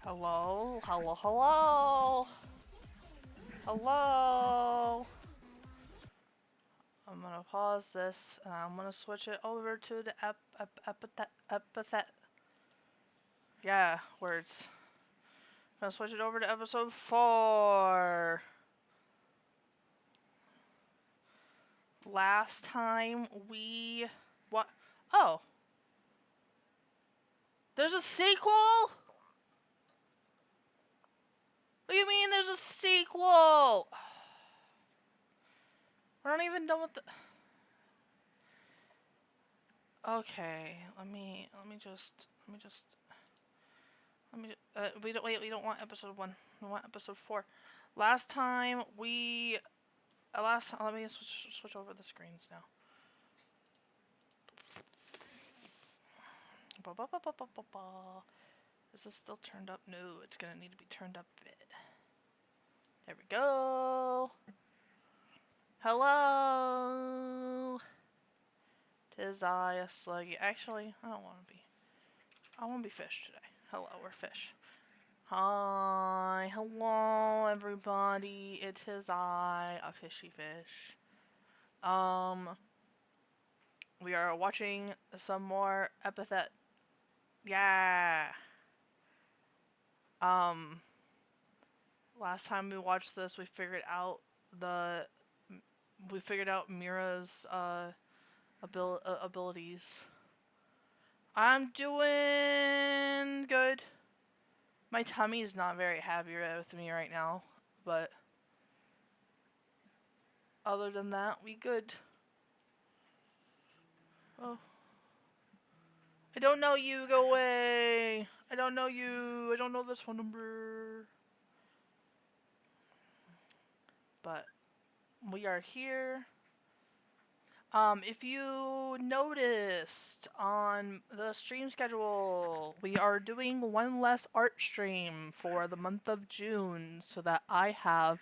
Hello? Hello, hello? Hello? I'm gonna pause this and I'm gonna switch it over to the epithet. Yeah, words. I'm gonna switch it over to episode 4. Last time we... What? Oh. There's a sequel? What do you mean there's a sequel? We're not even done with the... Okay, let me we don't want episode 1. We want episode 4. Last time we... let me switch over the screens now. Is this still turned up? No, it's gonna need to be turned up a bit. There we go. Hello. 'Tis I, a sluggy. Actually, I don't want to be. I want to be fish today. Hello, we're fish. Hi, hello everybody. It is I, a fishy fish. We are watching some more Epithet. Yeah. Last time we watched this, we figured out Mira's abilities. I'm doing good. My tummy is not very happy with me right now, but other than that, we good. Oh. I don't know you, go away! I don't know you, I don't know this phone number. But we are here. If you noticed on the stream schedule, we are doing one less art stream for the month of June so that I have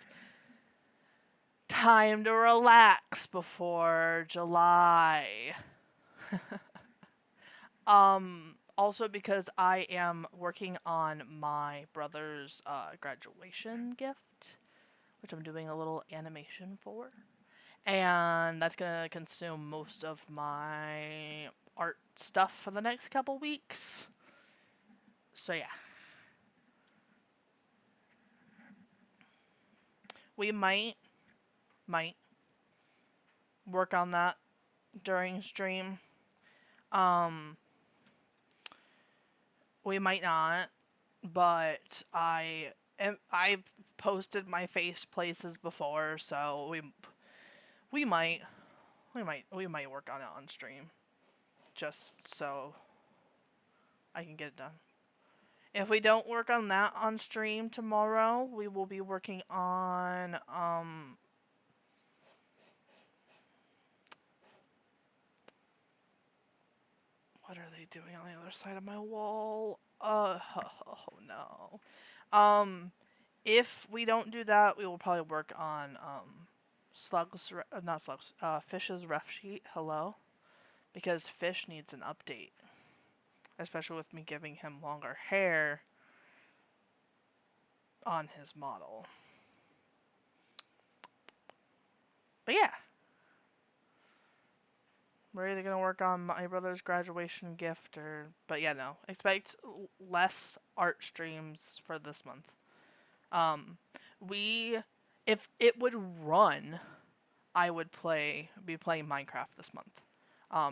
time to relax before July. Also because I am working on my brother's graduation gift, which I'm doing a little animation for. And that's gonna consume most of my art stuff for the next couple weeks. So yeah. We might work on that during stream. We might not, but I've posted my face places before, so we might work on it on stream, just so I can get it done. If we don't work on that on stream tomorrow, we will be working on what are they doing on the other side of my wall? Oh no. If we don't do that, we will probably work on Fish's ref sheet. Hello, because Fish needs an update, especially with me giving him longer hair on his model. But yeah. We're either gonna work on my brother's graduation gift or, but yeah, no. Expect less art streams for this month. Um, we, if it would run, I would be playing Minecraft this month,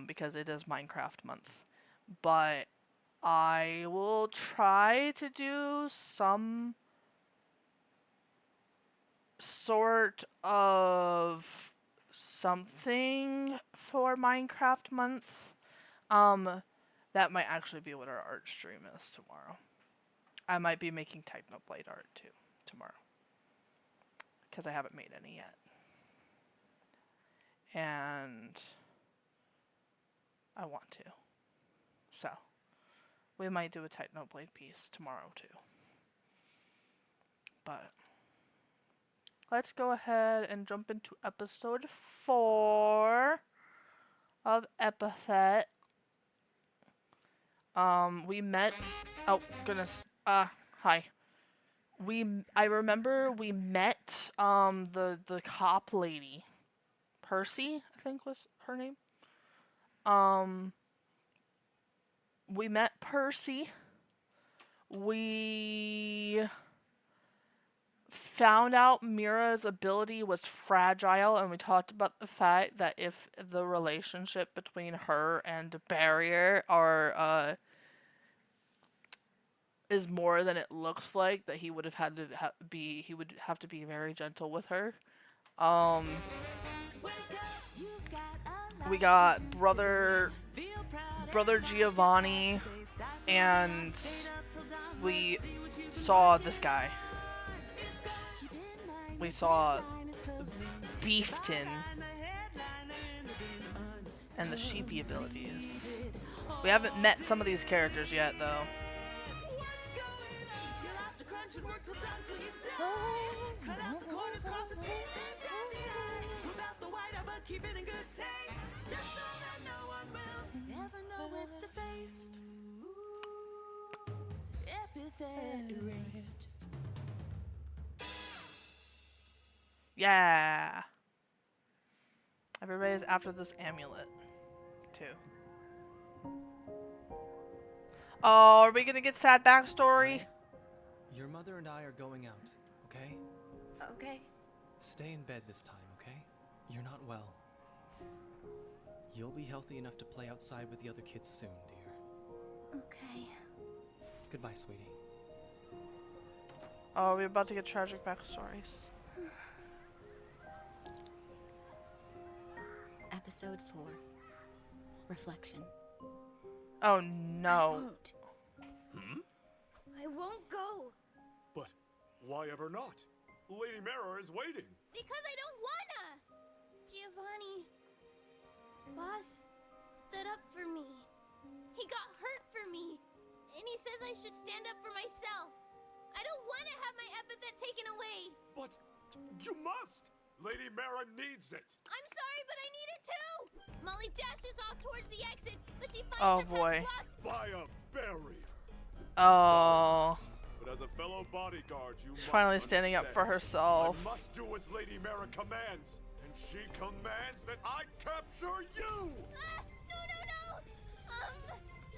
because it is Minecraft month. But I will try to do some sort of something for Minecraft month. That might actually be what our art stream is tomorrow. I might be making Technoblade art too tomorrow, because I haven't made any yet. And I want to. So, we might do a Technoblade piece tomorrow too. But, let's go ahead and jump into episode 4 of Epithet. We met, oh goodness, hi. I remember we met, the cop lady. Percy, I think was her name. We met Percy. We found out Mira's ability was fragile, and we talked about the fact that if the relationship between her and Barrier is more than it looks like, that he would have had to he would have to be very gentle with her. We got brother Giovanni, and we saw this guy. We saw Beefton and the sheepy abilities. We haven't met some of these characters yet, though. Epithet Erased. Yeah. Everybody's after this amulet, too. Oh, are we gonna get sad backstory? Your mother and I are going out, okay? Okay. Stay in bed this time, okay? You're not well. You'll be healthy enough to play outside with the other kids soon, dear. Okay. Goodbye, sweetie. Oh, we're about to get tragic backstories. Episode 4. Reflection. Oh no. I won't go. But why ever not? Lady Mara is waiting. Because I don't wanna. Giovanni, boss, stood up for me. He got hurt for me. And he says I should stand up for myself. I don't wanna have my epithet taken away. But you must. Lady Mara needs it. I'm sorry, but I need it too. Molly dashes off towards the exit, but she finds Oh her boy. path blocked. By a barrier. Oh. But as a fellow bodyguard, you must Finally standing up for understand. herself. I must do as Lady Mara commands. And she commands that I capture you! No.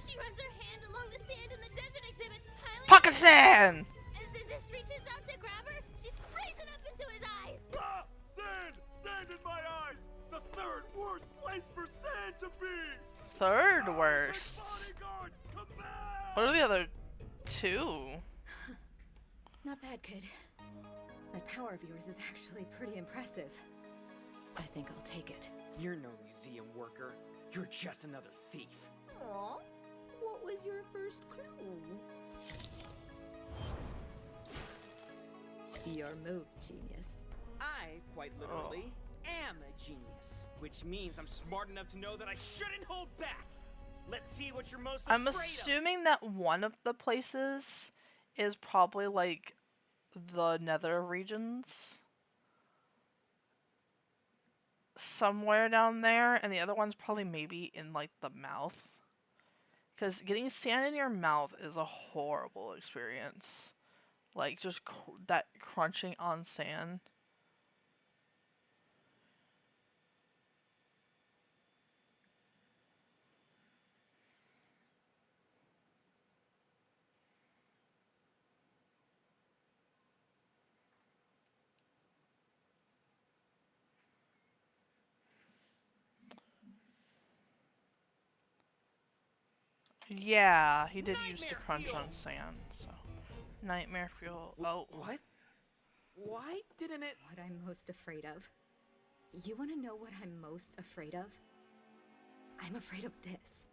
She runs her hand along the sand in the desert exhibit, piling Pakistan! As this reaches out to grab her, she sprays it up into his eyes. Ah! Sand! Sand in my eyes! The third worst place for sand to be! Third worst. Bodyguard, command! What are the other two? Not bad, kid. That power of yours is actually pretty impressive. I think I'll take it. You're no museum worker. You're just another thief. Aw, what was your first clue? Your move, genius. I, quite literally, am a genius. Which means I'm smart enough to know that I shouldn't hold back. Let's see what you're most I'm afraid assuming that one of the places is probably like the nether regions. Somewhere down there, and the other one's probably maybe in like the mouth. Because getting sand in your mouth is a horrible experience. Like just that crunching on sand. Yeah, he did used to Nightmare crunch fuel. on sand, so. Nightmare fuel. Oh. What? Why didn't it? What I'm most afraid of. You want to know what I'm most afraid of? I'm afraid of this.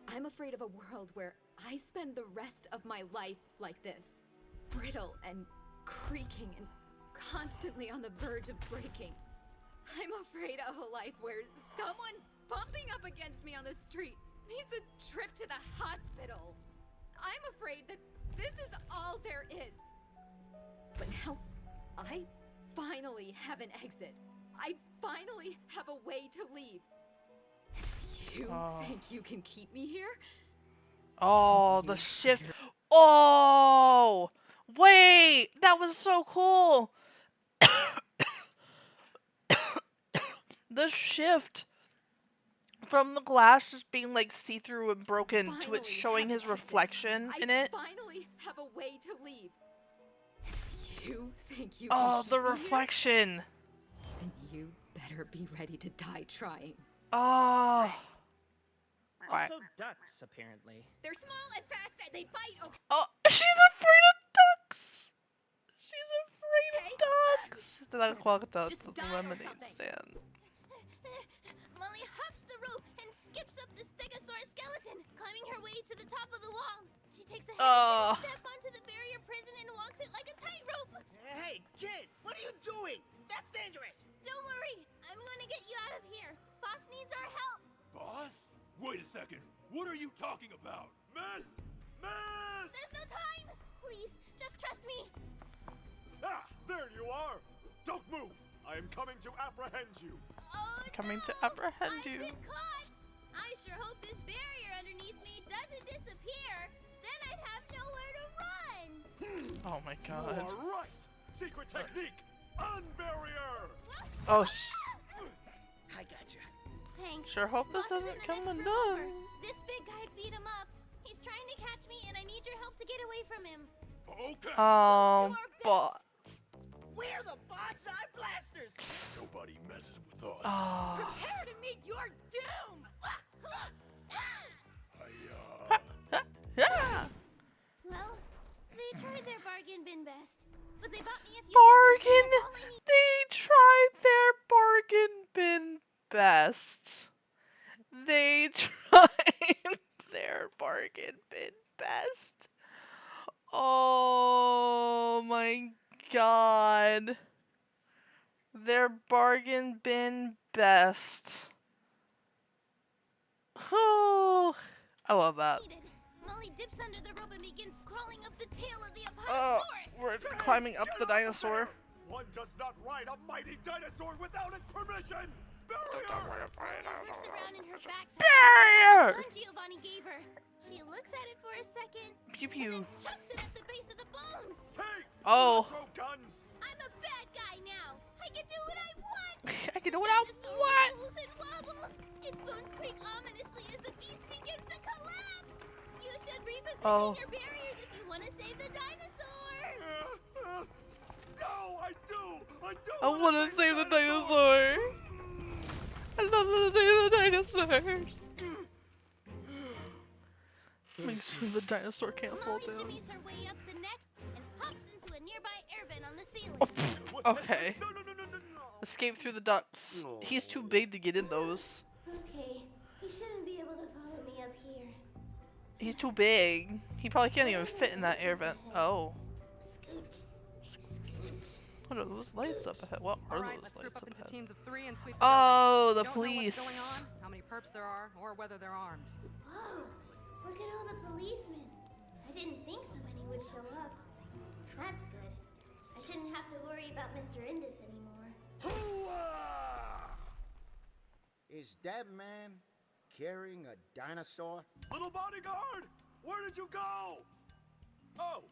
I'm afraid of a world where I spend the rest of my life like this. Brittle and creaking and constantly on the verge of breaking. I'm afraid of a life where someone bumping up against me on the street means a trip to the hospital. I'm afraid that this is all there is. But now, I finally have an exit. I finally have a way to leave. You think you can keep me here? Oh, the shift. Oh! Wait! That was so cool! The shift from the glass just being like see-through and broken to it Finally showing have his an exit. reflection in I it. finally have a way to leave. You think you Oh, can the keep me reflection. here? Then you better be ready to die trying. Oh. Right. Also ducks, apparently. They're small and fast and they bite. Okay. Oh, she's afraid of ducks. She's afraid of Okay. ducks. Te da cuenta Just the die or lemonade something. stand. Molly hops the rope and skips up the stegosaurus skeleton, climbing her way to the top of the wall. She takes a Oh. hesitant step onto the barrier prison and walks it like a tightrope. Hey, kid! What are you doing? That's dangerous! Don't worry, I'm going to get you out of here. Boss needs our help. Boss? Wait a second. What are you talking about? Miss? Miss! There's no time. Please, just trust me. Ah, there you are. Don't move. I am coming to apprehend you. Oh, Coming to no, apprehend I've you. been caught. I sure hope this barrier underneath me doesn't disappear. Then I'd have nowhere to run. Oh my You god. are right. Secret technique. Unbarrier. Oh, I gotcha. Thanks. sure hope this Boss is doesn't in the come next room over. undone. This big guy beat him up. He's trying to catch me, and I need your help to get away from him. Okay. Oh, We'll do our but. We're the bonsai blasters! Nobody messes with us. Oh. Prepare to meet your doom! Yeah. Well, they tried their bargain bin best, but they bought me a few Bargain. seconds, and that's all I need. They tried their bargain bin best. They tried their bargain bin best. Oh my god. Their bargain bin best. Oh, I love that. Needed. Molly dips under the rope and begins crawling up the tail of the Oh, Epithet. we're climbing up the dinosaur. One does not ride a mighty dinosaur without its permission. Barrier. Looks around in her backpack. Barrier! Gun Giovanni gave her. She looks at it for a second, Pew and pew. then chucks it at the base of the bones. Hey! Oh. Throw guns. I'm a bad guy now. I can do what I want. I can do what I Dinosaur want. rolls and wobbles. Its bones creak ominously as the beast begins to collapse. You should reposition your barriers if you want to save the dinosaur. No, I do. I want to save the dinosaur. I love to save the dinosaurs. Make sure the dinosaur can't fall Molly down. shimmies her way up the neck and hops into a nearby air vent on the ceiling. Oh, pfft, okay. No. Escape through the ducts. He's too big to get in those. Okay, he shouldn't be able to follow me up here. He's too big. He probably can't even fit in that air vent. Oh. Scoot. What are those lights up ahead? What are All right, those let's group lights up up into ahead? teams of 3 and sweep the Oh, the building. Don't know what's police. going on, how many perps there are, or whether they're armed. Whoa, look at all the policemen. I didn't think so many would show up. That's good. I shouldn't have to worry about Mr. Indus anymore. Is that man carrying a dinosaur? Little bodyguard, where did you go? Oh,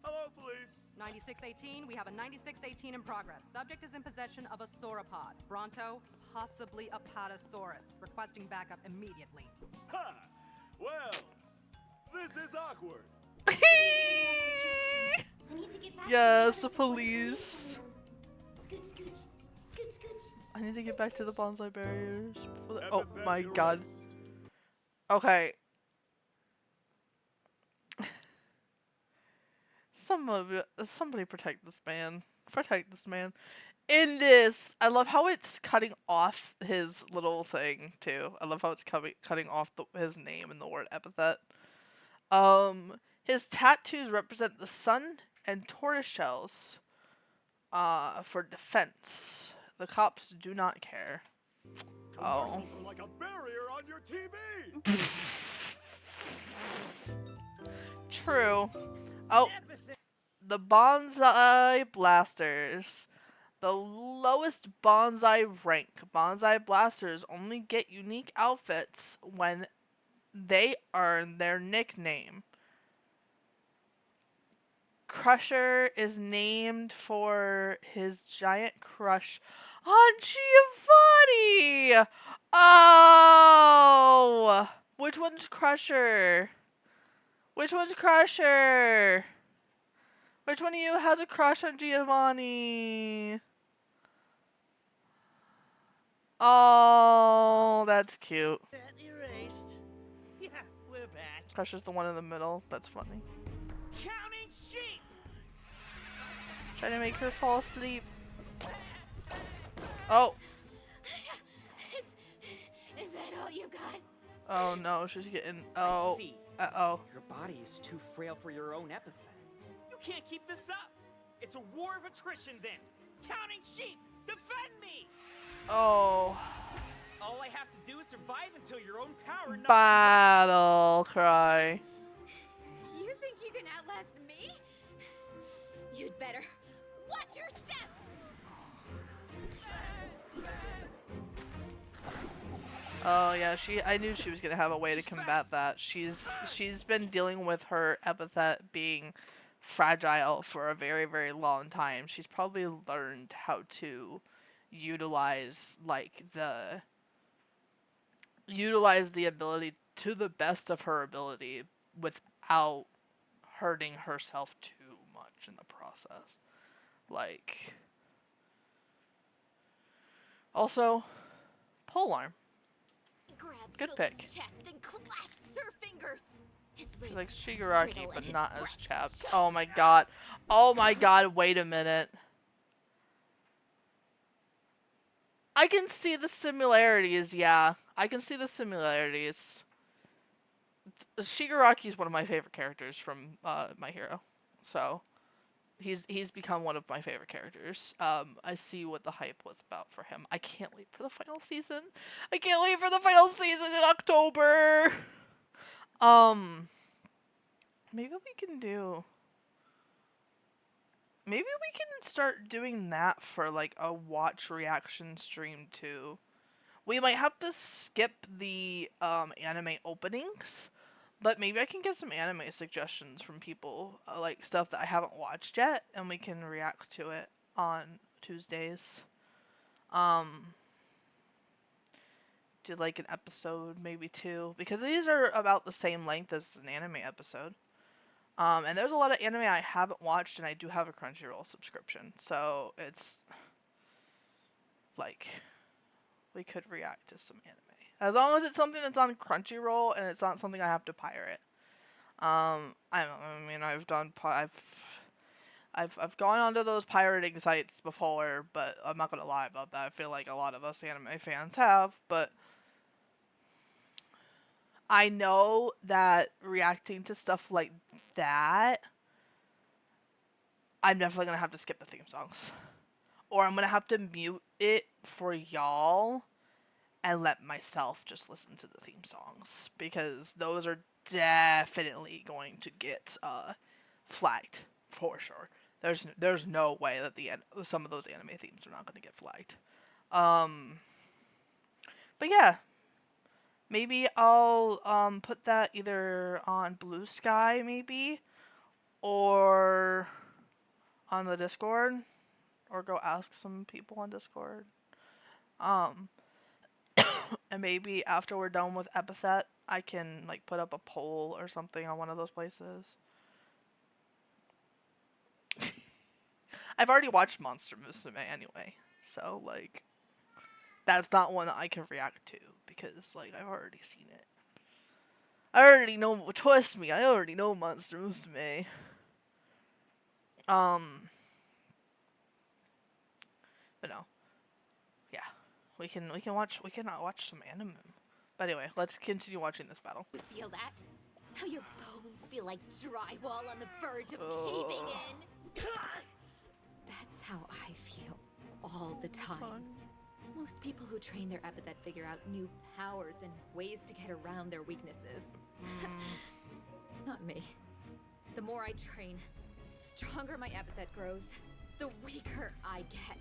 hello, police. 9618, we have a 9618 in progress. Subject is in possession of a sauropod. Bronto, possibly a Patasaurus. Requesting backup immediately. Ha! Well, this is awkward. I need to get back Yes, to the police. Scoot, scooch. Scoot, scooch. I need to get back to the bonsai barriers. Before the oh Epithet my god. Erased. Okay. somebody protect this man. Protect this man. In this, I love how it's cutting off his little thing too. I love how it's cutting off his name and the word epithet. His tattoos represent the sun and tortoise shells. For defense. The cops do not care. Oh. Commercials are like a barrier on your TV. True. Oh. The bonsai blasters. The lowest bonsai rank. Bonsai blasters only get unique outfits when they earn their nickname. Crusher is named for his giant crush on Giovanni! Oh! Which one's Crusher? Which one's Crusher? Which one of you has a crush on Giovanni? Oh, that's cute. Epithet Erased. Yeah, we're back. Crusher's the one in the middle. That's funny. Counting sheep. Trying to make her fall asleep. Oh. Is that all you got? Oh no, she's getting. I Oh. see. Uh-oh. Your body is too frail for your own epithet. You can't keep this up. It's a war of attrition then. Counting sheep. Defend me. Oh. All I have to do is survive until your own power knocks Battle cry. You think you can outlast me? You'd better watch your step. Oh yeah, I knew she was gonna have a way to combat that. She's been dealing with her epithet being fragile for a very, very long time. She's probably learned how to utilize the ability to the best of her ability without hurting herself too much in the process. Like, also, polearm. Good pick. Chest and clasps her fingers. She likes Shigaraki, but not as chapped. Oh my god. Oh my god, wait a minute. I can see the similarities, yeah. I can see the similarities. Shigaraki is one of my favorite characters from My Hero. So, he's become one of my favorite characters. I see what the hype was about for him. I can't wait for the final season. I can't wait for the final season in October. Maybe we can start doing that for like a watch reaction stream too. We might have to skip the anime openings, but maybe I can get some anime suggestions from people, like stuff that I haven't watched yet, and we can react to it on Tuesdays. Do like an episode, maybe two, because these are about the same length as an anime episode. And there's a lot of anime I haven't watched, and I do have a Crunchyroll subscription, so it's like we could react to some anime as long as it's something that's on Crunchyroll and it's not something I have to pirate. I've gone onto those pirating sites before, but I'm not gonna lie about that. I feel like a lot of us anime fans have, but I know that reacting to stuff like that, I'm definitely going to have to skip the theme songs. Or I'm going to have to mute it for y'all and let myself just listen to the theme songs. Because those are definitely going to get flagged, for sure. There's no way that some of those anime themes are not going to get flagged. But yeah. Maybe I'll put that either on Blue Sky, maybe, or on the Discord, or go ask some people on Discord. And maybe after we're done with Epithet, I can like put up a poll or something on one of those places. I've already watched Monster Musume anyway, so like that's not one that I can react to because like I've already seen it. I already know. Trust me, I already know Monster Musume. Um, but no, yeah, we can watch some anime. But anyway, let's continue watching this battle. You feel that? How your bones feel like drywall on the verge of caving in? That's how I feel all the time. Most people who train their epithet figure out new powers and ways to get around their weaknesses. Not me. The more I train, the stronger my epithet grows, the weaker I get.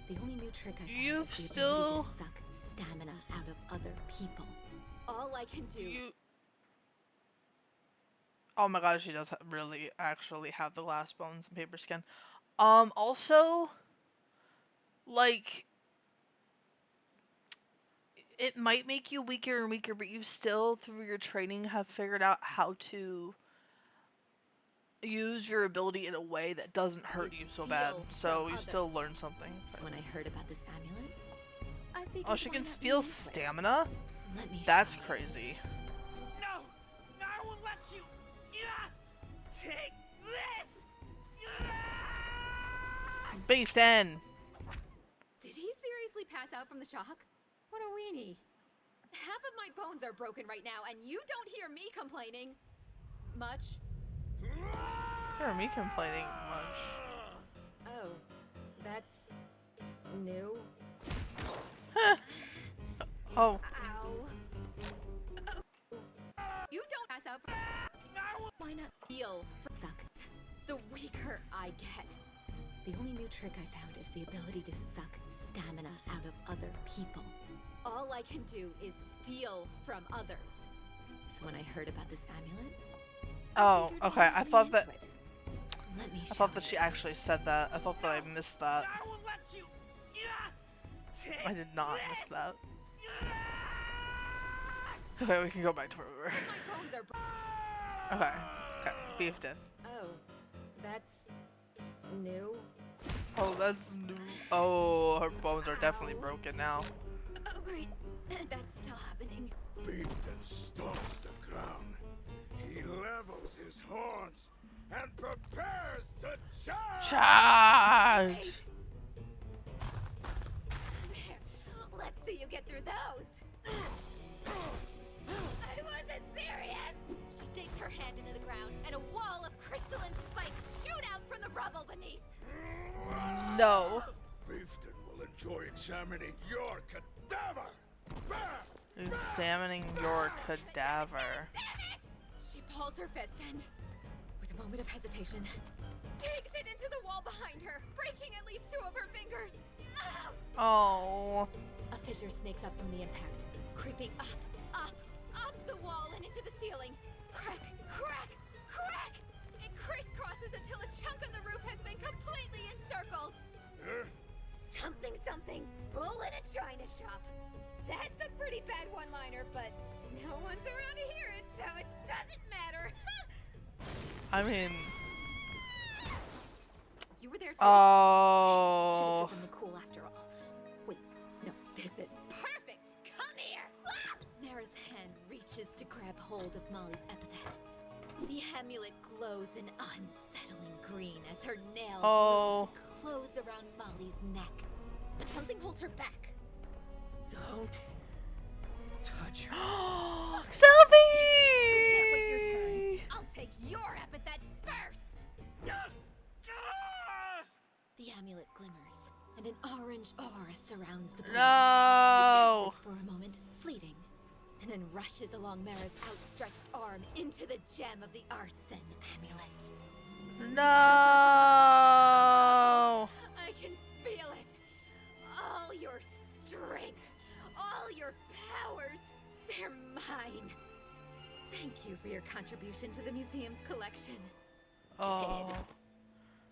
The only new trick I found You've is the still- ability to suck stamina out of other people. All I can do. Oh my god, she does really actually have the glass bones and paper skin. Also, like, it might make you weaker and weaker, but you still, through your training, have figured out how to use your ability in a way that doesn't hurt you so bad. So you still learn something. So when I heard about this amulet, I figured Oh, she why can not steal lean into it? stamina? Let me That's show you. crazy. No! I won't let you! Yeah! Take this! Yeah! Beefton! Did he seriously pass out from the shock? What a weenie. Half of my bones are broken right now, and you don't hear me complaining much. Hear me complaining much. Oh, that's new. Oh. Ow. You don't pass out from. Why not feel suck? The weaker I get. The only new trick I found is the ability to suck stamina out of other people. All I can do is steal from others. So when I heard about this amulet, Oh, figured okay. why I not thought lean that. into it? Let me I thought show that she you. actually said that. I thought that I missed that. I won't let you! Yeah! Take I did not miss this! that. Okay, we can go back to where we were. My bones are. Okay. Okay. Beefton. Oh, that's new. Oh, that's new. Oh, her bones are definitely broken now. Oh, great. That's still happening. Beefton stomps the ground. He levels his horns and prepares to charge! Charge! Great. There. Let's see you get through those. I wasn't serious. She digs her hand into the ground, and a wall of crystalline spikes shoot out from the rubble beneath. No. Beefton will enjoy examining your cadaver! Bam! Examining your cadaver. Damn it! She pulls her fist and, with a moment of hesitation, digs it into the wall behind her, breaking at least 2 of her fingers. Oh. A fissure snakes up from the impact, creeping up the wall and into the ceiling. Crack, crack, crack! It crisscrosses until a chunk of the roof has been completely encircled. Something, bull in a china shop. That's a pretty bad one-liner, but no one's around to hear it, so it doesn't matter. I mean. You were there too. Oh. She was something cool after all. Wait, no, this is perfect. Come here. Mara's hand reaches to grab hold of Molly's epithet. The amulet glows an unsettling green as her nails move to close around Molly's neck. But something holds her back. Don't touch her. Sylvie! You can't wait your turn. I'll take your epithet first. The amulet glimmers, and an orange aura surrounds the blade. No. It dances for a moment, fleeting, and then rushes along Mara's outstretched arm into the gem of the arson amulet. No. I can feel it. All your strength, all your powers, they're mine. Thank you for your contribution to the museum's collection. Oh.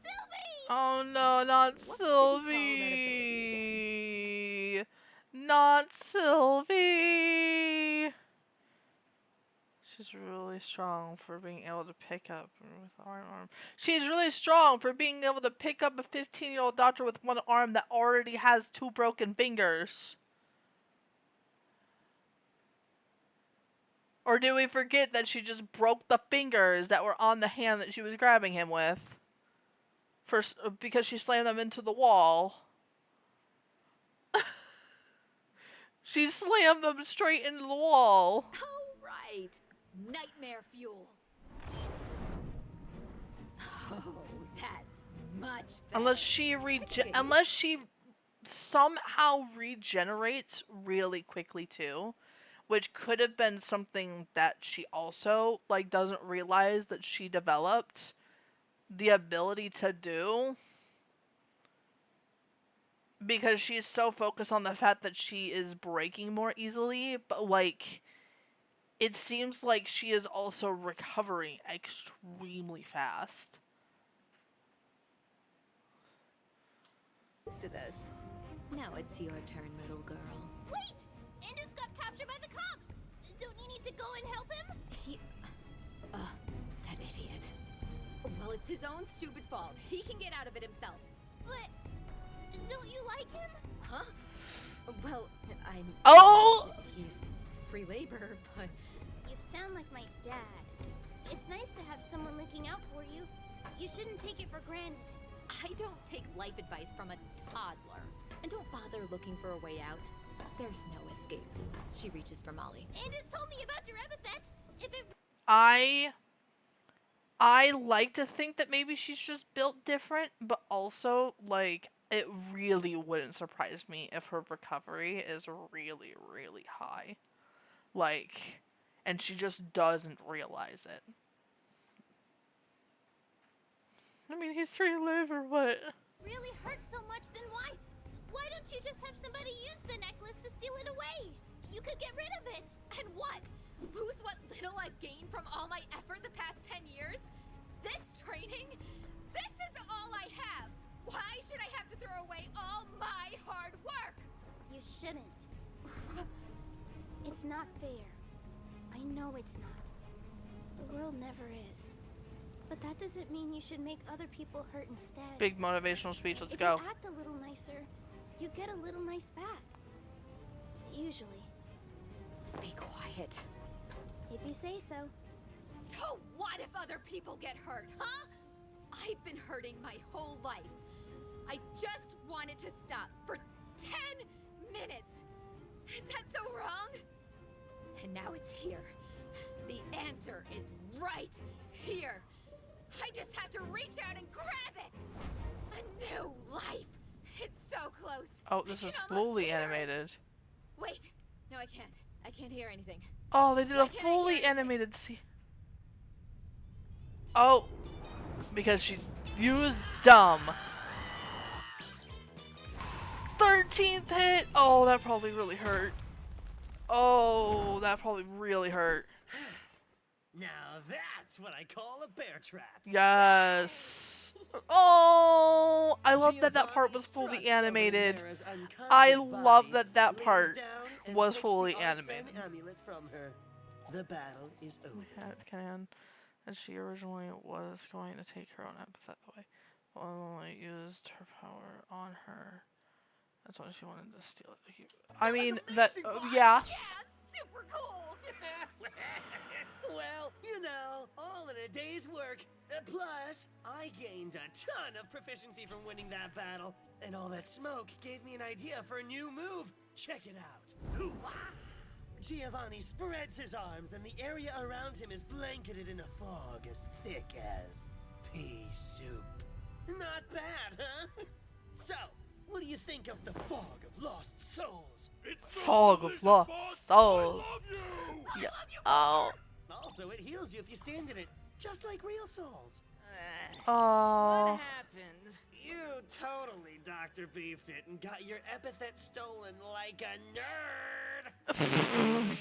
Sylvie! Oh no, not What did you call that Sylvie. Not Sylvie. She's really strong for being able to pick up with arm. She's really strong for being able to pick up a 15-year-old doctor with one arm that already has 2 broken fingers. Or did we forget that she just broke the fingers that were on the hand that she was grabbing him with? First, because she slammed them into the wall. She slammed them straight into the wall. Oh, right. Nightmare fuel. Oh, that's much better. Unless she somehow regenerates really quickly too, which could have been something that she also like doesn't realize that she developed the ability to do, because she's so focused on the fact that she is breaking more easily, but like it seems like she is also recovering extremely fast. To this. Now it's your turn, little girl. Wait! Indus got captured by the cops! Don't you need to go and help him? That idiot. Well, it's his own stupid fault. He can get out of it himself. But don't you like him? Huh? Well, he's free labor, but... You sound like my dad. It's nice to have someone looking out for you. You shouldn't take it for granted. I don't take life advice from a toddler. And don't bother looking for a way out. There's no escape. She reaches for Molly. Indus told me about your epithet. If it... I like to think that maybe she's just built different, but also, like, it really wouldn't surprise me if her recovery is really, really high. Like, and she just doesn't realize it. I mean, he's free to live or what? Really hurts so much, then why don't you just have somebody use the necklace to steal it away? You could get rid of it. And what? Lose what little I've gained from all my effort the past 10 years? This training? This is all I have! Why should I have to throw away all my hard work? You shouldn't. It's not fair. I know it's not. The world never is. But that doesn't mean you should make other people hurt instead. Big motivational speech, let's if go. you act a little nicer, you get a little nice back. Usually. Be quiet. If you say so. So what if other people get hurt, huh? I've been hurting my whole life. I just wanted to stop for 10 minutes. Is that so wrong? And now it's here. The answer is right here. I just have to reach out and grab it. A new life. It's so close. Oh, this is fully animated. Wait. No, I can't. I can't hear anything. Oh, they did a fully animated scene. Oh, because she used dumb. 13th hit. Oh, that probably really hurt. Oh, that probably really hurt. Now that's what I call a bear trap. Yes. Oh, I love that that part was fully animated. I love that that part was fully animated. From her. The battle is over. Can, as she originally was going to take her own epithet away, only used her power on her. That's why she wanted to steal it. I mean, that, yeah. Yeah, super cool. Well, you know, all in a day's work. Plus, I gained a ton of proficiency from winning that battle. And all that smoke gave me an idea for a new move. Check it out. Hoo-wah! Giovanni spreads his arms, and the area around him is blanketed in a fog as thick as pea soup. Not bad, huh? So, what do you think of the fog of lost souls? Fog of lost souls. Yeah. Oh. Also, it heals you if you stand in it, just like real souls. Oh. What happened? You totally Dr. Beefed it and got your epithet stolen like a nerd.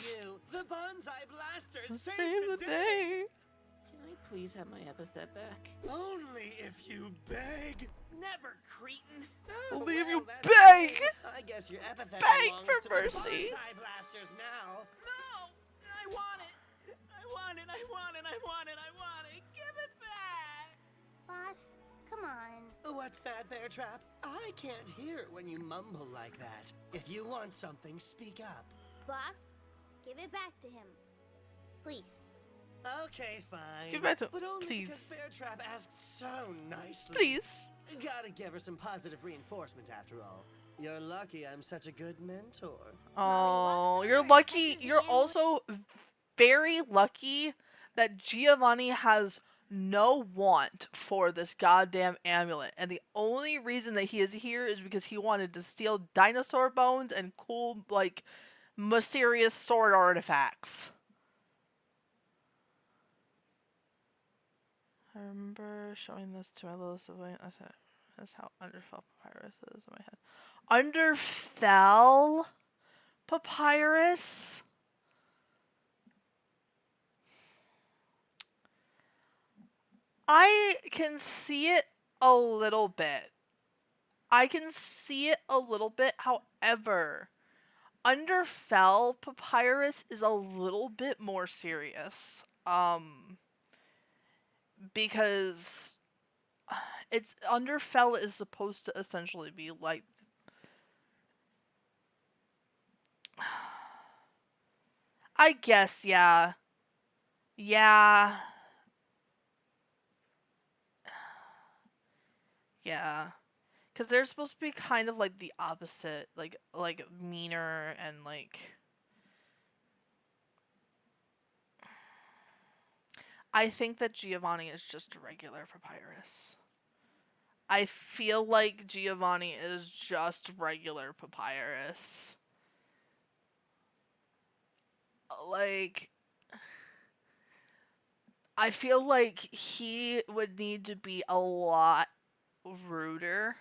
You, the bonsai blaster, saved the day. Can I please have my epithet back? Only if you beg. Never, cretin. Oh, Believe you that's beg. okay. I guess your epithet Beg belongs for to mercy. The bonsai blasters now. No! I want it! I want it! I want it! I want it! I want it! Give it back! Boss, come on. What's that, Bear Trap? I can't hear it when you mumble like that. If you want something, speak up. Boss, give it back to him. Please. Okay, fine. Give it back to But only because please. Beartrap asked so nicely. Please. Gotta give her some positive reinforcement after all. You're lucky I'm such a good mentor. Oh, walks you're over, lucky. touches the You're amulet. also very lucky that Giovanni has no want for this goddamn amulet. And the only reason that he is here is because he wanted to steal dinosaur bones and cool, like, mysterious sword artifacts. I remember showing this to my little sibling. That's how Underfell Papyrus is in my head. Underfell Papyrus? I can see it a little bit. However, Underfell Papyrus is a little bit more serious. Because it's Underfell is supposed to essentially be like I guess, yeah. Yeah. Yeah. Cuz they're supposed to be kind of like the opposite, like meaner and like I think that Giovanni is just a regular papyrus. I feel like Giovanni is just regular papyrus. Like I feel like he would need to be a lot ruder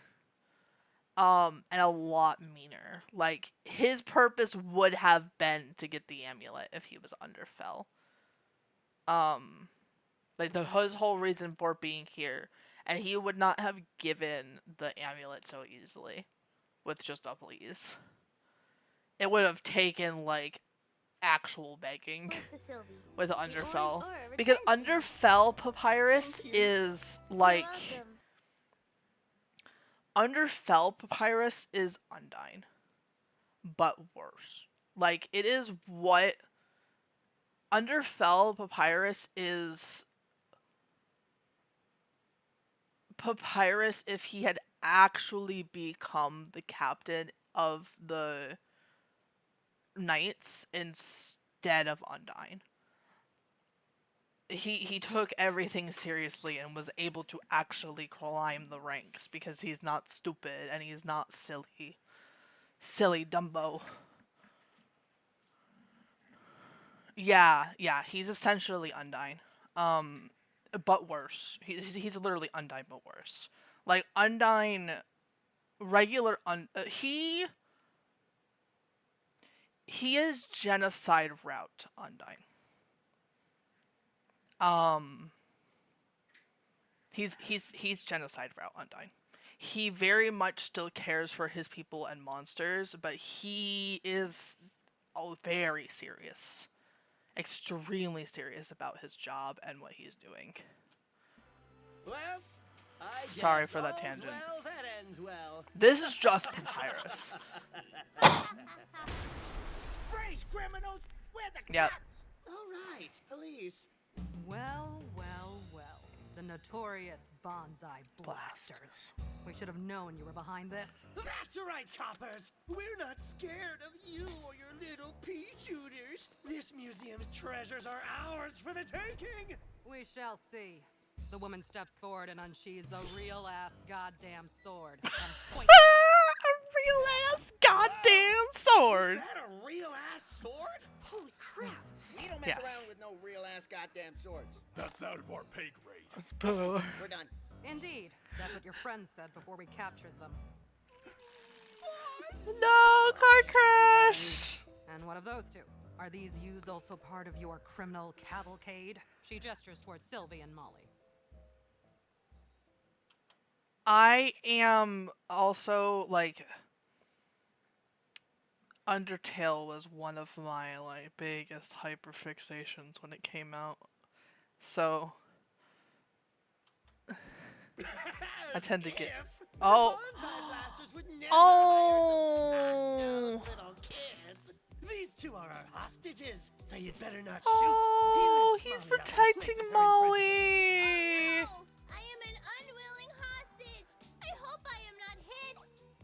and a lot meaner. Like his purpose would have been to get the amulet if he was Underfell. Like his whole reason for being here, and he would not have given the amulet so easily with just a please. It would have taken like actual begging Point to Sylvie. with The Underfell. orange aura Because returns to you. Underfell Papyrus Thank you. is You're like welcome. Underfell Papyrus is Undyne, but worse. Like it is what Underfell Papyrus is. Papyrus if he had actually become the captain of the knights instead of Undyne. He took everything seriously and was able to actually climb the ranks because he's not stupid and he's not silly. Silly Dumbo. Yeah, he's essentially Undyne. But worse. He's literally Undyne but worse. Like Undyne regular he is genocide route Undyne. He's genocide route Undyne. He very much still cares for his people and monsters, but he is very serious. Extremely serious about his job and what he's doing. Well, I guess Sorry for that all's tangent. Well, that ends well. This is just Papyrus. Freeze, criminals! Where the Yep. cops? All right, police. Well. The notorious bonsai blasters. We should have known you were behind this. That's all right, coppers. We're not scared of you or your little pea shooters. This museum's treasures are ours for the taking. We shall see. The woman steps forward and unsheathes a real-ass goddamn sword. And points A real ass goddamn sword. Is that a real-ass sword? Holy crap! We don't mess Yes. around with no real-ass goddamn swords. That's out of our pay grade. We're done. Indeed. That's what your friends said before we captured them. No, car crash. And what of those two? Are these youths also part of your criminal cavalcade? She gestures towards Sylvie and Molly. I am also like Undertale was one of my like biggest hyperfixations when it came out. So I tend to get Oh. Bonsai blasters would never Oh. hire some snot-nosed little kids. These two are our hostages, so you'd better not Oh, shoot. He he's lifts Molly up and protecting places her in front of Molly. No! I am an unwilling hostage! I hope I am not hit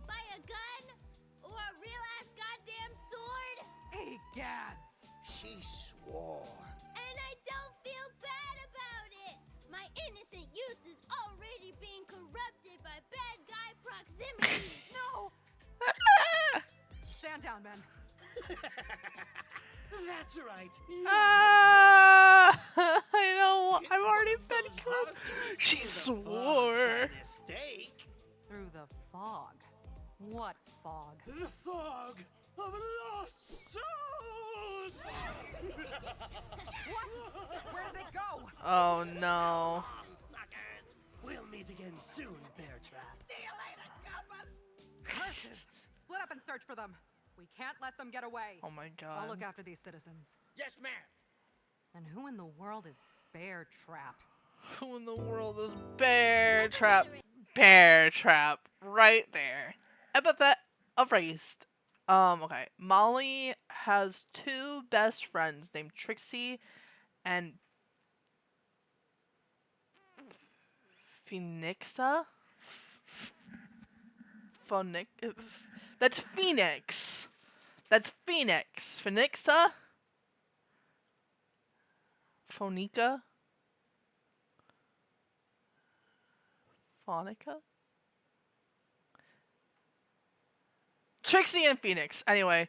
by a gun or a real-ass goddamn sword! Egads! She swore. And I don't feel bad about it! My innocent youth is already being corrupted by bad guy proximity! No! Stand down, men. That's right. I know. I've already been killed. She swore. By mistake. Through the fog. What fog? The fog of lost souls. What? Where did they go? Oh no. Suckers. We'll meet again soon, Bear Trap. See you later, Gophers. Curses! Split up and search for them. We can't let them get away. Oh my god. I'll look after these citizens. Yes, ma'am. And who in the world is Bear Trap? Who in the world is Bear Trap? Bear Trap. Right there. Epithet Erased. Okay. Molly has two best friends named Trixie and Phoenixa? That's Phoenix. That's Phoenix. Phoenixa? Phonica? Phonica? Trixie and Phoenix. Anyway.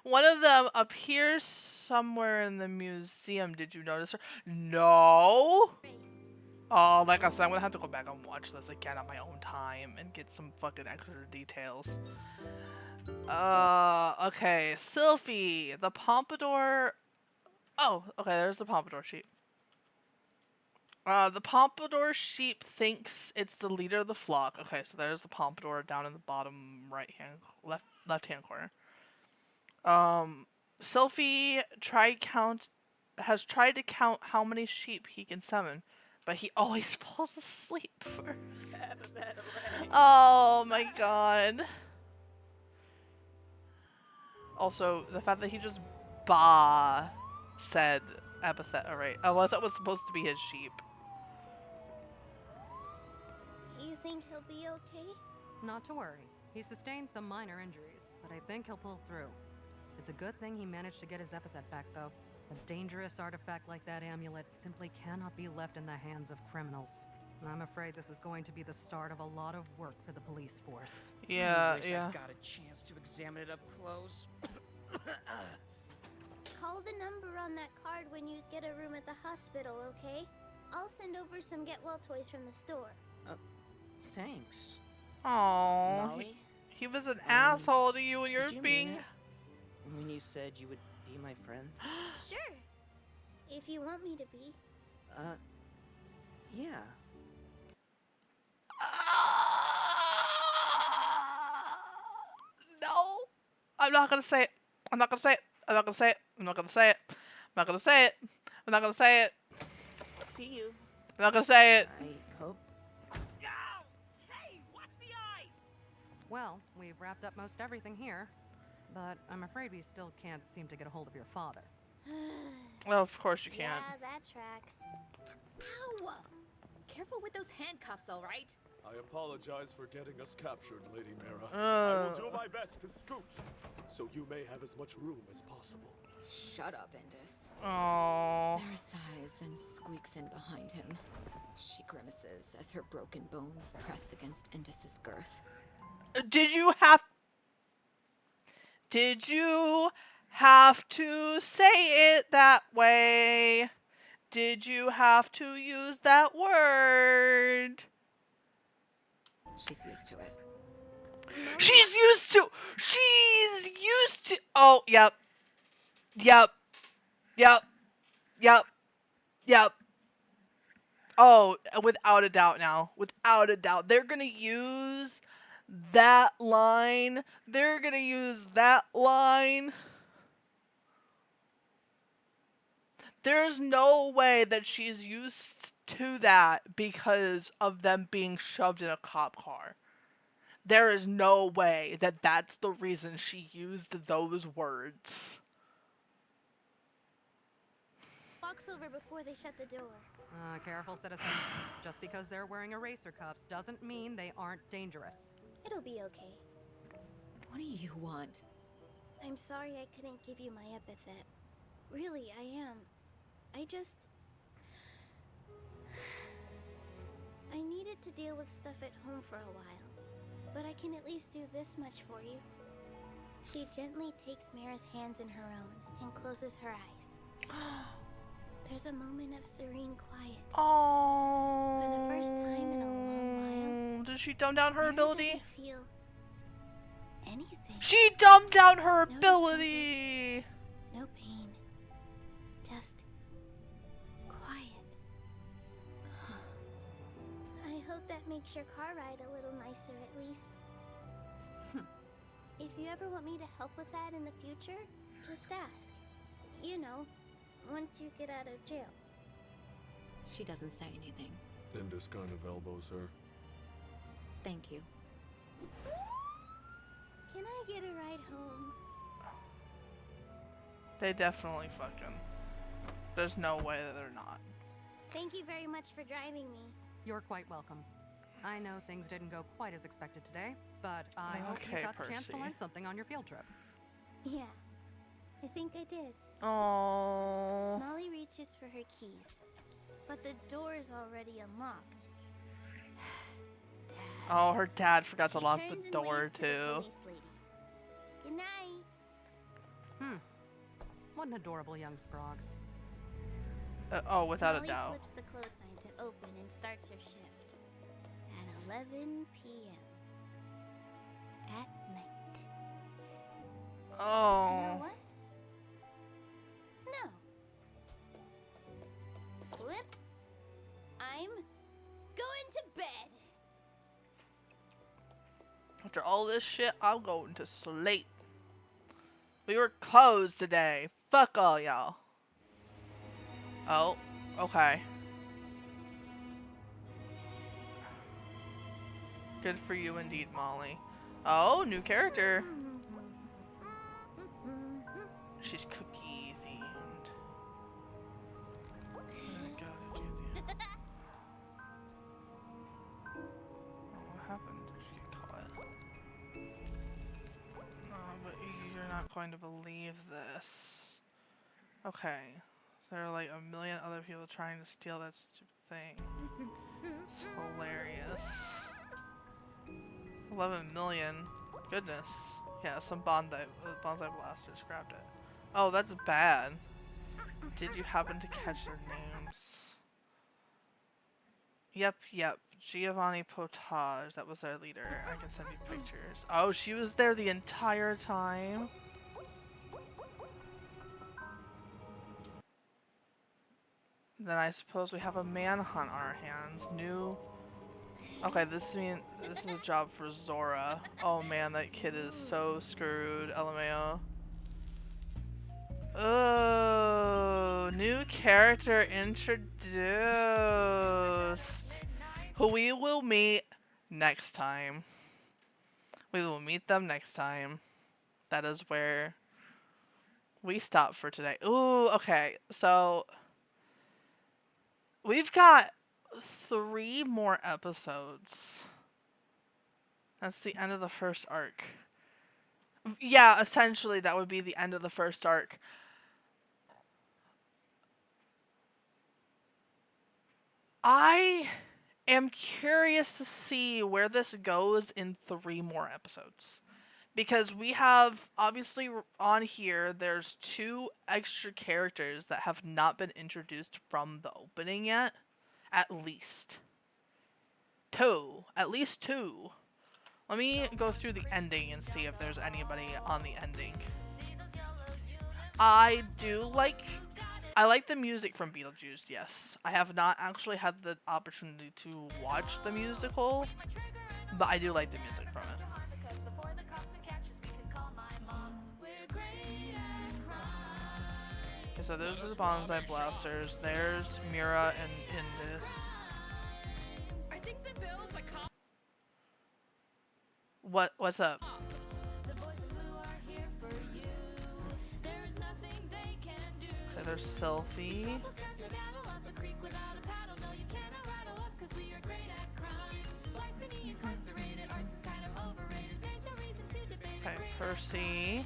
One of them appears somewhere in the museum. Did you notice her? No! Oh, like I said, I'm gonna have to go back and watch this again on my own time and get some fucking extra details. Okay. Sylphie, the Pompadour. Oh, okay, there's the Pompadour sheep. The Pompadour sheep thinks it's the leader of the flock. Okay, so there's the Pompadour down in the bottom left-hand corner. Sylphie has tried to count how many sheep he can summon, but he always falls asleep first. Oh my god. Also, the fact that he just said Epithet Erased, unless that was supposed to be his sheep. You think he'll be okay? Not to worry. He sustained some minor injuries, but I think he'll pull through. It's a good thing he managed to get his epithet back, though. A dangerous artifact like that amulet simply cannot be left in the hands of criminals. I'm afraid this is going to be the start of a lot of work for the police force. Yeah, I wish yeah. I got a chance to examine it up close. Call the number on that card when you get a room at the hospital, okay? I'll send over some get well toys from the store. Thanks. Oh, Molly? he was an asshole to you, and you're Did you being. mean it when you said you would be my friend? Sure. If you want me to be. Yeah. No, I'm not gonna say it. I'm not gonna say it. I'm not gonna say it. I'm not gonna say it. I'm not gonna say it. I'm not gonna say it. See you. I'm not gonna say it. I hope. Go! Hey, watch the eyes! Well, we've wrapped up most everything here, but I'm afraid we still can't seem to get a hold of your father. Well, of course you can't. Yeah, that tracks. Ow! Careful with those handcuffs, all right? I apologize for getting us captured, Lady Mara. I will do Uh. my best to scooch, so you may have as much room as possible. Shut up, Indus. Oh. Mara sighs and squeaks in behind him. She grimaces as her broken bones press against Indus's girth. Did you have to say it that way? Did you have to use that word? She's used to it. She's used to. Oh, yep. Oh, without a doubt now. Without a doubt. They're gonna use that line. There's no way that she's used to that because of them being shoved in a cop car. There is no way that that's the reason she used those words. Walks over before they shut the door. Careful, citizen. Just because they're wearing eraser cuffs doesn't mean they aren't dangerous. It'll be okay. What do you want? I'm sorry I couldn't give you my epithet. Really, I am. I needed to deal with stuff at home for a while. But I can at least do this much for you. She gently takes Mira's hands in her own and closes her eyes. There's a moment of serene quiet. Oh. For the first time in a long while. Did she dumb down her Mira ability? doesn't feel anything. She dumbed down her No ability. No pain. Just quiet. I hope that makes your car ride a little nicer at least. If you ever want me to help with that in the future, just ask. You know, once you get out of jail. She doesn't say anything. In this kind of elbow, sir. Thank you. Can I get a ride home? They definitely fucking. There's no way that they're not. Thank you very much for driving me. You're quite welcome. I know things didn't go quite as expected today, but I hope you got the chance to learn something on your field trip. Yeah, I think I did. Oh. Molly reaches for her keys, but the door is already unlocked. Dad. Oh, her dad forgot to She lock turns the and door waves to the too. police lady. Good night. What an adorable young sprog. Oh, without Molly a doubt. flips the close sign to open and starts her shift at 11 p.m. at night. Oh. You know what? No. Flip. I'm going to bed. After all this shit, I'm going to sleep. We were closed today. Fuck all y'all. Oh, okay. Good for you indeed, Molly. Oh, new character. She's cookie themed. Oh my god, did you Oh, what happened? Did you get caught? No, but you're not going to believe this. Okay. So there are like a million other people trying to steal that stupid thing. It's hilarious. 11 million. Goodness. Yeah, some bonsai blasters grabbed it. Oh, that's bad. Did you happen to catch their names? Yep. Giovanni Potage. That was their leader. I can send you pictures. Oh, she was there the entire time? Then I suppose we have a manhunt on our hands. New... Okay, this is a job for Zora. Oh man, that kid is so screwed. LMAO. Oh, new character introduced. Who we will meet next time. We will meet them next time. That is where we stop for today. Ooh, okay. So we've got 3 more episodes. That's the end of the first arc. Yeah, essentially that would be the end of the first arc. I am curious to see where this goes in 3 more episodes. Because we have, obviously on here, there's 2 extra characters that have not been introduced from the opening yet. At least 2. At least 2. Let me go through the ending and see if there's anybody on the ending. I like the music from Beetlejuice, yes. I have not actually had the opportunity to watch the musical, but I do like the music from it. Okay, so there's the bonsai blasters. There's Mira and Indus. What's up? Okay, there's Selfie. Okay, Percy.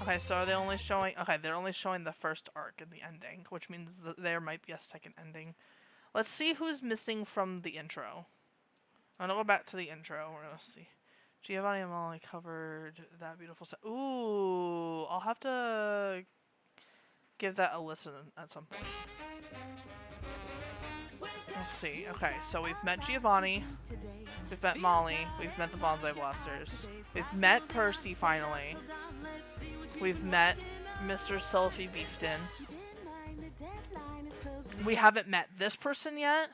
Okay, so are they only showing... Okay, they're only showing the first arc and the ending, which means that there might be a second ending. Let's see who's missing from the intro. I'm gonna go back to the intro. We're gonna see. Giovanni and Molly covered that beautiful set. Ooh, I'll have to give that a listen at some point. Let's see. Okay, so we've met Giovanni. We've met Molly. We've met the Bonsai Blasters. We've met Percy finally. We've met Mr. Selfie Beefton. We haven't met this person yet.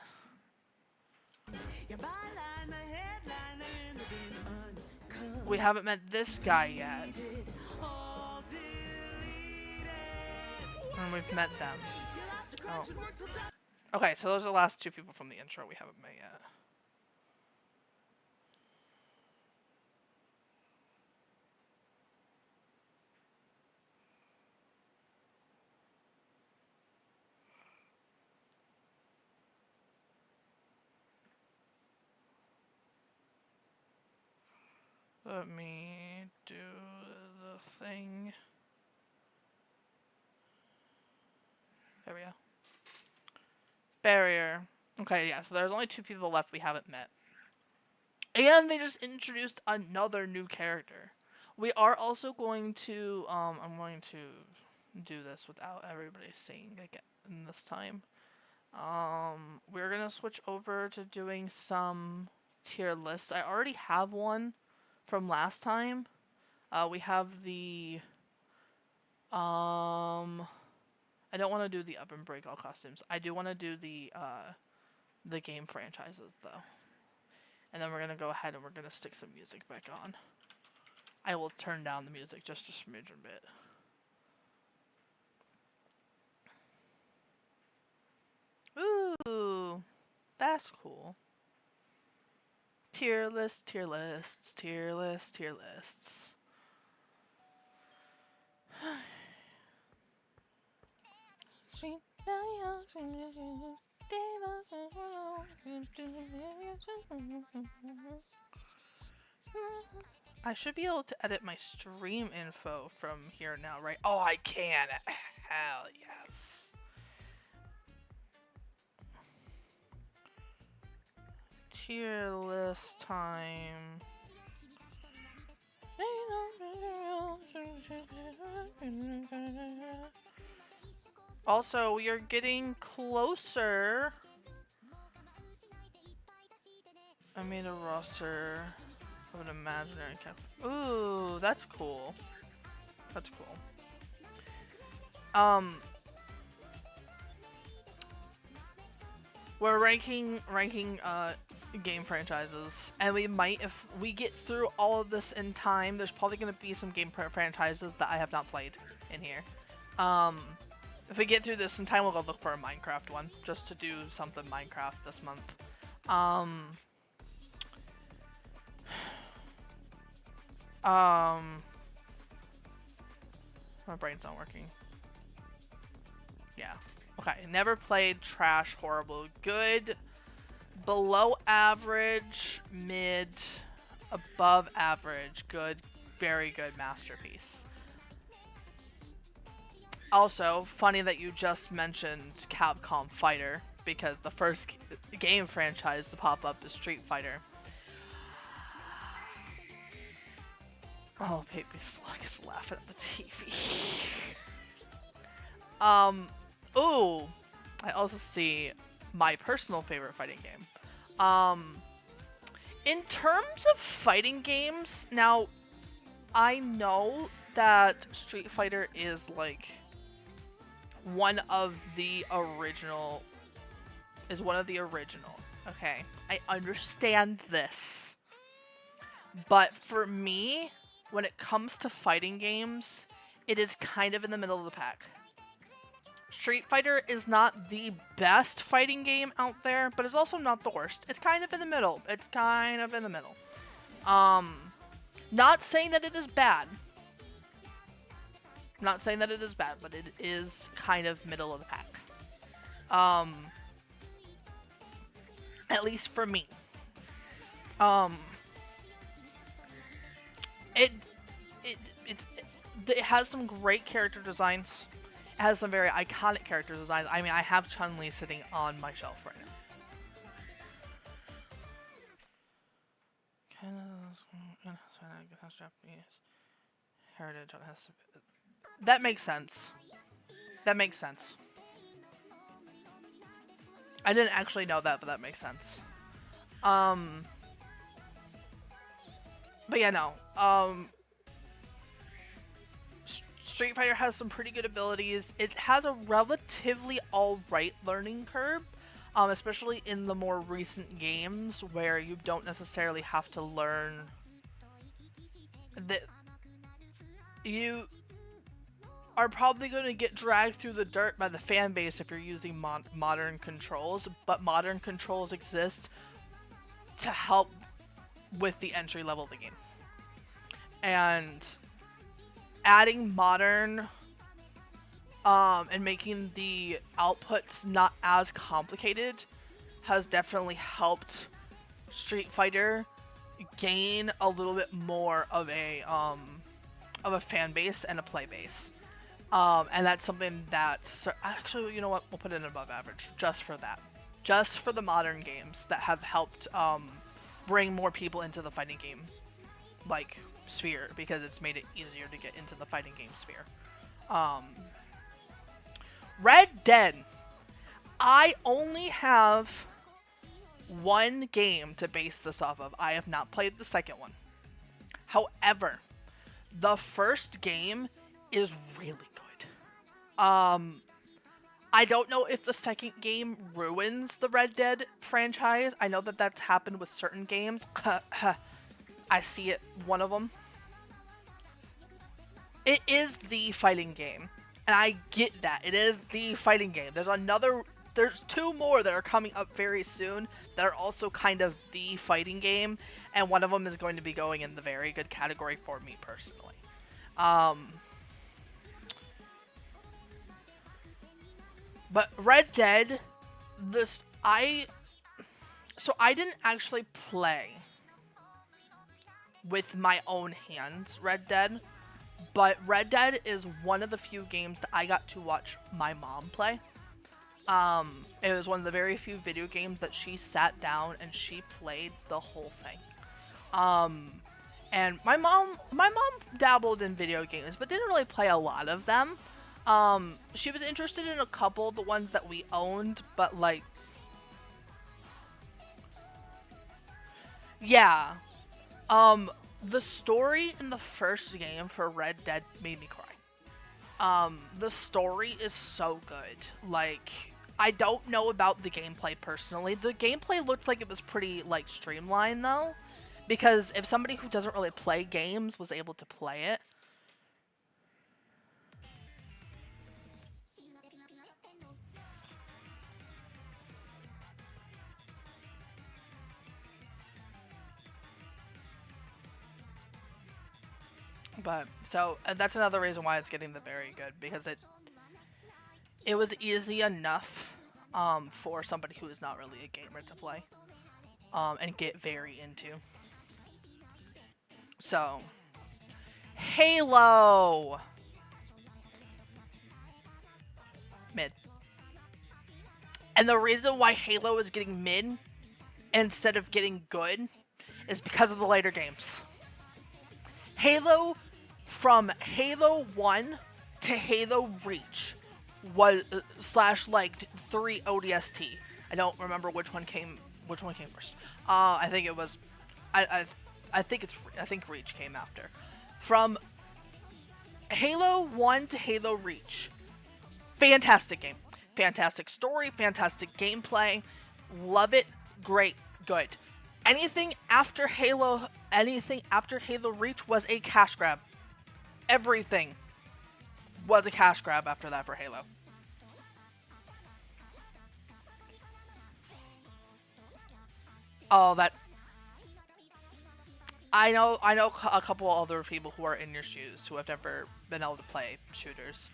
We haven't met this guy yet. And we've met them. Oh. Okay, so those are the last two people from the intro we haven't met yet. Let me do the thing. There we go. Barrier. Okay, yeah, so there's only two people left we haven't met. And they just introduced another new character. We are also going to, I'm going to do this without everybody seeing again this time. We're gonna switch over to doing some tier lists. I already have one from last time. We have the, I don't want to do the up and break all costumes. I do want to do the game franchises though. And then we're gonna go ahead and we're gonna stick some music back on. I will turn down the music just a smidgen bit. Ooh, that's cool. Tier lists, tier lists, tier lists, tier lists. I should be able to edit my stream info from here now, right? Oh, I can. Hell yes. Tier list time. Also, we are getting closer. I made a roster of an imaginary cap. Ooh, that's cool. That's cool. We're ranking game franchises, and we might, if we get through all of this in time, there's probably going to be some game franchises that I have not played in here. If we get through this in time, we'll go look for a Minecraft one, just to do something Minecraft this month. My brain's not working. Yeah. Okay, never played, trash, horrible, good, below average, mid, above average, good, very good, masterpiece. Also, funny that you just mentioned Capcom Fighter, because the first game franchise to pop up is Street Fighter. Oh, Baby Slug is laughing at the TV. Ooh, I also see my personal favorite fighting game. In terms of fighting games, now, I know that Street Fighter is like one of the original, okay? I understand this. But for me, when it comes to fighting games, it is kind of in the middle of the pack. Street Fighter is not the best fighting game out there, but it's also not the worst. It's kind of in the middle. Not saying that it is bad. Not saying that it is bad, but it is kind of middle of the pack. At least for me. It has some great character designs. It has some very iconic character designs. I mean, I have Chun-Li sitting on my shelf right now. Japanese heritage. That makes sense. That makes sense. I didn't actually know that, but that makes sense. But yeah, no. Street Fighter has some pretty good abilities. It has a relatively alright learning curve, especially in the more recent games where you don't necessarily have to learn that you are probably going to get dragged through the dirt by the fan base if you're using modern controls, but modern controls exist to help with the entry level of the game. And adding modern and making the outputs not as complicated has definitely helped Street Fighter gain a little bit more of a fan base and a play base. And that's something that's actually, you know what, we'll put it in above average just for that. Just for the modern games that have helped bring more people into the fighting game like sphere, because it's made it easier to get into the fighting game sphere. Red Dead. I only have one game to base this off of. I have not played the second one. However, the first game is really good. I don't know if the second game ruins the Red Dead franchise. I know that that's happened with certain games. I see it, one of them. It is the fighting game. And I get that. It is the fighting game. There's two more that are coming up very soon that are also kind of the fighting game. And one of them is going to be going in the very good category for me personally. But Red Dead, I didn't actually play with my own hands Red Dead, but Red Dead is one of the few games that I got to watch my mom play. It was one of the very few video games that she sat down and she played the whole thing. And my mom dabbled in video games, but didn't really play a lot of them. She was interested in a couple, the ones that we owned, but like, yeah. The story in the first game for Red Dead made me cry. The story is so good. Like, I don't know about the gameplay personally. The gameplay looked like it was pretty, like, streamlined, though. Because if somebody who doesn't really play games was able to play it, but, so, that's another reason why it's getting the very good, because it was easy enough, for somebody who is not really a gamer to play, and get very into. So, Halo! Mid. And the reason why Halo is getting mid, instead of getting good, is because of the later games. Halo, from Halo 1 to Halo Reach, was / 3 ODST. I don't remember which one came first. I think it was, I think Reach came after. From Halo 1 to Halo Reach, fantastic game, fantastic story, fantastic gameplay, love it, great, good. Anything after Halo Reach was a cash grab. Everything was a cash grab after that for Halo. Oh, I know a couple other people who are in your shoes who have never been able to play shooters,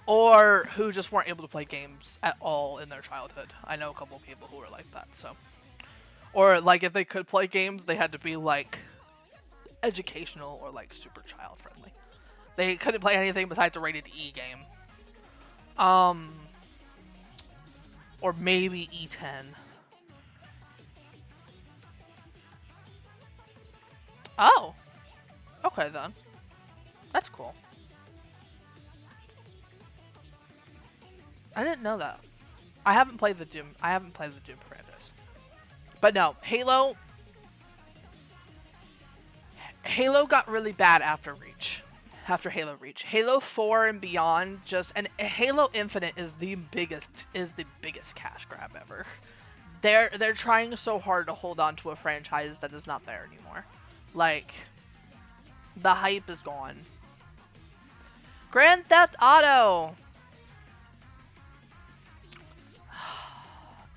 or who just weren't able to play games at all in their childhood. I know a couple people who were like that. So, or like if they could play games, they had to be like educational or like super child friendly. They couldn't play anything besides a rated E game. Or maybe E10. Oh. Okay then. That's cool. I didn't know that. I haven't played the Doom franchise. But no, Halo got really bad after Reach. After Halo Reach. Halo 4 and beyond and Halo Infinite is the biggest cash grab ever. They're trying so hard to hold on to a franchise that is not there anymore. Like, the hype is gone. Grand Theft Auto!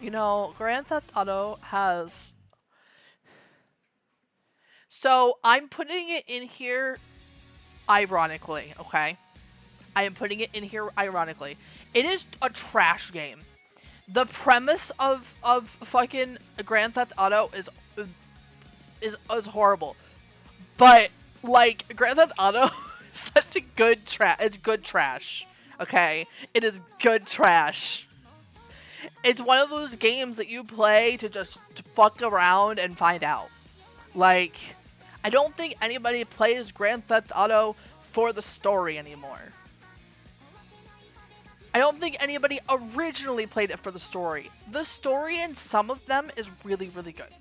You know, Grand Theft Auto has... So, I'm putting it in here ironically, okay? I am putting it in here ironically. It is a trash game. The premise of fucking Grand Theft Auto is horrible. But, like, Grand Theft Auto is such a it's good trash. Okay? It is good trash. It's one of those games that you play to just fuck around and find out. Like, I don't think anybody plays Grand Theft Auto for the story anymore. I don't think anybody originally played it for the story. The story in some of them is really, really good.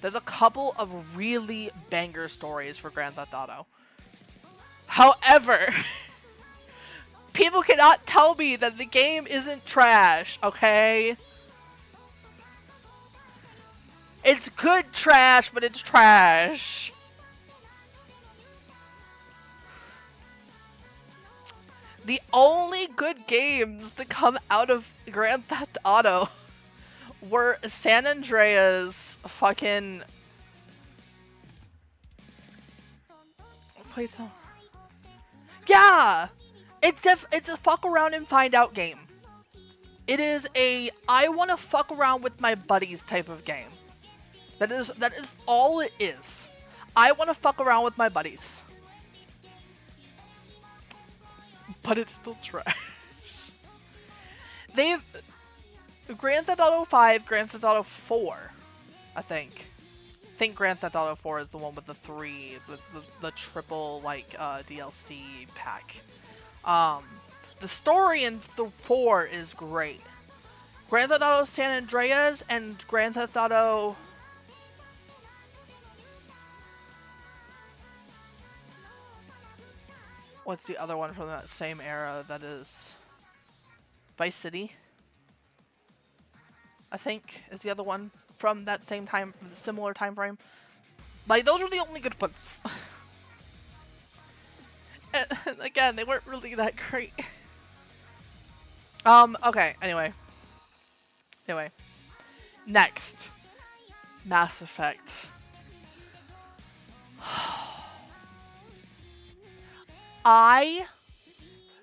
There's a couple of really banger stories for Grand Theft Auto. However, people cannot tell me that the game isn't trash, okay? It's good trash, but it's trash. The only good games to come out of Grand Theft Auto were San Andreas, fucking... Wait, so... Yeah! It's a fuck around and find out game. It is a I wanna fuck around with my buddies type of game. That is all it is. I wanna fuck around with my buddies. But it's still trash. They've... Grand Theft Auto 5, Grand Theft Auto 4, I think. I think Grand Theft Auto 4 is the one with the the triple, like, DLC pack. The story in the 4 is great. Grand Theft Auto San Andreas and Grand Theft Auto... What's the other one from that same era that is... Vice City? I think is the other one from that same time, similar time frame. Like, those are the only good ones. And again, they weren't really that great. Okay, anyway. Next. Mass Effect. I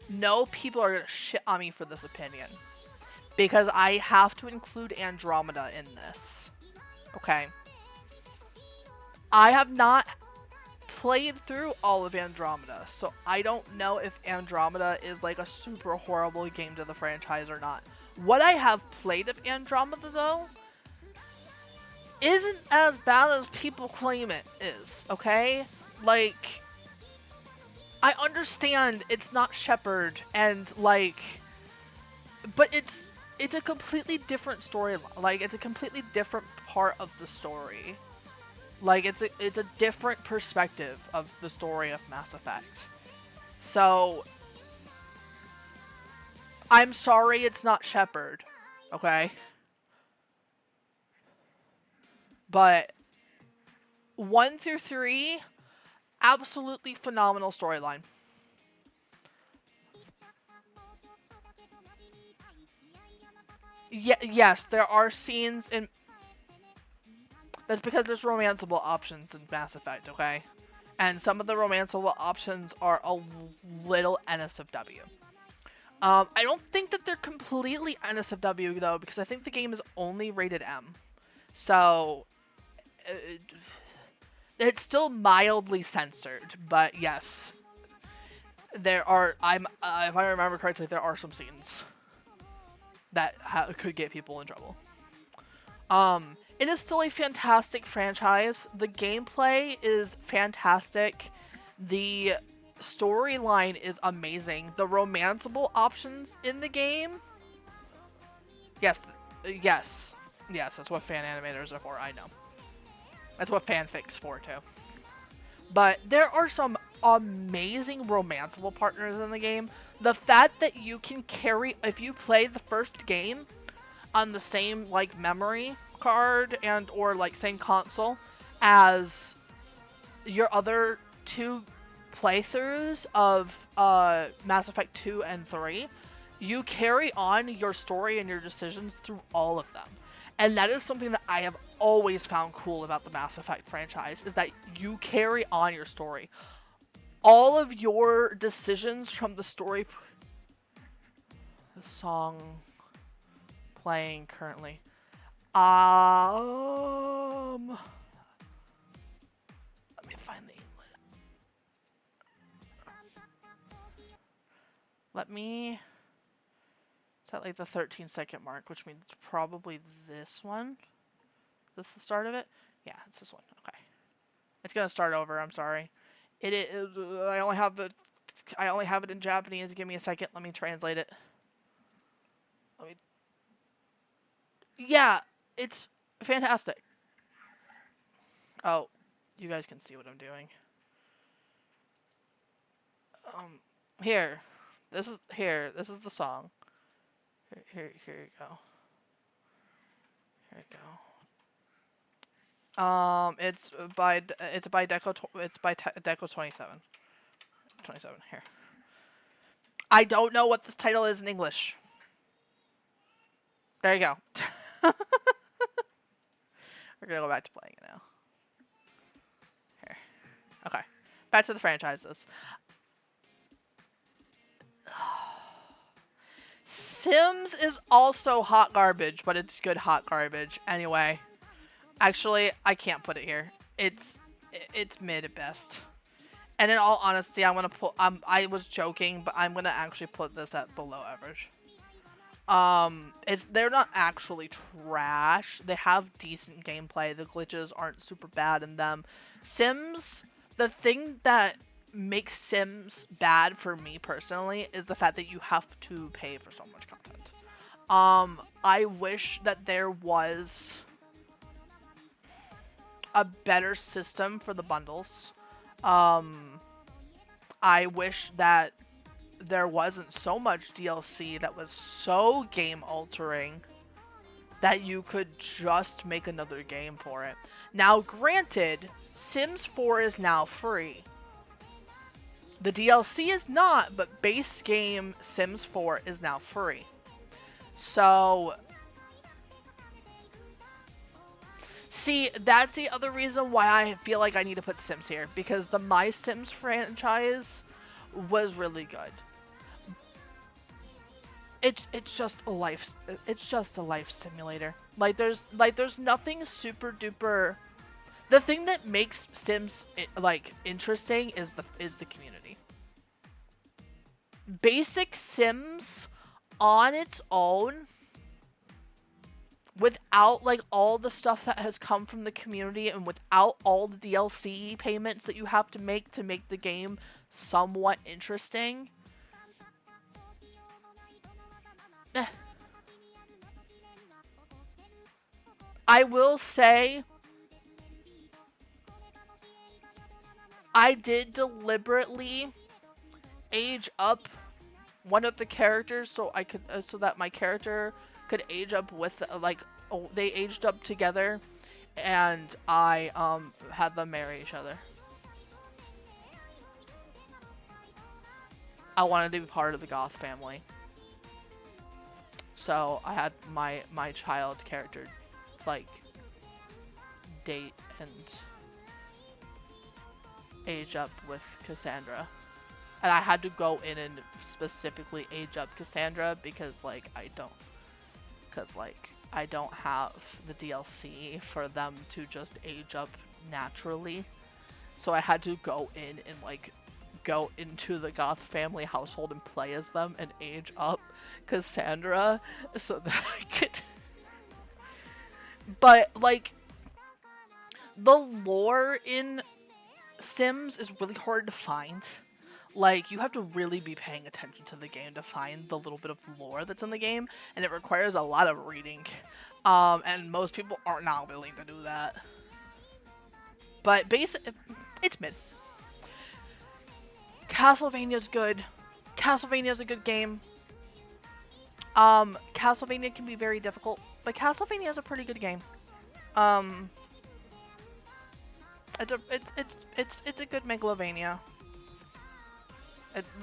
know people are gonna shit on me for this opinion. Because I have to include Andromeda in this. Okay. I have not played through all of Andromeda, so I don't know if Andromeda is like a super horrible game to the franchise or not. What I have played of Andromeda, though, isn't as bad as people claim it is, okay? Like, I understand it's not Shepard, and like, but it's a completely different story. Like, it's a completely different part of the story. Like, it's a different perspective of the story of Mass Effect. So, I'm sorry it's not Shepard, okay? But 1 through 3, absolutely phenomenal storyline. Yes, there are scenes in... That's because there's romanceable options in Mass Effect, okay? And some of the romanceable options are a little NSFW. I don't think that they're completely NSFW though, because I think the game is only rated M. So it's still mildly censored, but yes, there are. If I remember correctly, there are some scenes that could get people in trouble. It is still a fantastic franchise. The gameplay is fantastic. The storyline is amazing. The romanceable options in the game. Yes, that's what fan animators are for. I know. That's what fanfic's for too. But there are some amazing romanceable partners in the game. The fact that you can carry, if you play the first game on the same like memory card and or like same console as your other two playthroughs of Mass Effect 2 and 3, you carry on your story and your decisions through all of them. And that is something that I have always found cool about the Mass Effect franchise, is that you carry on your story. All of your decisions from the story... The song playing currently. Let me find the English. Let me... It's at like the 13-second mark, which means it's probably this one. Is this the start of it? Yeah, it's this one. Okay. It's gonna start over, I'm sorry. It is, I only have it in Japanese. Give me a second, let me translate it. Yeah, it's fantastic. Oh, you guys can see what I'm doing. Here. This is the song. Here you go. Here you go. It's by Deco 27. 27 here. I don't know what this title is in English. There you go. We're gonna go back to playing it now. Here. Okay. Back to the franchises. Sims is also hot garbage, but it's good hot garbage. Anyway. Actually, I can't put it here. It's mid at best. And in all honesty, I'm gonna put I was joking, but I'm gonna actually put this at below average. They're not actually trash. They have decent gameplay. The glitches aren't super bad in them. Sims, the thing that makes Sims bad for me personally is the fact that you have to pay for so much content. I wish that there was a better system for the bundles. I wish that there wasn't so much DLC that was so game altering that you could just make another game for it. Now, granted, Sims 4 is now free. The DLC is not, but base game Sims 4 is now free. So, see, that's the other reason why I feel like I need to put Sims here, because the My Sims franchise was really good. It's just a life simulator. Like there's nothing super duper. The thing that makes Sims like interesting is the community. Basic Sims on its own, without like all the stuff that has come from the community and without all the DLC payments that you have to make the game somewhat interesting. I will say I did deliberately age up one of the characters so I could so that my character could age up with they aged up together, and I had them marry each other. I wanted to be part of the Goth family. So I had my child character like date and age up with Cassandra. And I had to go in and specifically age up Cassandra because like I don't have the DLC for them to just age up naturally. So I had to go in and like go into the Goth family household and play as them and age up Cassandra so that I could. But like the lore in Sims is really hard to find. Like, you have to really be paying attention to the game to find the little bit of lore that's in the game, and it requires a lot of reading. And most people are not willing to do that. But it's mid. Castlevania's good. Castlevania's a good game. Castlevania can be very difficult, but Castlevania is a pretty good game. It's a good Megalovania.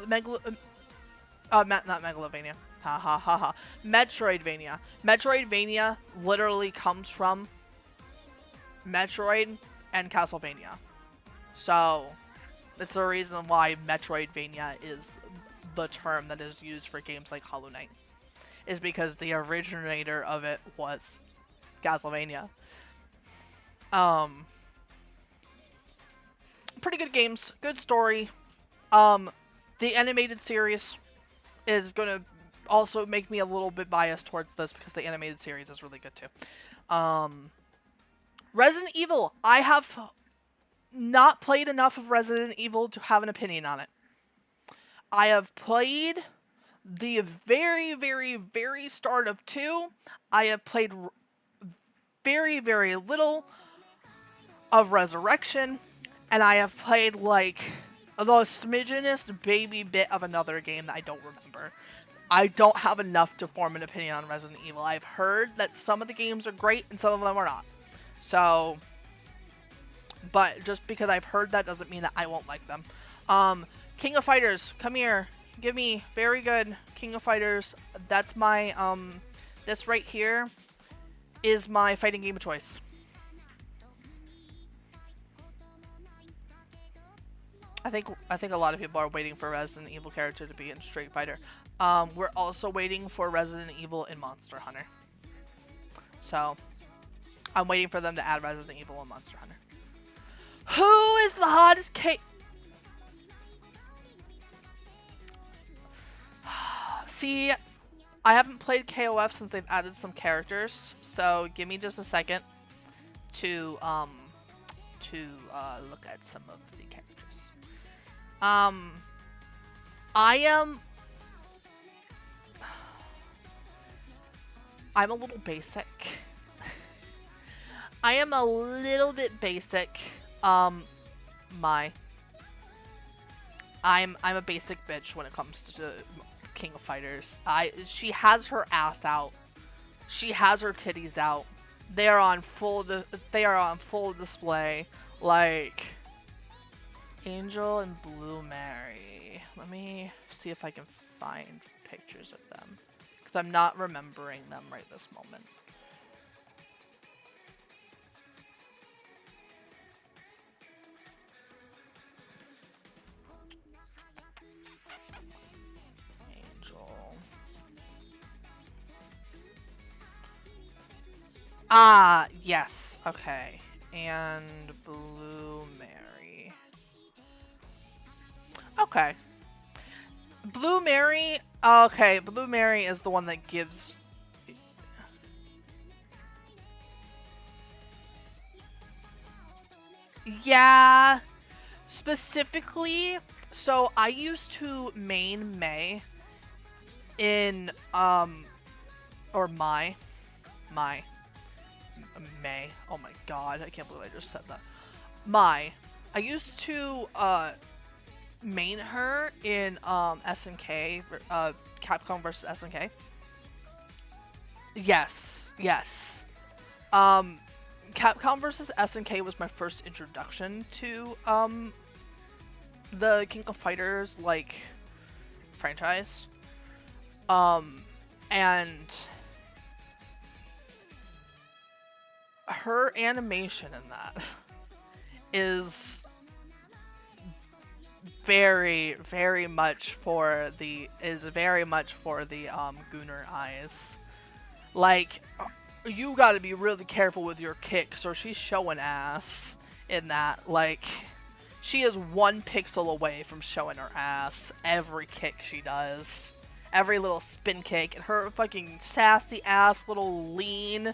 Not Megalovania. Ha ha ha ha. Metroidvania. Metroidvania literally comes from Metroid and Castlevania. So, that's the reason why Metroidvania is the term that is used for games like Hollow Knight. Is because the originator of it was Castlevania. Pretty good games. Good story. The animated series is gonna also make me a little bit biased towards this because the animated series is really good too. Resident Evil. I have not played enough of Resident Evil to have an opinion on it. I have played the very, very, very start of 2. I have played very, very little of Resurrection. And I have played like the smidgenest baby bit of another game that I don't remember. I don't have enough to form an opinion on Resident Evil. I've heard that some of the games are great and some of them are not. So, but just because I've heard that doesn't mean that I won't like them. King of Fighters, come here. Give me very good King of Fighters. That's my this right here is my fighting game of choice. I think a lot of people are waiting for Resident Evil character to be in Street Fighter. We're also waiting for Resident Evil in Monster Hunter. So, I'm waiting for them to add Resident Evil in Monster Hunter. Who is the hottest See, I haven't played KOF since they've added some characters, so give me just a second to look at some of the characters. I'm a little basic. I am a little bit basic. I'm a basic bitch when it comes to King of Fighters. She has her ass out. She has her titties out. They are on full display. Like Angel and Blue Mary. Let me see if I can find pictures of them, because I'm not remembering them right this moment. Angel. Ah, yes. Okay. And Blue Mary. Okay. Blue Mary. Okay, Blue Mary is the one that gives. Yeah. Specifically, so I used to main May in or May. Oh my god, I can't believe I just said that. I used to main her in SNK, Capcom vs SNK. Yes. Capcom vs SNK was my first introduction to the King of Fighters like franchise. And her animation in that is very much for the Gunnar eyes. Like, you gotta be really careful with your kicks or she's showing ass in that. Like, she is 1 pixel away from showing her ass every kick she does. Every little spin kick and her fucking sassy ass little lean,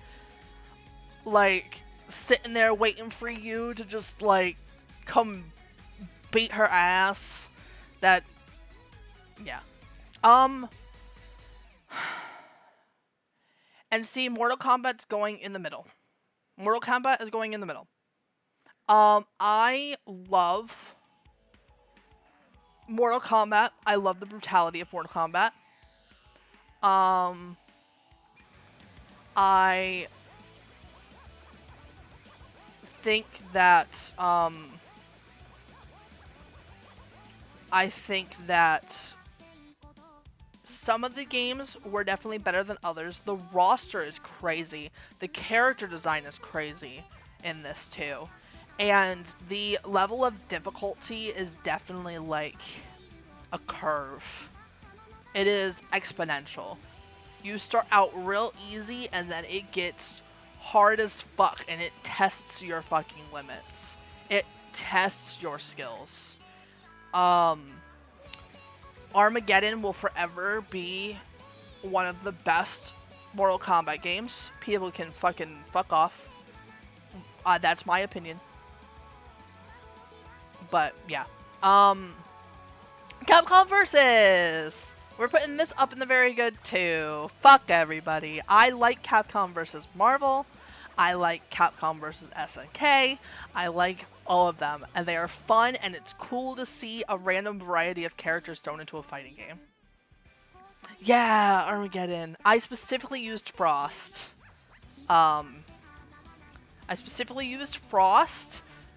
like, sitting there waiting for you to just, like, come beat her ass. That, yeah. And see, Mortal Kombat's going in the middle. Mortal Kombat is going in the middle. I love Mortal Kombat. I love the brutality of Mortal Kombat. I think that, some of the games were definitely better than others. The roster is crazy. The character design is crazy in this too. And the level of difficulty is definitely like a curve. It is exponential. You start out real easy and then it gets hard as fuck and it tests your fucking limits. It tests your skills. Armageddon will forever be one of the best Mortal Kombat games. People can fucking fuck off. That's my opinion. But, yeah. Capcom Versus! We're putting this up in the very good, too. Fuck everybody. I like Capcom versus Marvel. I like Capcom versus SNK. I like all of them. And they are fun, and it's cool to see a random variety of characters thrown into a fighting game. Yeah, Armageddon. I specifically used Frost.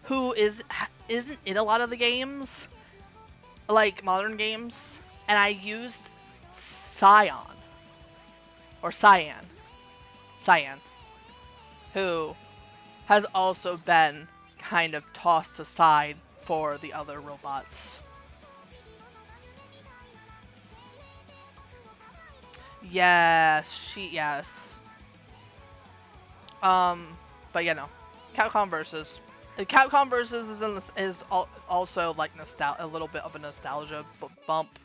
Who isn't in a lot of the games, like modern games, and I used Cyan, who has also been kind of tossed aside for the other robots. Yes. But yeah, no. Capcom Versus is also like a little bit of a nostalgia bump,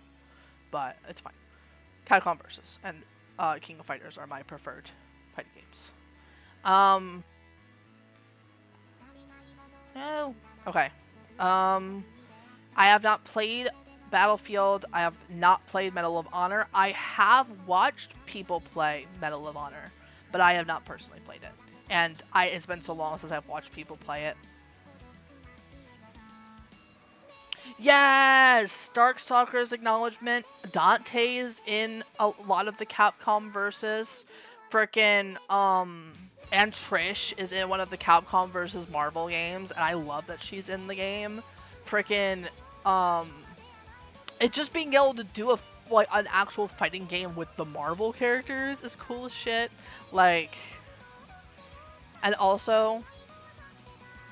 but it's fine. Capcom Versus and King of Fighters are my preferred fighting games. Oh, okay. I have not played Battlefield. I have not played Medal of Honor. I have watched people play Medal of Honor, but I have not personally played it. And it's been so long since I've watched people play it. Yes! Darkstalker's acknowledgement. Dante's in a lot of the Capcom Versus. Frickin', and Trish is in one of the Capcom versus Marvel games, and I love that she's in the game. Frickin', it just being able to do an actual fighting game with the Marvel characters is cool as shit. Like, and also,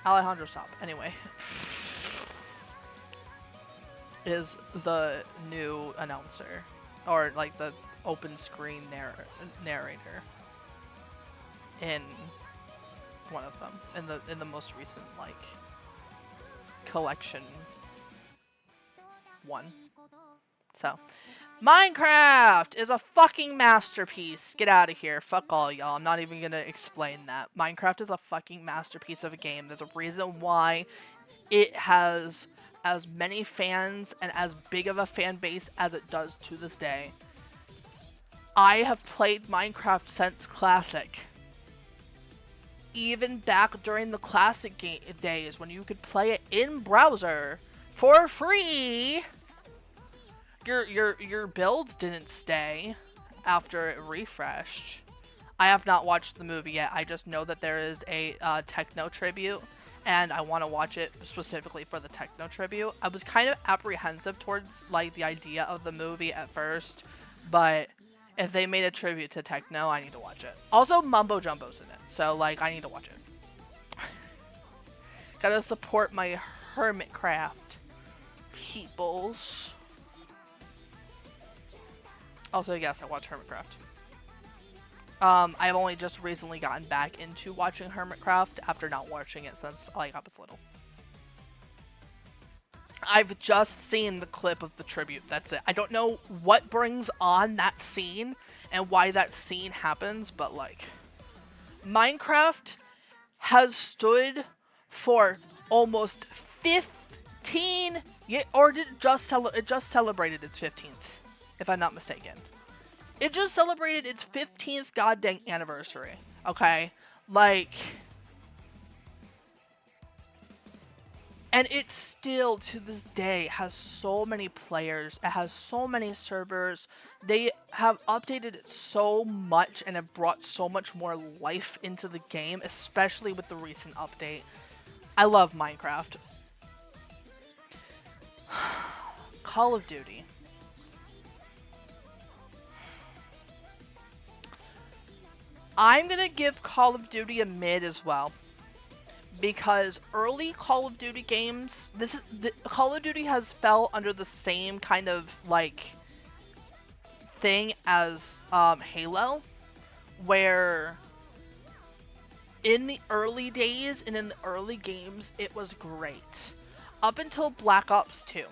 Alejandro Stop, anyway, is the new announcer, or like the open screen narrator in one of them, in the most recent like collection one. So, Minecraft is a fucking masterpiece. Get out of here. Fuck all y'all. I'm not even gonna explain that. Minecraft is a fucking masterpiece of a game. There's a reason why it has as many fans and as big of a fan base as it does to this day. I have played Minecraft since Classic. Even back during the Classic days when you could play it in browser for free. Your builds didn't stay after it refreshed. I have not watched the movie yet. I just know that there is a techno tribute, and I want to watch it specifically for the techno tribute. I was kind of apprehensive towards like the idea of the movie at first, but if they made a tribute to techno, I need to watch it. Also, Mumbo Jumbo's in it, so like I need to watch it. Gotta support my Hermitcraft peoples. Also, yes, I watch Hermitcraft. I've only just recently gotten back into watching Hermitcraft after not watching it since like I was little. I've just seen the clip of the tribute. That's it. I don't know what brings on that scene and why that scene happens, but like Minecraft has stood for almost 15 or did it just celebrated its 15th, if I'm not mistaken. It just celebrated its 15th goddamn anniversary. Okay? Like, and it still, to this day, has so many players. It has so many servers. They have updated it so much and have brought so much more life into the game, especially with the recent update. I love Minecraft. Call of Duty. I'm gonna give Call of Duty a mid as well. Because early Call of Duty games, Call of Duty has fell under the same kind of like thing as Halo, where in the early days and in the early games it was great up until Black Ops 2.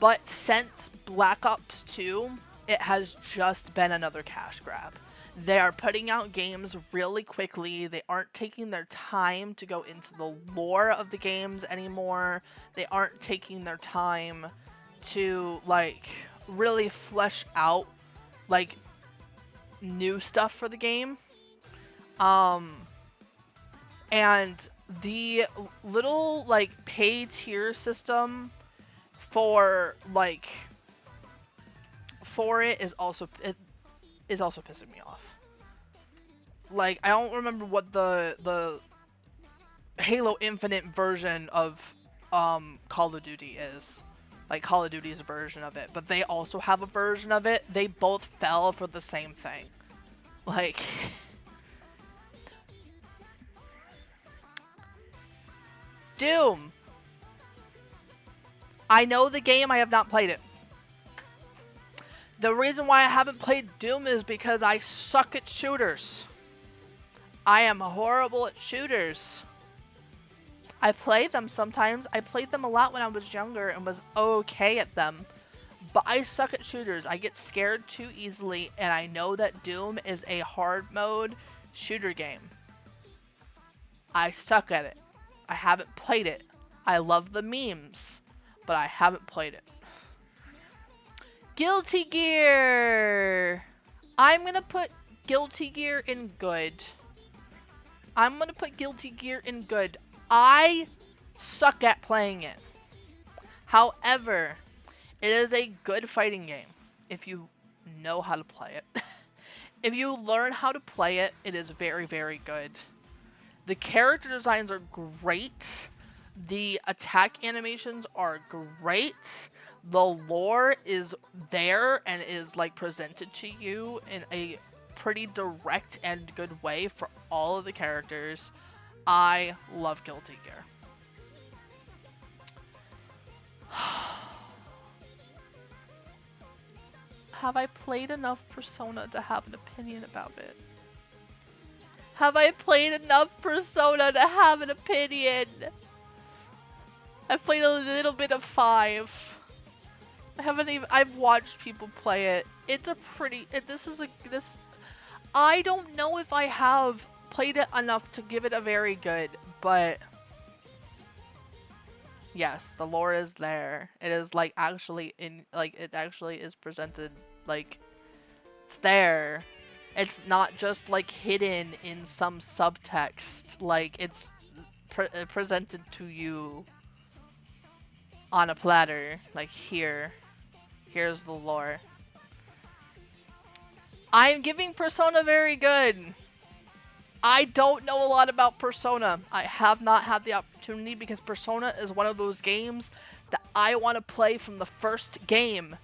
But since Black Ops 2, it has just been another cash grab. They are putting out games really quickly. They aren't taking their time to go into the lore of the games anymore. They aren't taking their time to like really flesh out like new stuff for the game. And the little like pay tier system for like it is also pissing me off. Like, I don't remember what the Halo Infinite version of Call of Duty is. Like, Call of Duty's version of it. But they also have a version of it. They both fell for the same thing. Like... Doom! I know the game, I have not played it. The reason why I haven't played Doom is because I suck at shooters. I am horrible at shooters. I play them sometimes. I played them a lot when I was younger and was okay at them. But I suck at shooters. I get scared too easily, and I know that Doom is a hard mode shooter game. I suck at it. I haven't played it. I love the memes, but I haven't played it. Guilty Gear! I'm gonna put Guilty Gear in good. I'm gonna put Guilty Gear in good. I suck at playing it. However, it is a good fighting game if you know how to play it. If you learn how to play it, it is very, very good. The character designs are great. The attack animations are great. The lore is there and is like presented to you in a pretty direct and good way for all of the characters. I love Guilty Gear. Have I played enough Persona to have an opinion about it? Have I played enough Persona to have an opinion? I've played a little bit of 5. I've watched people play it. It's a pretty, I don't know if I have played it enough to give it a very good, but yes, the lore is there. It is like actually it actually is presented like it's there. It's not just like hidden in some subtext. Like it's presented to you on a platter. Like here's the lore. I'm giving Persona very good. I don't know a lot about Persona. I have not had the opportunity because Persona is one of those games that I want to play from the first game.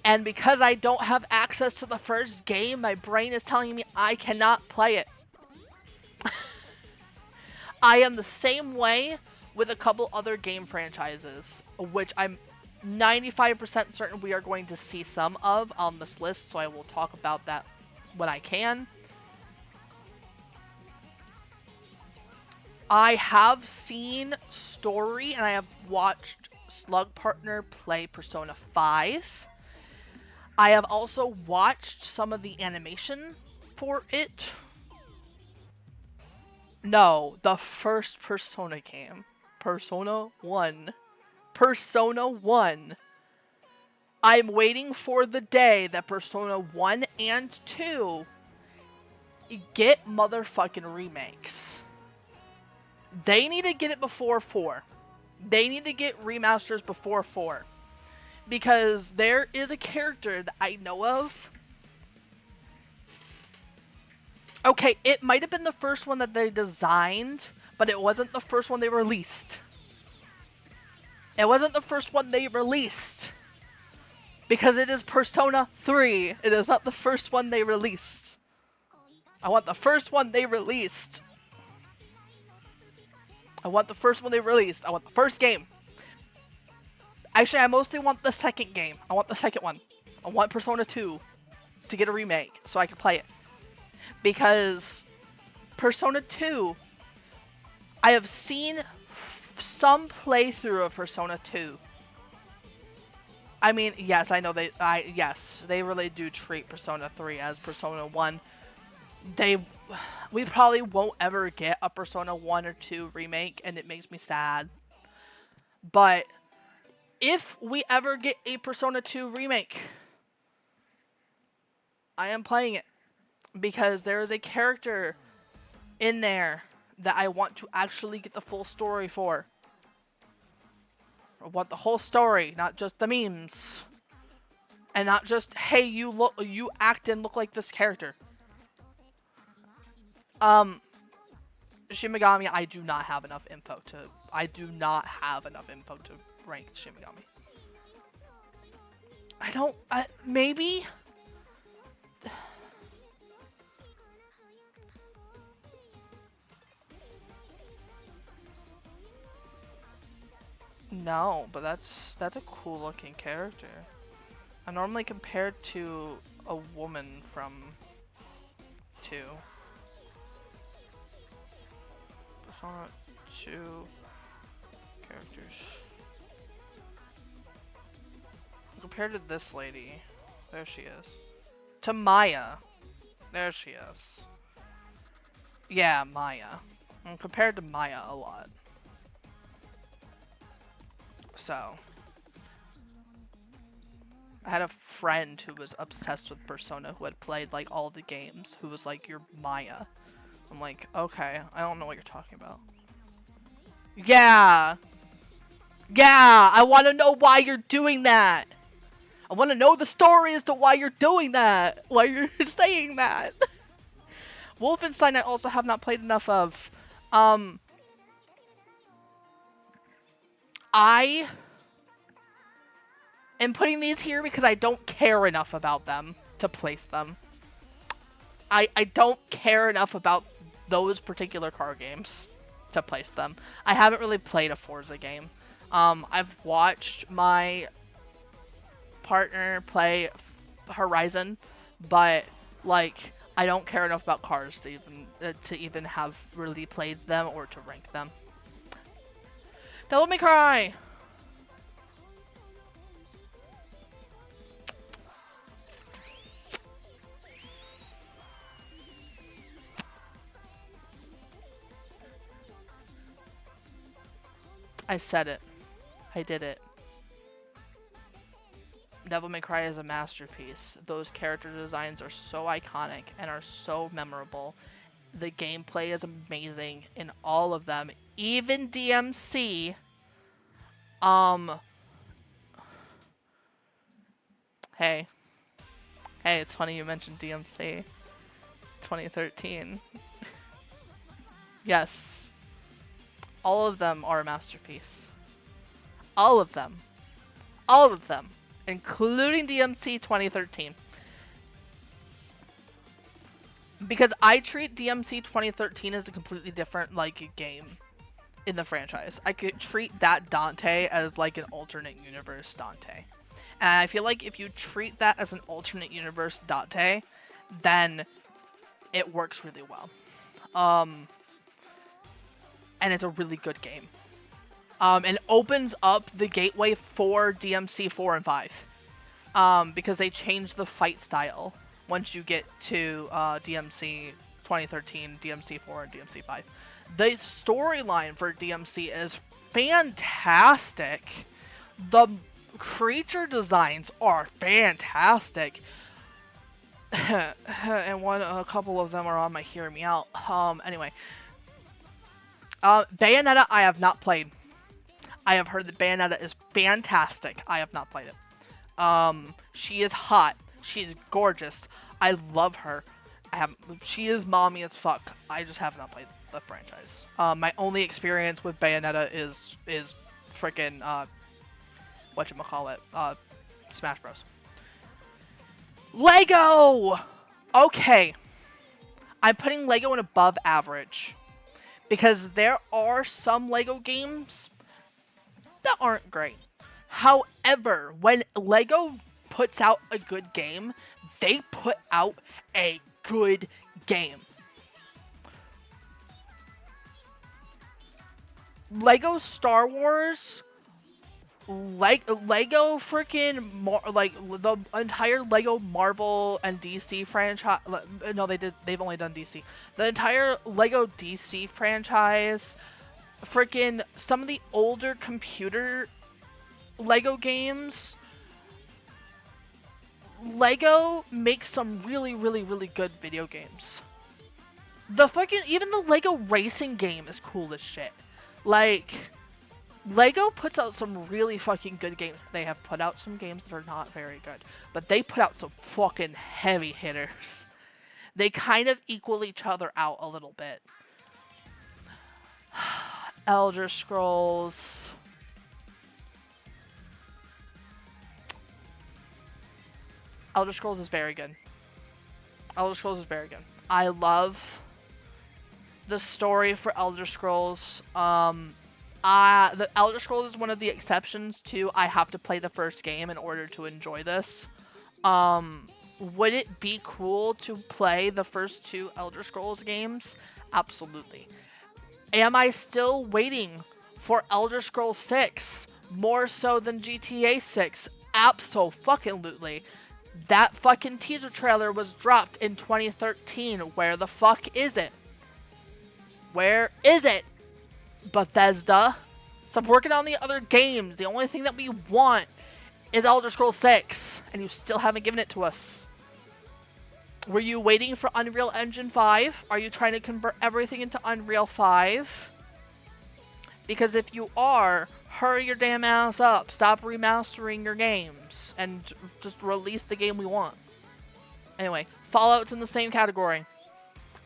And because I don't have access to the first game, my brain is telling me I cannot play it. I am the same way with a couple other game franchises, which I'm 95% certain we are going to see some of on this list, so I will talk about that when I can. I have seen story and I have watched Slug Partner play Persona 5. I have also watched some of the animation for it. No, the first Persona game. Persona 1. Persona 1. I'm waiting for the day that Persona 1 and 2 get motherfucking remakes. They need to get it before 4. They need to get remasters before 4. Because there is a character that I know of. Okay, it might have been the first one that they designed, but it wasn't the first one they released. It wasn't the first one they released. Because it is Persona 3. It is not the first one they released. I want the first one they released. I want the first one they released. I want the first game. Actually, I mostly want the second game. I want the second one. I want Persona 2 to get a remake so I can play it. Because Persona 2, I have seen some playthrough of Persona 2. I mean, yes, I know they really do treat Persona 3 as Persona 1. We probably won't ever get a Persona 1 or 2 remake, and it makes me sad. But if we ever get a Persona 2 remake, I am playing it. Because there is a character in there that I want to actually get the full story for. I want the whole story, not just the memes. And not just, hey, you act and look like this character. Shin Megami, I do not have enough info to rank Shin Megami. Maybe? No, but that's a cool looking character. I normally compare it to a woman from 2. Persona 2 characters. Compared to this lady, there she is. To Maya, there she is. Yeah, Maya. And compared to Maya a lot. So, I had a friend who was obsessed with Persona, who had played like all the games, who was like, "You're Maya." I'm like, okay, I don't know what you're talking about. Yeah, I want to know why you're doing that. I want to know the story as to why you're doing that, why you're saying that. Wolfenstein I also have not played enough of. I am putting these here because I don't care enough about them to place them. I don't care enough about those particular car games to place them. I haven't really played a Forza game. I've watched my partner play Horizon, but like I don't care enough about cars to even have really played them or to rank them. Devil May Cry! I said it. I did it. Devil May Cry is a masterpiece. Those character designs are so iconic and are so memorable. The gameplay is amazing in all of them. Even DMC. Hey, it's funny you mentioned DMC 2013. Yes. All of them are a masterpiece. All of them. All of them. Including DMC 2013. because I treat DMC 2013 as a completely different like game in the franchise. I could treat that Dante as like an alternate universe Dante. And I feel like if you treat that as an alternate universe Dante, then it works really well. And it's a really good game. And opens up the gateway for DMC 4 and 5. Because they changed the fight style once you get to DMC 2013, DMC 4, and DMC 5. The storyline for DMC is fantastic. The creature designs are fantastic. And a couple of them are on my Hear Me Out. Anyway. Bayonetta I have not played. I have heard that Bayonetta is fantastic. I have not played it. She is hot. She is gorgeous. I love her. She is mommy as fuck. I just have not played the franchise. My only experience with Bayonetta is freaking whatchamacallit, Smash Bros. Lego! Okay. I'm putting Lego in above average. Because there are some Lego games that aren't great. However, when Lego puts out a good game, they put out a good game. Lego Star Wars, Lego freaking like the entire Lego Marvel and DC franchise. No, they've only done DC. The entire Lego DC franchise, freaking some of the older computer Lego games. Lego makes some really, really, really good video games. Even the Lego racing game is cool as shit. Like, Lego puts out some really fucking good games. They have put out some games that are not very good, but they put out some fucking heavy hitters. They kind of equal each other out a little bit. Elder Scrolls. Elder Scrolls is very good. Elder Scrolls is very good. I love the story for Elder Scrolls. The Elder Scrolls is one of the exceptions to I have to play the first game in order to enjoy this. Would it be cool to play the first 2 Elder Scrolls games? Absolutely. Am I still waiting for Elder Scrolls 6 more so than GTA 6? Abso-fucking-lutely. That fucking teaser trailer was dropped in 2013. Where the fuck is it? Where is it? Bethesda. Stop working on the other games. The only thing that we want is Elder Scrolls 6. And you still haven't given it to us. Were you waiting for Unreal Engine 5? Are you trying to convert everything into Unreal 5? Because if you are, hurry your damn ass up. Stop remastering your games. And just release the game we want. Anyway, Fallout's in the same category.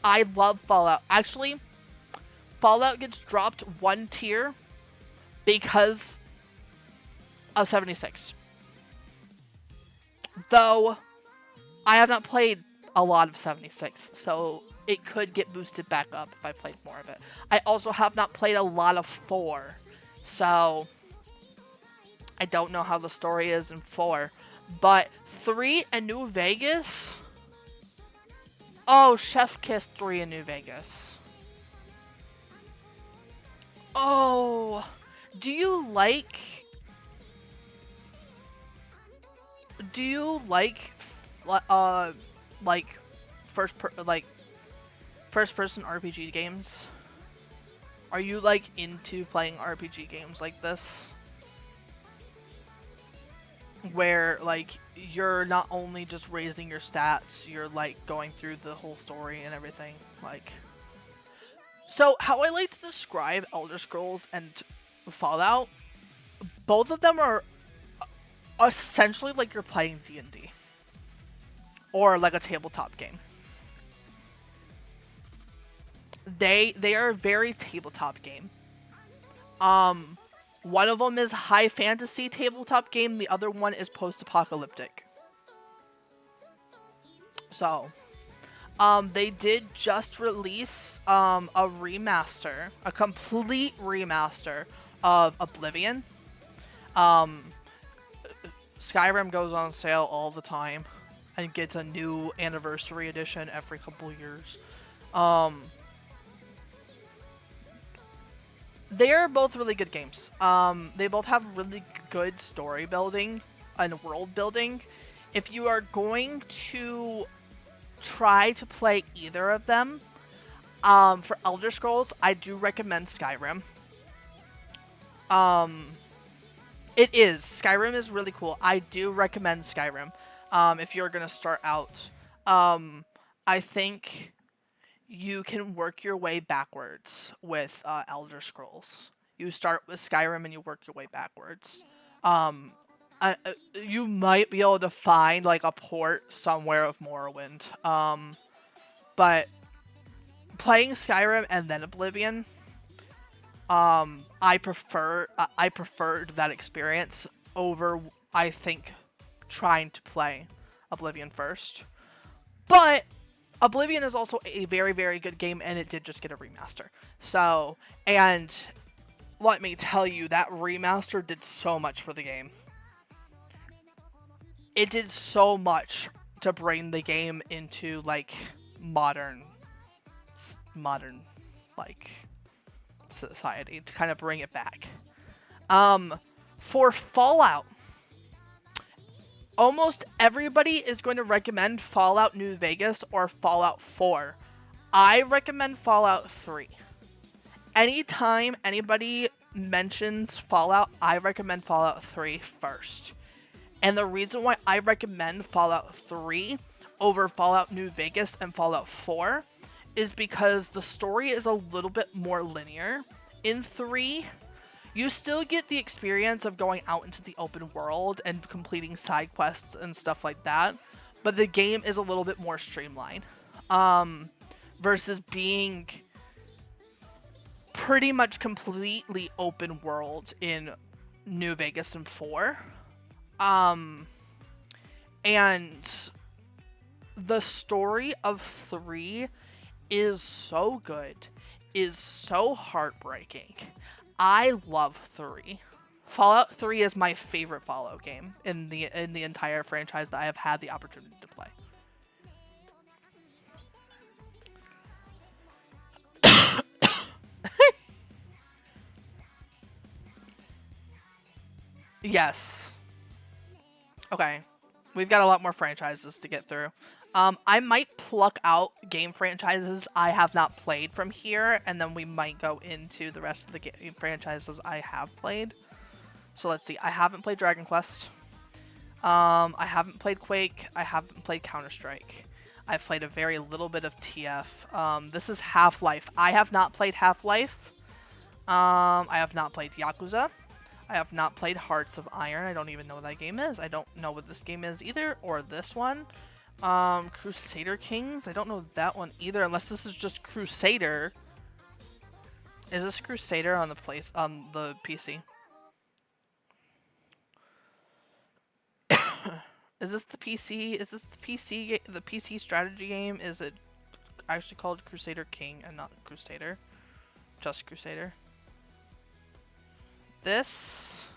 I love Fallout. Actually, Fallout gets dropped 1 tier because of 76. Though, I have not played a lot of 76, so it could get boosted back up if I played more of it. I also have not played a lot of 4, so I don't know how the story is in 4. But 3 and New Vegas? Oh, Chef Kiss 3 in New Vegas. Oh, do you like first person RPG games? Are you like into playing RPG games like this? Where like you're not only just raising your stats, you're like going through the whole story and everything. Like, so how I like to describe Elder Scrolls and Fallout, both of them are essentially like you're playing D&D. Or like a tabletop game. They are a very tabletop game. One of them is high fantasy tabletop game, the other one is post-apocalyptic. So, They did just release a remaster, a complete remaster of Oblivion. Skyrim goes on sale all the time and gets a new anniversary edition every couple years. They're both really good games. They both have really good story building and world building. If you are going to try to play either of them, for Elder Scrolls, I do recommend Skyrim. Skyrim is really cool. I do recommend Skyrim. If you're gonna start out, I think you can work your way backwards with Elder Scrolls. You start with Skyrim and you work your way backwards. You might be able to find like a port somewhere of Morrowind. But playing Skyrim and then Oblivion, I preferred that experience over, I think, trying to play Oblivion first. But Oblivion is also a very, very good game, and it did just get a remaster. So, and let me tell you, that remaster did so much for the game. It did so much to bring the game into, like, modern, like, society, to kind of bring it back. For Fallout, almost everybody is going to recommend Fallout New Vegas or Fallout 4. I recommend Fallout 3. Anytime anybody mentions Fallout, I recommend Fallout 3 first. And the reason why I recommend Fallout 3 over Fallout New Vegas and Fallout 4 is because the story is a little bit more linear. In 3, you still get the experience of going out into the open world and completing side quests and stuff like that, but the game is a little bit more streamlined, versus being pretty much completely open world in New Vegas and 4. And the story of 3 is so good, is so heartbreaking. I love 3. Fallout 3 is my favorite Fallout game in the entire franchise that I have had the opportunity to play. Yes. Okay. We've got a lot more franchises to get through. I might pluck out game franchises I have not played from here, and then we might go into the rest of the game franchises I have played. So let's see. I haven't played Dragon Quest. I haven't played Quake. I haven't played Counter-Strike. I've played a very little bit of TF. This is Half-Life. I have not played Half-Life. I have not played Yakuza. I have not played Hearts of Iron. I don't even know what that game is. I don't know what this game is either, or this one. Crusader Kings. I don't know that one either, unless this is just Crusader. Is this Crusader on the PC? Is this the PC? Is this the PC strategy game? Is it actually called Crusader King and not Crusader? Just Crusader. This.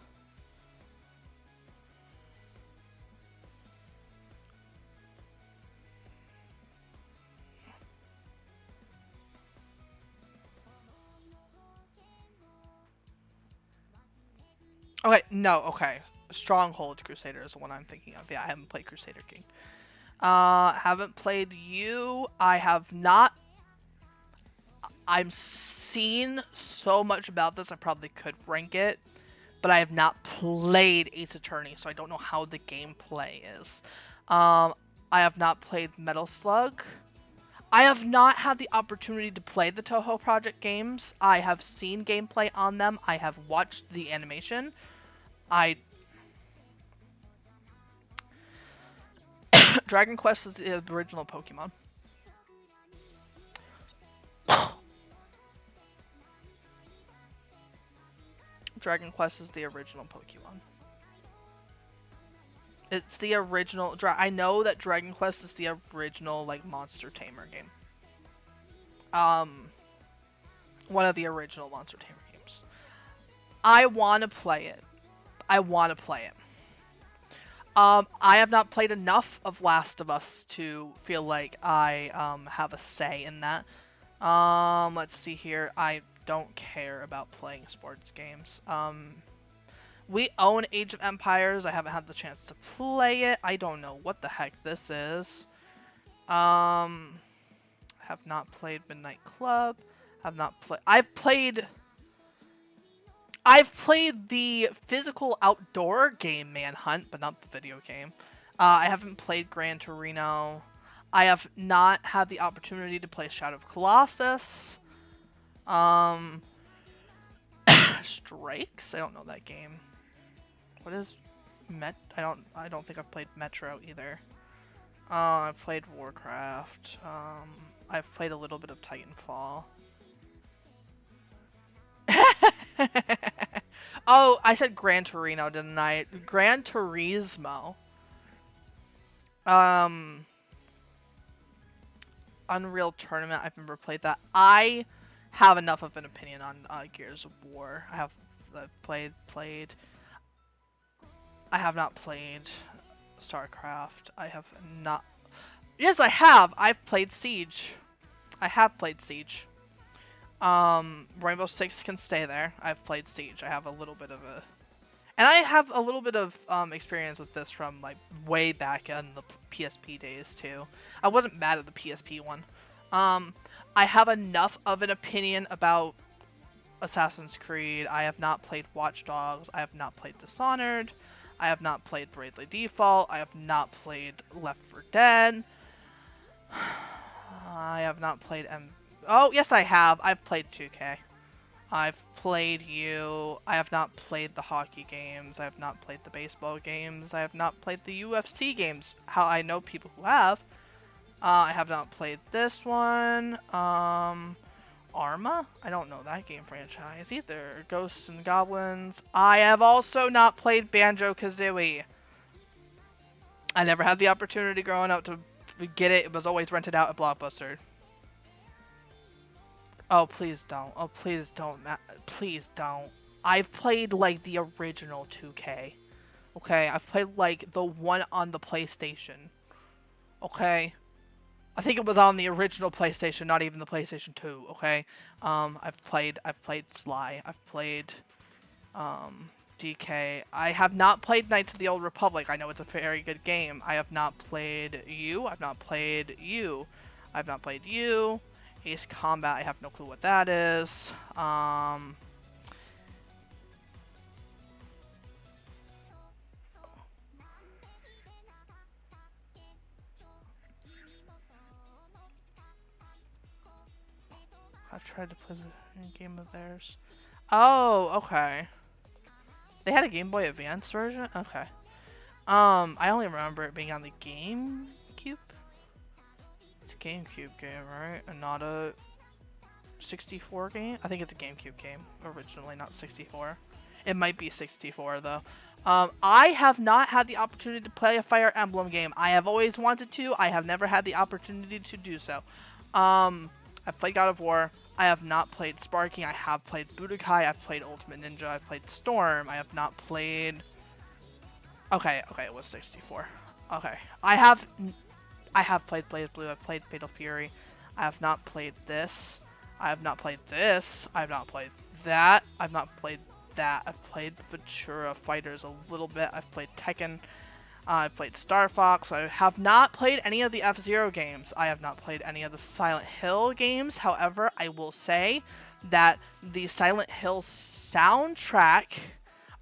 Okay, no, okay. Stronghold Crusader is the one I'm thinking of. Yeah, I haven't played Crusader King. Haven't played you. I have not. I'm seen so much about this, I probably could rank it. But I have not played Ace Attorney, so I don't know how the gameplay is. I have not played Metal Slug. I have not had the opportunity to play the Toho Project games. I have seen gameplay on them. I have watched the animation. Dragon Quest is the original Pokemon. Dragon Quest is the original Pokemon. It's the original. I know that Dragon Quest is the original like Monster Tamer game. One of the original Monster Tamer games. I want to play it. I have not played enough of Last of Us to feel like I have a say in that. Let's see here. I don't care about playing sports games. We own Age of Empires. I haven't had the chance to play it. I don't know what the heck this is. Have not played Midnight Club. Have not played. I've played the physical outdoor game Manhunt, but not the video game. I haven't played Gran Torino. I have not had the opportunity to play Shadow of Colossus. Strikes? I don't know that game. What is I don't think I've played Metro either. I've played Warcraft. I've played a little bit of Titanfall. Oh, I said Gran Torino, didn't I? Gran Turismo. Unreal Tournament. I've never played that. I have enough of an opinion on Gears of War. I have played. I have not played StarCraft. I have not. Yes, I have. I've played Siege. I have played Siege. Rainbow Six can stay there. I've played Siege. I have a little bit of a... And I have a little bit of experience with this from like way back in the PSP days too. I wasn't mad at the PSP one. I have enough of an opinion about Assassin's Creed. I have not played Watch Dogs. I have not played Dishonored. I have not played Bravely Default. I have not played Left 4 Dead. I have not played Oh, yes I have. I've played 2K. I've played you. I have not played the hockey games. I have not played the baseball games. I have not played the UFC games. How I know people who have. I have not played this one. Arma? I don't know that game franchise either. Ghosts and Goblins. I have also not played Banjo-Kazooie. I never had the opportunity growing up to get it. It was always rented out at Blockbuster. Oh, please don't. Oh, please don't. Please don't. I've played, like, the original 2K. Okay? I've played, like, the one on the PlayStation. Okay? I think it was on the original PlayStation, not even the PlayStation 2, okay? I've played Sly. I've played, DK. I have not played Knights of the Old Republic. I know it's a very good game. I have not played you. I've not played you. I've not played you. Ace Combat, I have no clue what that is. I've tried to play the game of theirs. Oh, okay. They had a Game Boy Advance version? Okay. I only remember it being on the GameCube. It's a GameCube game, right? And not a 64 game? I think it's a GameCube game originally, not 64. It might be 64 though. I have not had the opportunity to play a Fire Emblem game. I have always wanted to. I have never had the opportunity to do so. I've played God of War. I have not played Sparking. I have played Budokai. I've played Ultimate Ninja. I've played Storm. I have not played... Okay, it was 64. Okay. I have played Blaze Blue. I've played Fatal Fury. I have not played this. I have not played this. I have not played that. I've not played that. I've played Ventura Fighters a little bit. I've played Tekken. I've played Star Fox. I have not played any of the F-Zero games. I have not played any of the Silent Hill games. However, I will say that the Silent Hill soundtrack...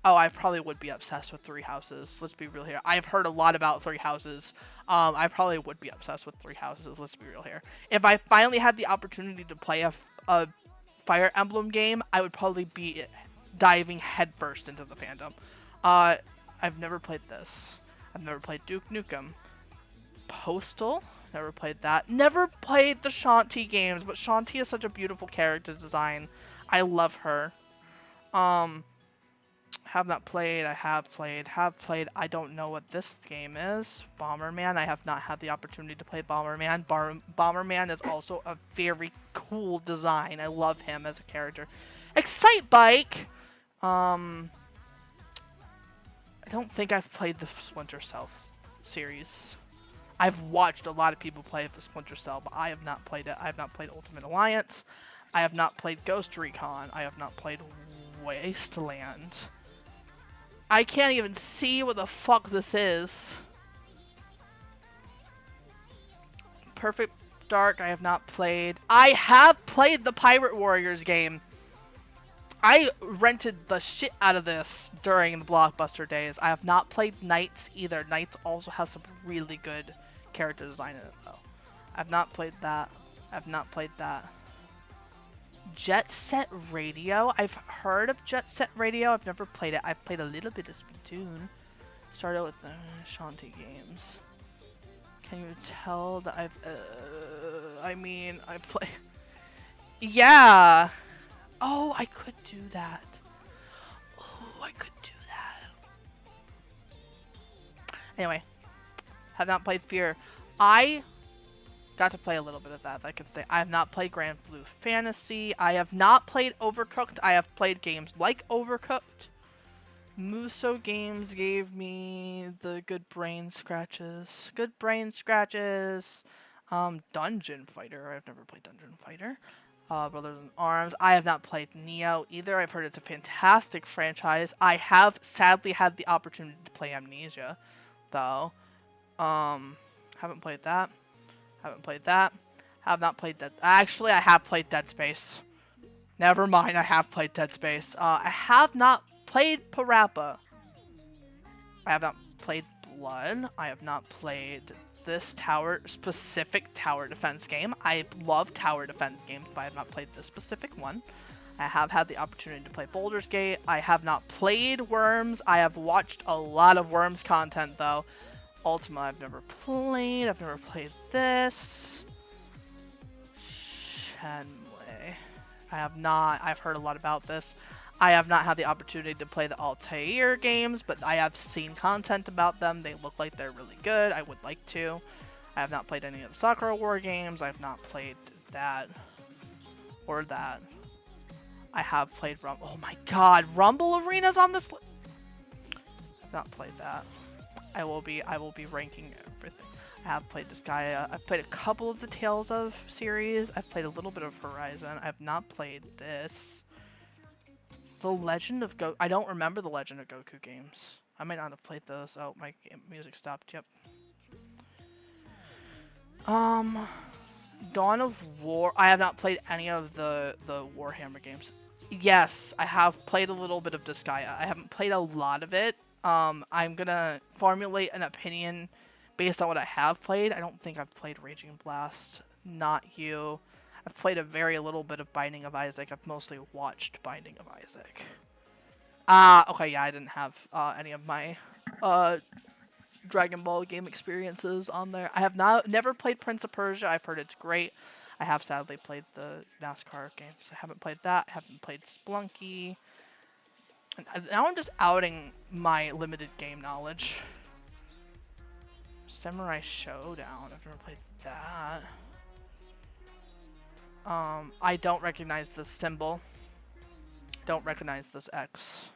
Oh, I probably would be obsessed with Three Houses. Let's be real here. I've heard a lot about Three Houses. I probably would be obsessed with Three Houses. Let's be real here. If I finally had the opportunity to play a Fire Emblem game, I would probably be diving headfirst into the fandom. I've never played this. I've never played Duke Nukem. Postal? Never played that. Never played the Shantae games, but Shantae is such a beautiful character design. I love her. Have not played, I have played, I don't know what this game is. Bomberman, I have not had the opportunity to play Bomberman. Bomberman is also a very cool design. I love him as a character. Excite Bike! I don't think I've played the Splinter Cell series. I've watched a lot of people play the Splinter Cell, but I have not played it. I have not played Ultimate Alliance. I have not played Ghost Recon. I have not played Wasteland. I can't even see what the fuck this is. Perfect Dark, I have not played. I have played the Pirate Warriors game. I rented the shit out of this during the Blockbuster days. I have not played Knights either. Knights also has some really good character design in it, though. I have not played that. I have not played that. Jet Set Radio. I've heard of Jet Set Radio. I've never played it. I've played a little bit of Splatoon. Started with the Shantae games. Can you tell that I've... I mean, I play... Yeah! Oh, I could do that. Oh, I could do that. Anyway. Have not played Fear. I got to play a little bit of that. I can say I have not played Grand Blue Fantasy. I have not played Overcooked. I have played games like Overcooked. Muso Games gave me the good brain scratches. Good brain scratches. Dungeon Fighter. I've never played Dungeon Fighter. Brothers in Arms. I have not played Neo either. I've heard it's a fantastic franchise. I have sadly had the opportunity to play Amnesia, though. Haven't played that. Haven't played that. Have not played Dead... Actually, I have played Dead Space. Never mind, I have played Dead Space. I have not played Parappa. I have not played Blood. I have not played this specific tower defense game. I love tower defense games, but I have not played this specific one. I have had the opportunity to play Baldur's Gate. I have not played Worms. I have watched a lot of Worms content, though. Ultima, I've never played. I've never played this. Shenmue. I have not. I've heard a lot about this. I have not had the opportunity to play the Altair games, but I have seen content about them. They look like they're really good. I would like to. I have not played any of the Sakura War games. I have not played that or that. I have played Rumble. Oh my god, Rumble Arena's on this list. I've not played that. I will be ranking everything. I have played Disgaea. I've played a couple of the Tales of series. I've played a little bit of Horizon. I have not played this. The Legend of Goku. I don't remember the Legend of Goku games. I might not have played those. Oh, my music stopped. Yep. Dawn of War. I have not played any of the Warhammer games. Yes, I have played a little bit of Disgaea. I haven't played a lot of it. I'm gonna formulate an opinion based on what I have played. I don't think I've played Raging Blast. Not you. I've played a very little bit of Binding of Isaac. I've mostly watched Binding of Isaac. Okay, yeah, I didn't have any of my Dragon Ball game experiences on there. I have never played Prince of Persia. I've heard it's great. I have sadly played the NASCAR games. I haven't played that. I haven't played Splunky. And now I'm just outing my limited game knowledge. Samurai Showdown. I've never played that. I don't recognize this symbol. Don't recognize this X.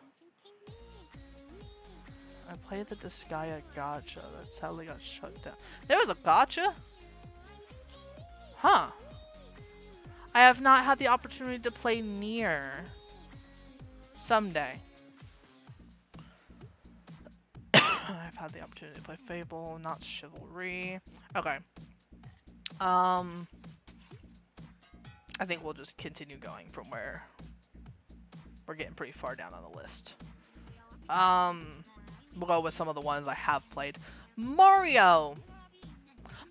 I played the Disgaea Gacha. That sadly got shut down. There was a Gacha? Huh. I have not had the opportunity to play Nier. Someday. I've had the opportunity to play Fable, not Chivalry. Okay. I think we'll just continue going from where we're getting pretty far down on the list. We'll go with some of the ones I have played. Mario!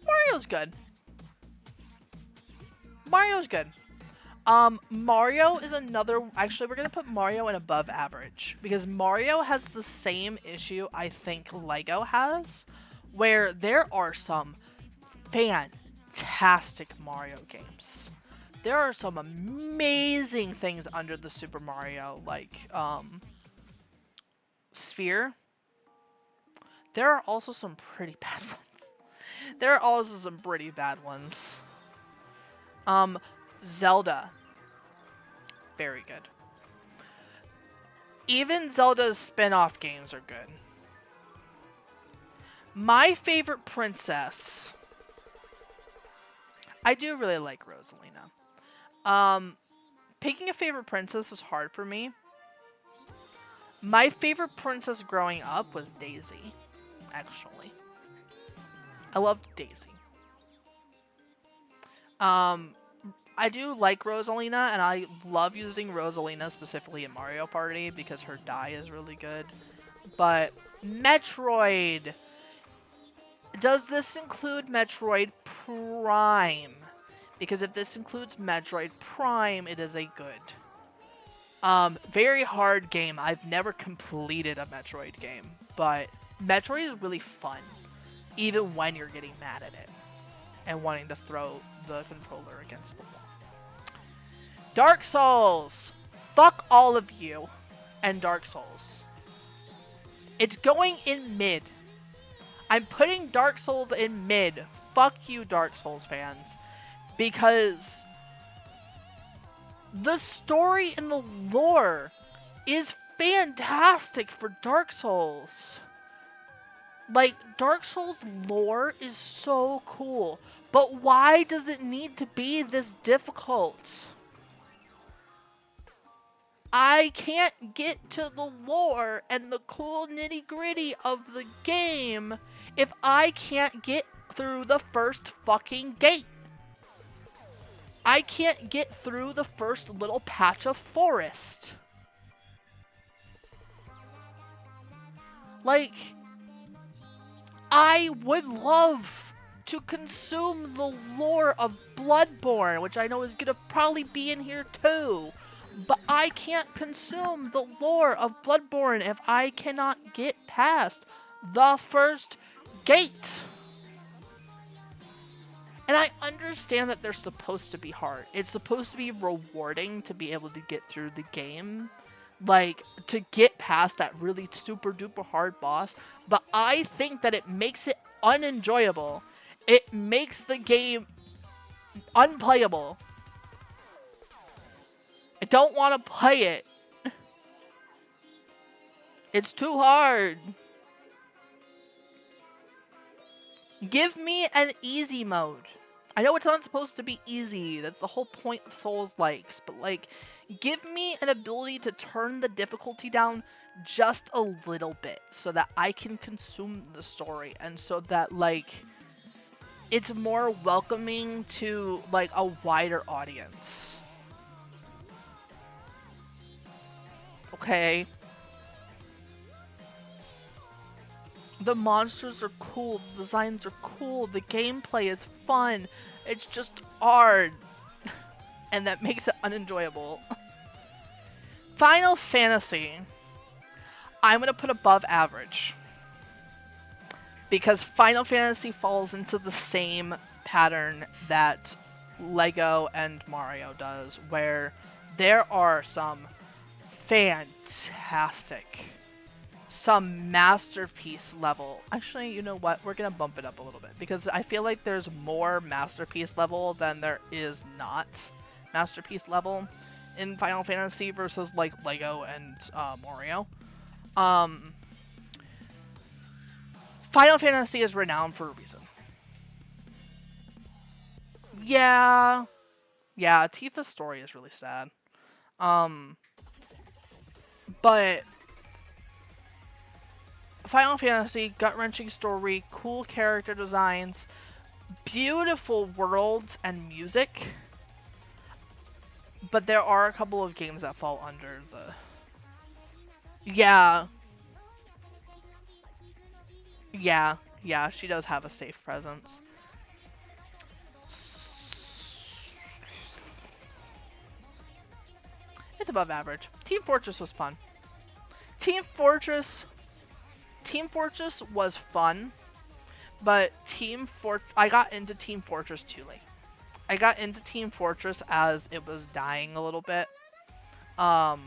Mario's good. Mario's good. Mario is another... Actually, we're going to put Mario in above average. Because Mario has the same issue I think Lego has. Where there are some fantastic Mario games. There are some amazing things under the Super Mario, like, Sphere, there are also some pretty bad ones. There are also some pretty bad ones. Zelda. Very good. Even Zelda's spin-off games are good. My favorite princess. I do really like Rosalina. Picking a favorite princess is hard for me. My favorite princess growing up was Daisy, actually. I loved Daisy. I do like Rosalina, and I love using Rosalina specifically in Mario Party because her dye is really good. But Metroid! Does this include Metroid Prime? Because if this includes Metroid Prime, it is a good. Very hard game. I've never completed a Metroid game, but Metroid is really fun, even when you're getting mad at it and wanting to throw the controller against the wall. Dark Souls! Fuck all of you and Dark Souls. It's going in mid. I'm putting Dark Souls in mid. Fuck you, Dark Souls fans. Because the story and the lore is fantastic for Dark Souls. Like, Dark Souls lore is so cool. But why does it need to be this difficult? I can't get to the lore and the cool nitty-gritty of the game if I can't get through the first fucking gate. I can't get through the first little patch of forest. Like, I would love to consume the lore of Bloodborne, which I know is gonna probably be in here too. But I can't consume the lore of Bloodborne if I cannot get past the first gate. And I understand that they're supposed to be hard. It's supposed to be rewarding to be able to get through the game. Like, to get past that really super duper hard boss. But I think that it makes it unenjoyable. It makes the game unplayable. I don't want to play it. It's too hard. Give me an easy mode. I know it's not supposed to be easy. That's the whole point of Souls-likes. But, like, give me an ability to turn the difficulty down just a little bit so that I can consume the story. And so that, like, it's more welcoming to, like, a wider audience. Okay. The monsters are cool, the designs are cool, the gameplay is fun. It's just hard. And that makes it unenjoyable. Final Fantasy. I'm going to put above average. Because Final Fantasy falls into the same pattern that Lego and Mario does, where there are some fantastic, some masterpiece level. Actually, you know what? We're going to bump it up a little bit because I feel like there's more masterpiece level than there is not masterpiece level in Final Fantasy versus like Lego and Mario. Final Fantasy is renowned for a reason. Yeah, Tifa's story is really sad. But Final Fantasy, gut-wrenching story, cool character designs, beautiful worlds and music. But there are a couple of games that fall under the... Yeah, she does have a safe presence. It's above average. Team Fortress was fun. Team Fortress was fun, but I got into Team Fortress too late. I got into Team Fortress as it was dying a little bit. But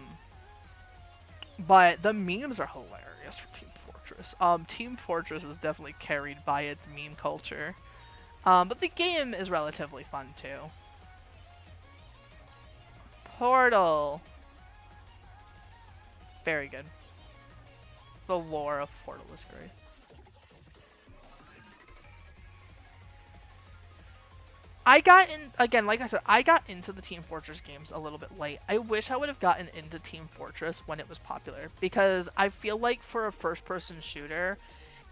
the memes are hilarious. bias for Team Fortress. Team Fortress is definitely carried by its meme culture. But the game is relatively fun too. Portal. Very good. The lore of Portal is great. I got in, again, like I said, I got into the Team Fortress games a little bit late. I wish I would have gotten into Team Fortress when it was popular, because I feel like for a first-person shooter,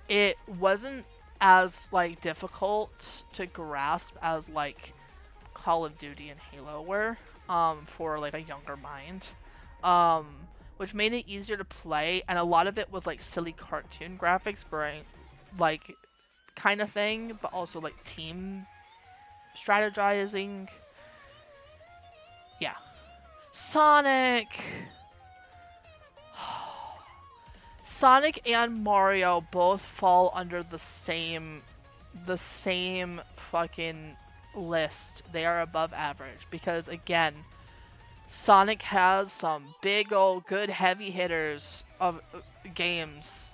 it wasn't as, like, difficult to grasp as, like, Call of Duty and Halo were, for, like, a younger mind. Which made it easier to play, and a lot of it was, like, silly cartoon graphics, like, kind of thing, but also, like, team strategizing. Yeah. Sonic! Sonic and Mario both fall under the same fucking list. They are above average because, again, Sonic has some big old good heavy hitters of games.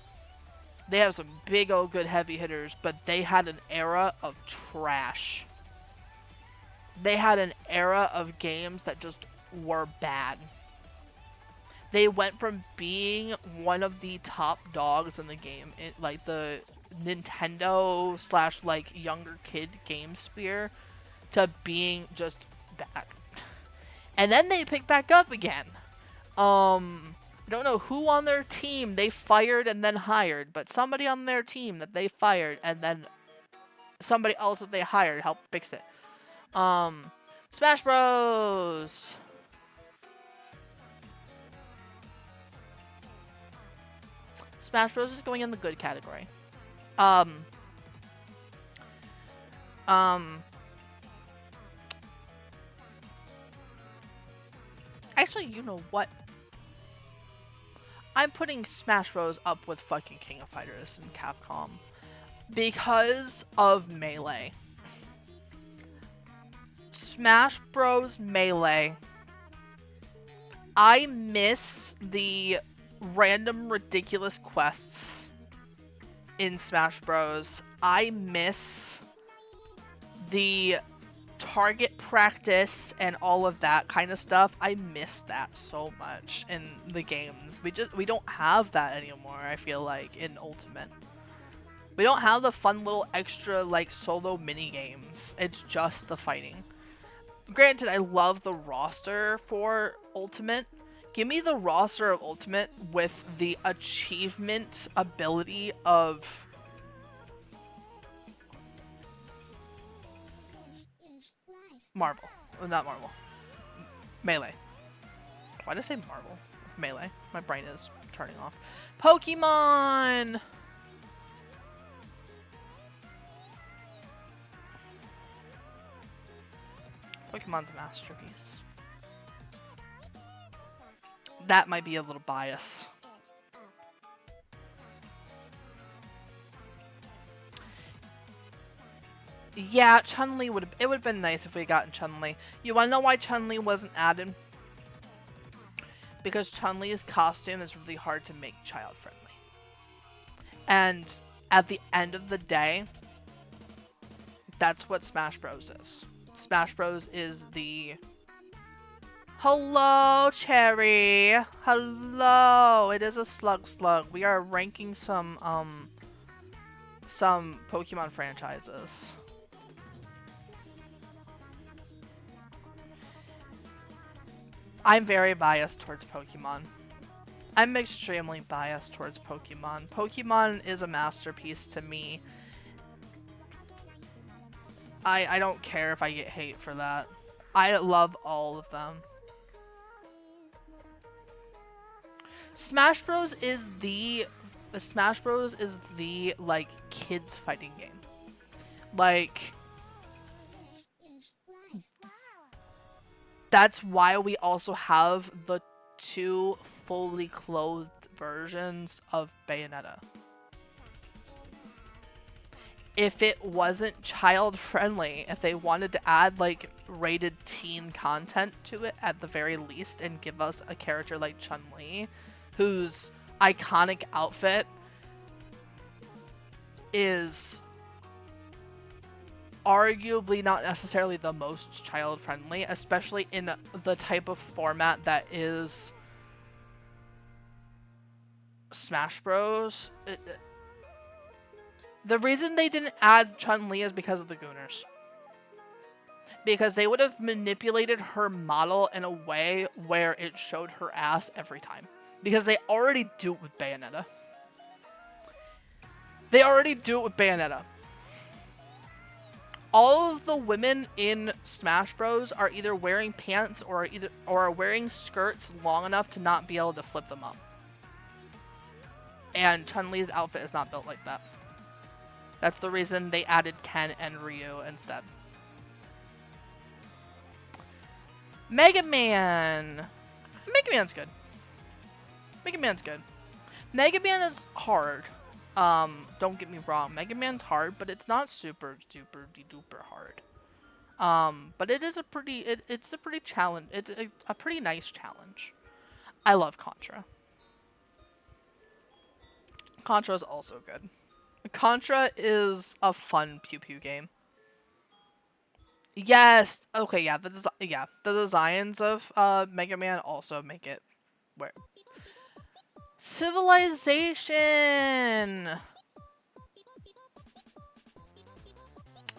They have some big old good heavy hitters, but they had an era of trash. They had an era of games that just were bad. They went from being one of the top dogs in the game, like the Nintendo / like younger kid game sphere, to being just bad. And then they picked back up again. I don't know who on their team they fired and then hired, but somebody on their team that they fired and then somebody else that they hired helped fix it. Smash Bros. Smash Bros is going in the good category. Actually, you know what? I'm putting Smash Bros up with fucking King of Fighters and Capcom because of Melee. Smash Bros. Melee. I miss the random ridiculous quests in Smash Bros. I miss the target practice and all of that kind of stuff. I miss that so much in the games. We don't have that anymore, I feel like, in Ultimate. We don't have the fun little extra like solo mini games. It's just the fighting. Granted, I love the roster for Ultimate. Give me the roster of Ultimate with the achievement ability of Marvel. Not Marvel. Melee. Why did I say Marvel? Melee. My brain is turning off. Pokemon! Pokemon's a masterpiece. That might be a little bias. Yeah, Chun-Li would have been nice if we gotten Chun-Li. You wanna know why Chun-Li wasn't added? Because Chun-Li's costume is really hard to make child friendly. And at the end of the day, that's what Smash Bros is. Smash Bros is the... Hello, Cherry! Hello! It is a slug. We are ranking some Pokemon franchises. I'm very biased towards Pokemon. I'm extremely biased towards Pokemon. Pokemon is a masterpiece to me. I don't care if I get hate for that. I love all of them. Smash Bros is the like kids fighting game. Like that's why we also have the 2 fully clothed versions of Bayonetta. If it wasn't child friendly, if they wanted to add like rated teen content to it at the very least and give us a character like Chun-Li, who's iconic outfit is arguably not necessarily the most child friendly, especially in the type of format that is Smash Bros. The reason they didn't add Chun-Li is because of the Gooners. Because they would have manipulated her model in a way where it showed her ass every time. Because they already do it with Bayonetta. They already do it with Bayonetta. All of the women in Smash Bros are either wearing pants or are wearing skirts long enough to not be able to flip them up. And Chun-Li's outfit is not built like that. That's the reason they added Ken and Ryu instead. Mega Man! Mega Man's good. Mega Man's good. Mega Man is hard. Don't get me wrong. Mega Man's hard, but it's not super duper duper hard. But it is a pretty, it's a pretty challenge. It's a pretty nice challenge. I love Contra. Contra is also good. Contra is a fun pew pew game. Yes. Okay. Yeah. The designs of Mega Man also make it where Civilization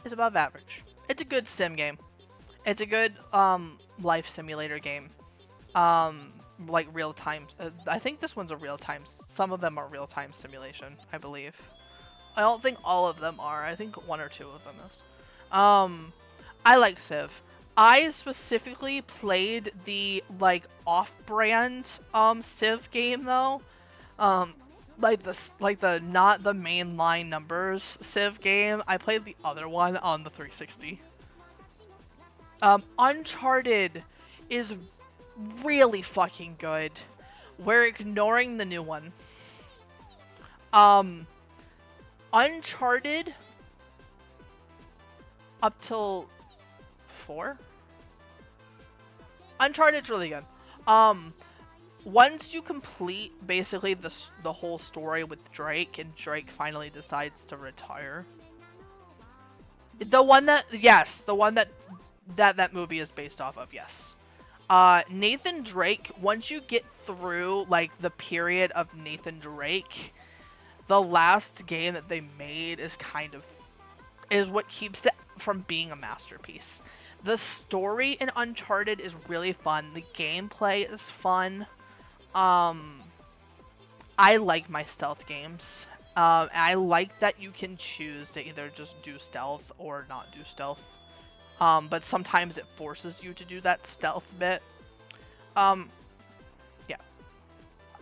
is above average. It's a good sim game. It's a good life simulator game. Like real time. I think this one's a real time. Some of them are real time simulation, I believe. I don't think all of them are. I think one or two of them is. I like Civ. I specifically played the like off-brand Civ game though. Like the not the mainline numbers Civ game. I played the other one on the 360. Uncharted is really fucking good. We're ignoring the new one. Uncharted up till 4. Uncharted's really good. Once you complete basically the whole story with Drake and Drake finally decides to retire. The one that that movie is based off of, yes. Nathan Drake, once you get through like the period of Nathan Drake, the last game that they made is what keeps it from being a masterpiece. The story in Uncharted is really fun. The gameplay is fun. I like my stealth games. I like that you can choose to either just do stealth or not do stealth. But sometimes it forces you to do that stealth bit. Yeah.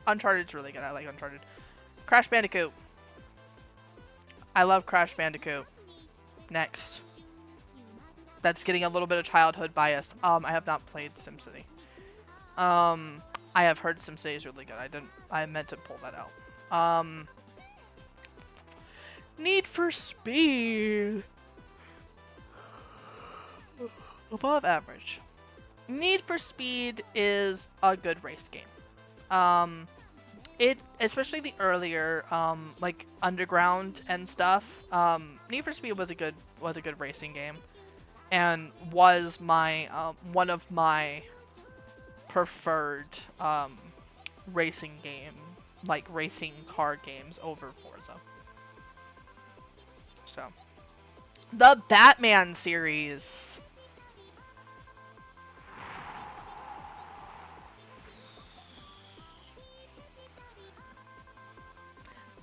Uncharted's really good. I like Uncharted. Crash Bandicoot. I love Crash Bandicoot. Next. That's getting a little bit of childhood bias. I have not played SimCity. I have heard SimCity is really good. I meant to pull that out. Need for Speed. Above average. Need for Speed is a good race game. Especially the earlier, like Underground and stuff. Need for Speed was a good racing game, and was my one of my preferred racing game, like racing car games over Forza. So, the Batman series.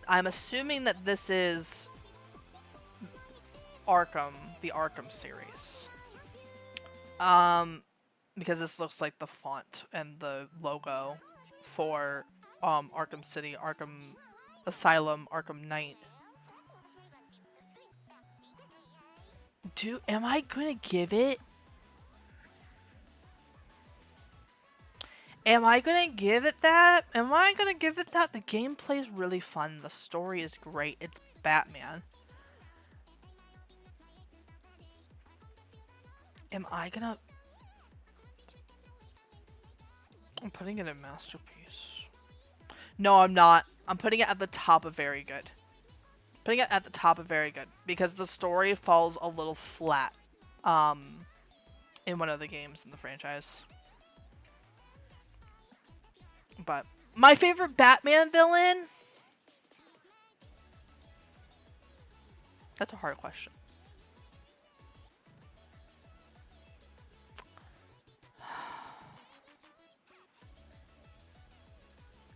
I'm assuming that this is Arkham, the Arkham series. Because this looks like the font and the logo for Arkham City, Arkham Asylum, Arkham Knight. Am I gonna give it? Am I gonna give it that? Am I gonna give it that? The gameplay is really fun. The story is great. It's Batman. Am I gonna... I'm putting it in Masterpiece. No, I'm not. I'm putting it at the top of very good. Putting it at the top of very good because the story falls a little flat in one of the games in the franchise. But my favorite Batman villain? That's a hard question.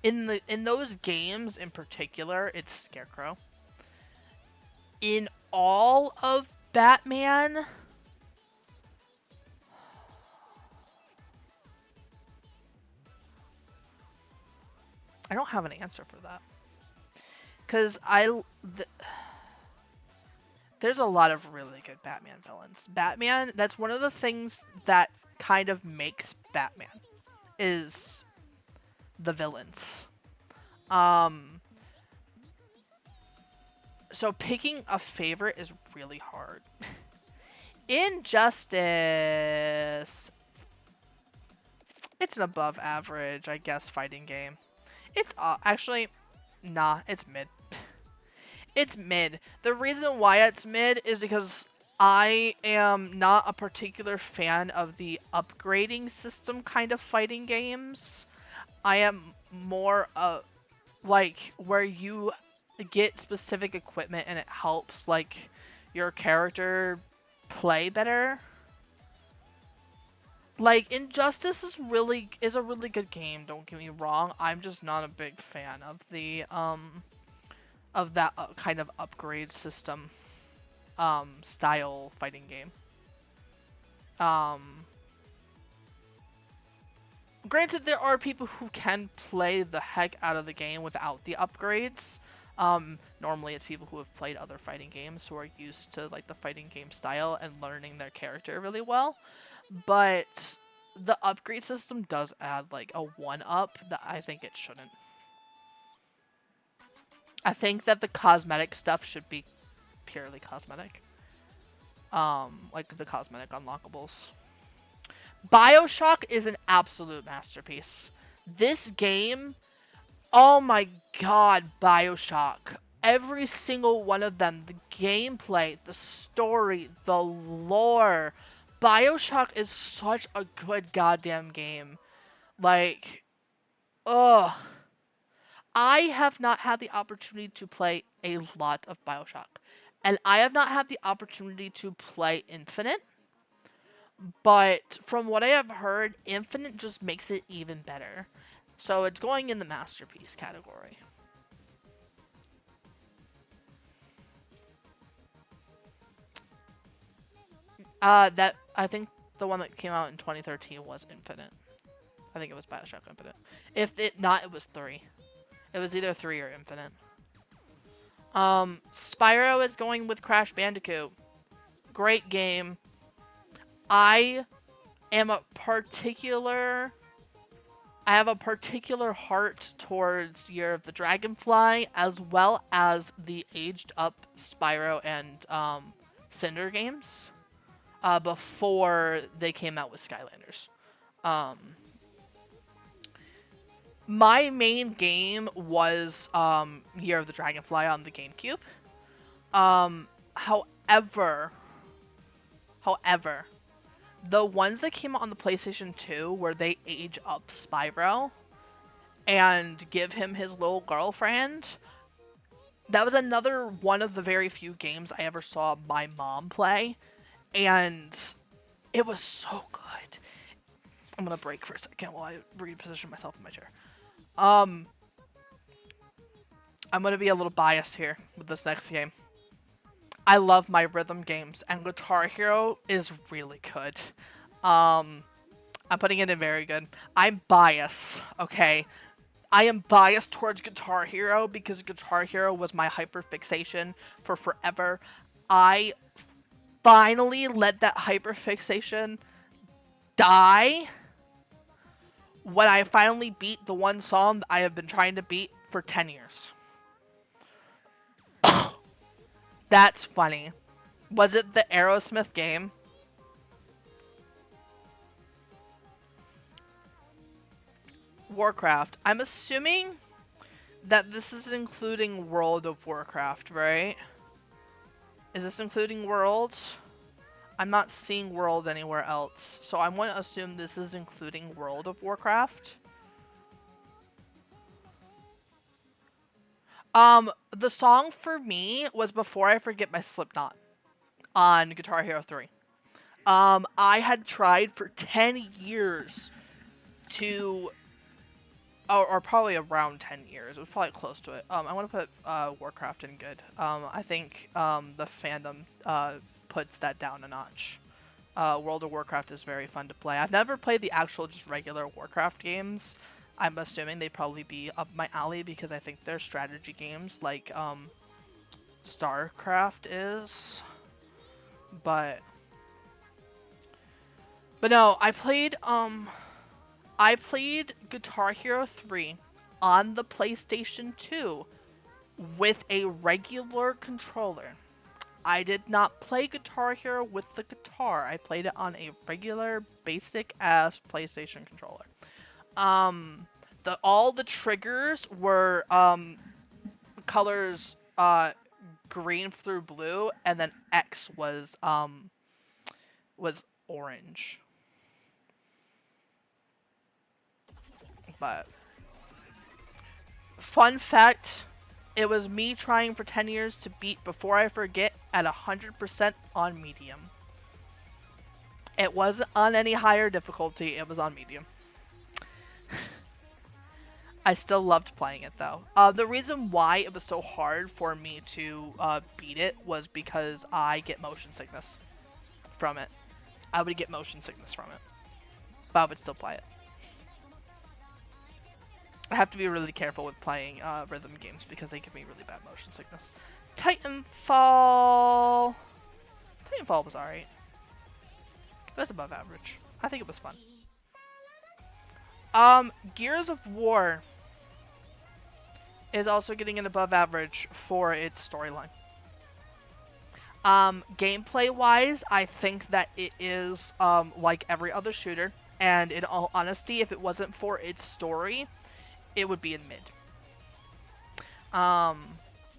In those games in particular, it's Scarecrow. In all of Batman, I don't have an answer for that. Cuz there's a lot of really good Batman villains. Batman, that's one of the things that kind of makes Batman is the villains. So picking a favorite is really hard. Injustice. It's an above average, I guess, fighting game. It's actually, nah, it's mid. It's mid. The reason why it's mid is because I am not a particular fan of the upgrading system kind of fighting games. I am more like where you get specific equipment and it helps like your character play better. Like Injustice is a really good game, don't get me wrong. I'm just not a big fan of the of that kind of upgrade system style fighting game. Granted, there are people who can play the heck out of the game without the upgrades. Normally it's people who have played other fighting games who are used to like the fighting game style and learning their character really well. But the upgrade system does add like a 1-up that I think it shouldn't. I think that the cosmetic stuff should be purely cosmetic. Like the cosmetic unlockables. BioShock is an absolute masterpiece. This game, oh my god, BioShock. Every single one of them, the gameplay, the story, the lore. BioShock is such a good goddamn game. Like, ugh. I have not had the opportunity to play a lot of BioShock. And I have not had the opportunity to play Infinite. But from what I have heard, Infinite just makes it even better. So it's going in the masterpiece category. That I think the one that came out in 2013 was Infinite. I think it was BioShock Infinite. If it not, it was 3. It was either 3 or Infinite. Spyro is going with Crash Bandicoot. Great game. I have a particular heart towards Year of the Dragonfly, as well as the aged up Spyro and Cinder games before they came out with Skylanders. My main game was Year of the Dragonfly on the GameCube. However, the ones that came out on the PlayStation 2 where they age up Spyro and give him his little girlfriend, that was another one of the very few games I ever saw my mom play, and it was so good. I'm gonna break for a second while I reposition myself in my chair. I'm gonna be a little biased here with this next game. I love my rhythm games, and Guitar Hero is really good. I'm putting it in very good. I'm biased, okay? I am biased towards Guitar Hero because Guitar Hero was my hyperfixation for forever. I finally let that hyperfixation die when I finally beat the one song that I have been trying to beat for 10 years. That's funny. Was it the Aerosmith game? Warcraft. I'm assuming that this is including World of Warcraft, right? Is this including World? I'm not seeing World anywhere else, so I'm going to assume this is including World of Warcraft. The song for me was Before I Forget by Slipknot on Guitar Hero 3. I had tried for 10 years to, or probably around 10 years. It was probably close to it. I want to put Warcraft in good. I think the fandom puts that down a notch. World of Warcraft is very fun to play. I've never played the actual just regular Warcraft games. I'm assuming they'd probably be up my alley because I think they're strategy games like StarCraft is. But no, I played Guitar Hero 3 on the PlayStation 2 with a regular controller. I did not play Guitar Hero with the guitar. I played it on a regular basic ass PlayStation controller. All the triggers were colors green through blue, and then X was orange. But fun fact, it was me trying for 10 years to beat Before I Forget at 100% on medium. It wasn't on any higher difficulty, it was on medium. I still loved playing it though. The reason why it was so hard for me to beat it was because I get motion sickness from it. I would get motion sickness from it. But I would still play it. I have to be really careful with playing rhythm games because they give me really bad motion sickness. Titanfall was alright. It was above average. I think it was fun. Gears of War is also getting an above average for its storyline. Gameplay wise, I think that it is like every other shooter, and in all honesty, if it wasn't for its story, it would be in mid.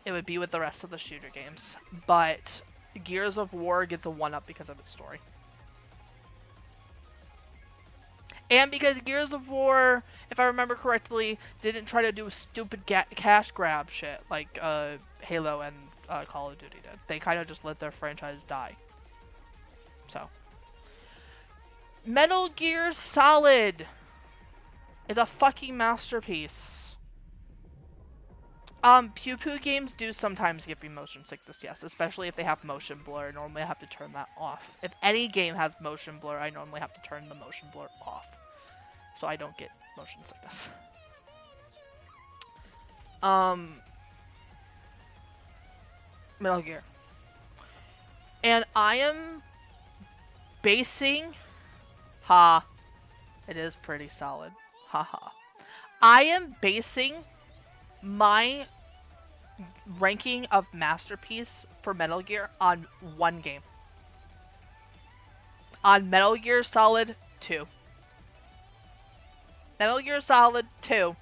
It would be with the rest of the shooter games, but Gears of War gets a 1-up because of its story. And because Gears of War, if I remember correctly, didn't try to do stupid cash grab shit like Halo and Call of Duty did. They kind of just let their franchise die. So. Metal Gear Solid is a fucking masterpiece. Pew Pew games do sometimes give me motion sickness, yes, especially if they have motion blur. Normally I have to turn that off. If any game has motion blur, I normally have to turn the motion blur off, so I don't get motion sickness. Metal Gear. And I am basing... It is pretty solid. Haha. I am basing my ranking of masterpiece for Metal Gear on one game. On Metal Gear Solid 2. Metal Gear Solid 2.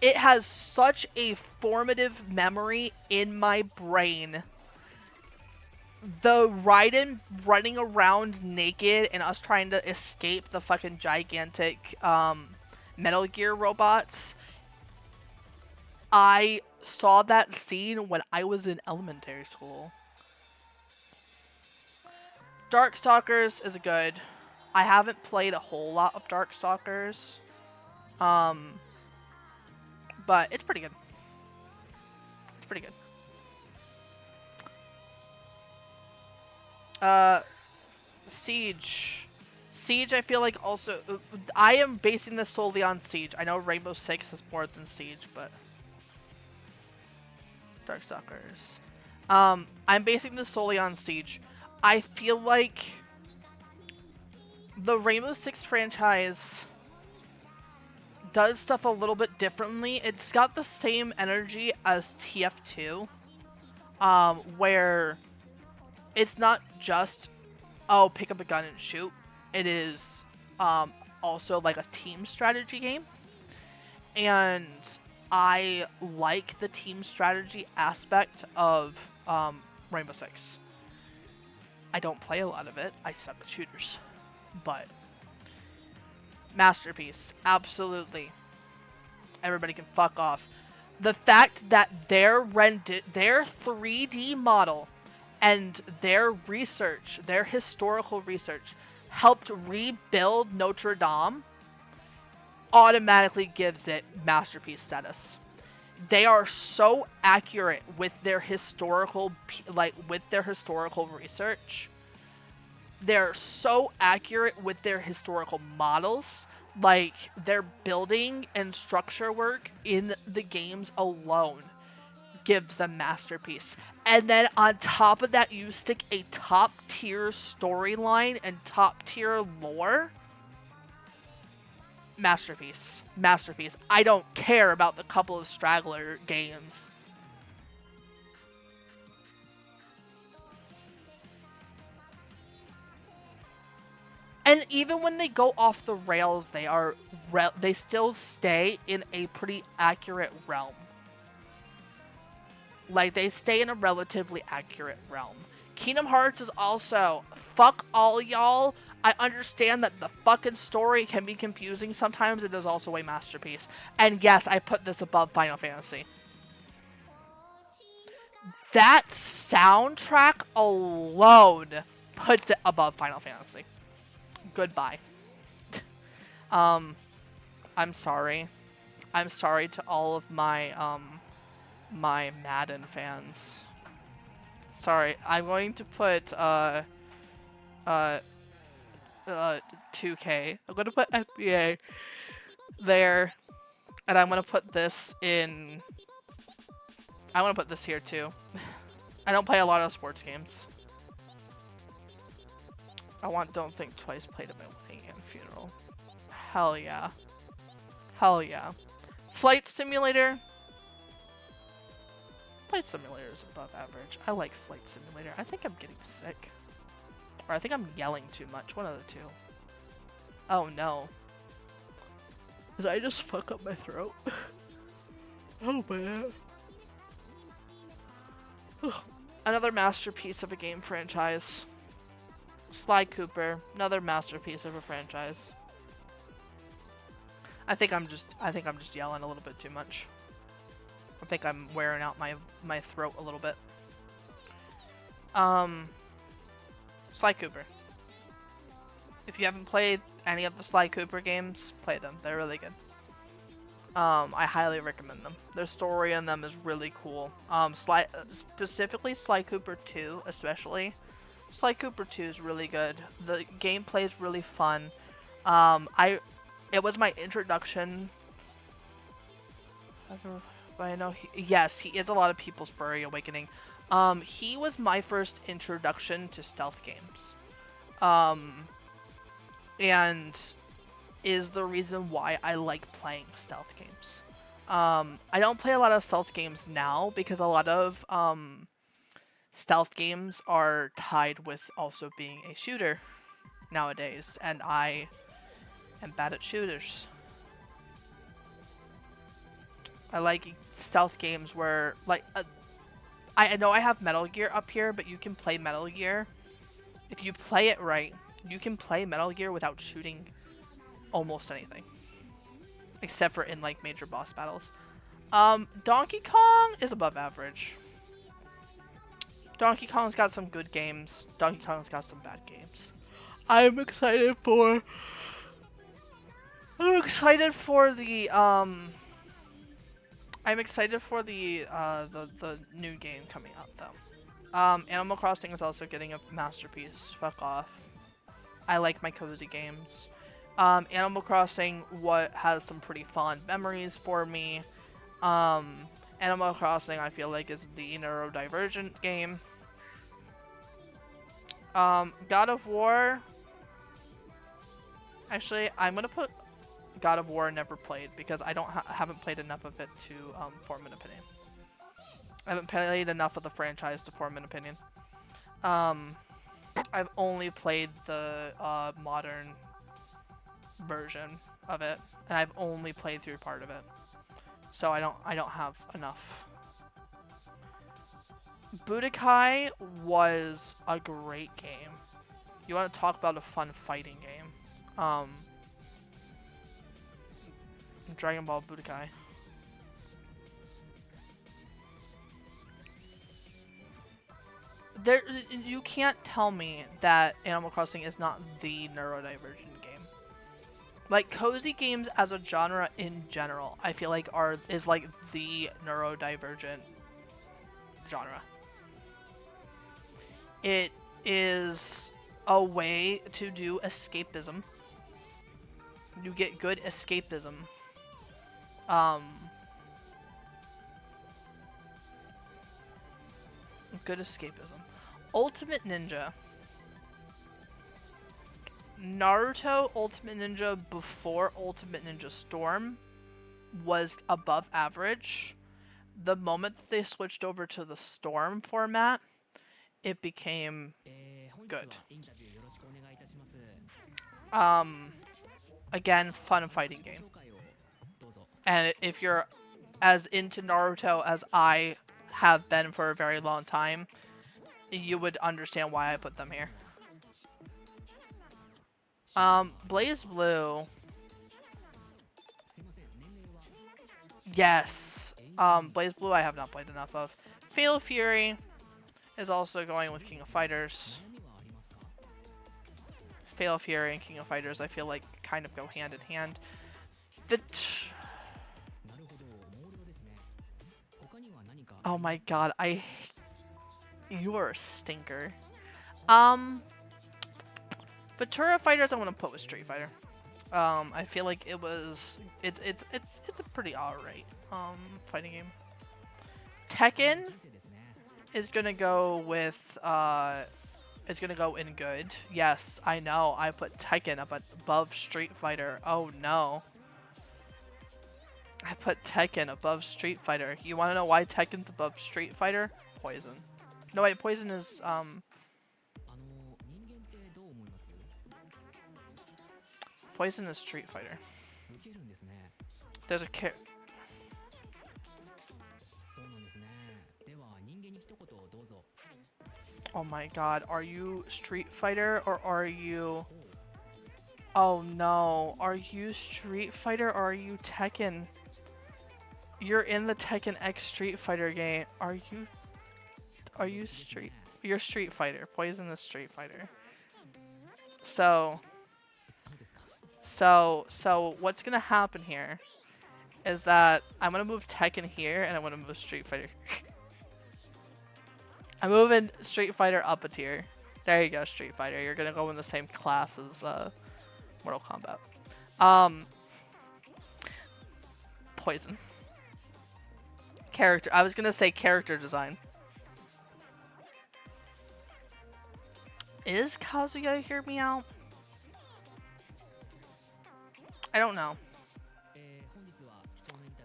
It has such a formative memory in my brain. The Raiden running around naked and us trying to escape the fucking gigantic Metal Gear robots. I saw that scene when I was in elementary school. Darkstalkers is good. I haven't played a whole lot of Darkstalkers. But it's pretty good. It's pretty good. Siege. Siege, I feel like also... I am basing this solely on Siege. I know Rainbow Six is more than Siege, but... Darkstalkers. I'm basing this solely on Siege. I feel like the Rainbow Six franchise does stuff a little bit differently. It's got the same energy as TF2, where it's not just, oh, pick up a gun and shoot. It is also like a team strategy game. And I like the team strategy aspect of Rainbow Six. I don't play a lot of it. I suck at shooters. But masterpiece, absolutely. Everybody can fuck off. The fact that their 3D model and their research, their historical research, helped rebuild Notre Dame automatically gives it masterpiece status. They are so accurate with their historical research. They're so accurate with their historical models. Like, their building and structure work in the games alone gives them masterpiece. And then on top of that, you stick a top tier storyline and top tier lore. Masterpiece. Masterpiece. I don't care about the couple of straggler games. And even when they go off the rails, they still stay in a pretty accurate realm. Like, they stay in a relatively accurate realm. Kingdom Hearts is also, fuck all y'all. I understand that the fucking story can be confusing sometimes. It is also a masterpiece. And yes, I put this above Final Fantasy. That soundtrack alone puts it above Final Fantasy. Goodbye. I'm sorry. I'm sorry to all of my my Madden fans. Sorry, I'm going to put 2K. I'm gonna put NBA there, and I'm gonna put this in. I want to put this here too. I don't play a lot of sports games. I want Don't Think Twice played at my wedding and funeral. Hell yeah. Hell yeah. Flight Simulator. Flight Simulator is above average. I like Flight Simulator. I think I'm getting sick. Or I think I'm yelling too much. One of the two. Oh no. Did I just fuck up my throat? Oh man. Another masterpiece of a game franchise. Sly Cooper, another masterpiece of a franchise. I think I'm just yelling a little bit too much. I think I'm wearing out my throat a little bit. Sly Cooper. If you haven't played any of the Sly Cooper games, play them. They're really good. I highly recommend them. Their story in them is really cool. Specifically Sly Cooper 2, especially. Sly Cooper 2 is really good. The gameplay is really fun. It was my introduction. I know yes, he is a lot of people's furry awakening. He was my first introduction to stealth games. And is the reason why I like playing stealth games. I don't play a lot of stealth games now because a lot of stealth games are tied with also being a shooter nowadays, and I am bad at shooters. I like stealth games where, like, I know I have Metal Gear up here, but you can play Metal Gear. If you play it right, you can play Metal Gear without shooting almost anything. Except for in, like, major boss battles. Donkey Kong is above average. Donkey Kong's got some good games. Donkey Kong's got some bad games. I'm excited for the new game coming out though. Animal Crossing is also getting a masterpiece. Fuck off. I like my cozy games. Animal Crossing has some pretty fond memories for me. Animal Crossing I feel like is the neurodivergent game. God of War. Actually, I'm gonna put God of War never played because I haven't played enough of it to form an opinion. I haven't played enough of the franchise to form an opinion. I've only played the modern version of it, and I've only played through part of it. So I don't have enough. Budokai was a great game. You want to talk about a fun fighting game? Dragon Ball Budokai. You can't tell me that Animal Crossing is not the neurodivergent game. Like, cozy games as a genre in general, I feel like is like the neurodivergent genre. It is a way to do escapism. You get good escapism. Good escapism. Ultimate Ninja. Naruto Ultimate Ninja before Ultimate Ninja Storm was above average. The moment that they switched over to the Storm format, it became good. Again, fun fighting game. And if you're as into Naruto as I have been for a very long time, you would understand why I put them here. Blaze Blue. Yes. Blaze Blue I have not played enough of. Fatal Fury is also going with King of Fighters. Fatal Fury and King of Fighters I feel like kind of go hand in hand. Oh my god, you are a stinker. Ventura Fighters I'm gonna put with Street Fighter. I feel like it's a pretty alright fighting game. Tekken is gonna go with it's gonna go in good. Yes, I know. I put Tekken up above Street Fighter. Oh no. I put Tekken above Street Fighter. You wanna know why Tekken's above Street Fighter? Poison. No wait, Poison is Poison is Street Fighter. There's a Oh my god, are you Street Fighter or are you... Oh no, are you Street Fighter or are you Tekken? You're in the Tekken X Street Fighter game. Are you Street... You're Street Fighter. Poison is Street Fighter. So what's gonna happen here is that I'm gonna move Tekken here and I'm gonna move Street Fighter. I'm moving Street Fighter up a tier. There you go, Street Fighter. You're gonna go in the same class as Mortal Kombat. Poison. Character. I was gonna say character design. Is Kazuya Hear Me Out? I don't know.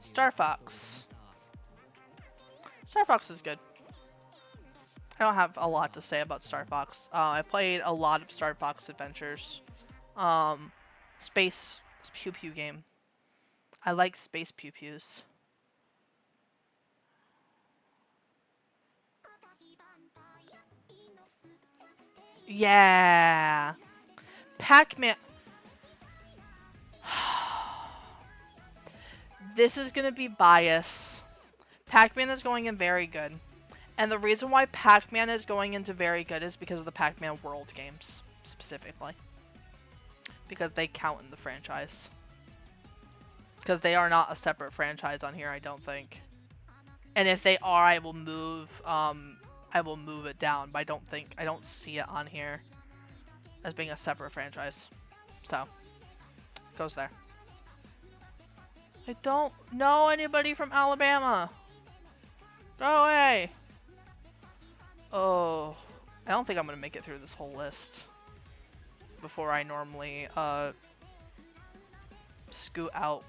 Star Fox. Star Fox is good. I don't have a lot to say about Star Fox. I played a lot of Star Fox Adventures. Space Pew Pew game. I like space pew pews. Yeah. Pac-Man. This is gonna be bias. Pac-Man is going in very good. And the reason why Pac-Man is going into very good is because of the Pac-Man World games, specifically. Because they count in the franchise. Because they are not a separate franchise on here, I don't think. And if they are, I will move it down, but I don't see it on here as being a separate franchise. So, it goes there. I don't know anybody from Alabama. Go away. Oh, I don't think I'm gonna make it through this whole list before I normally scoot out.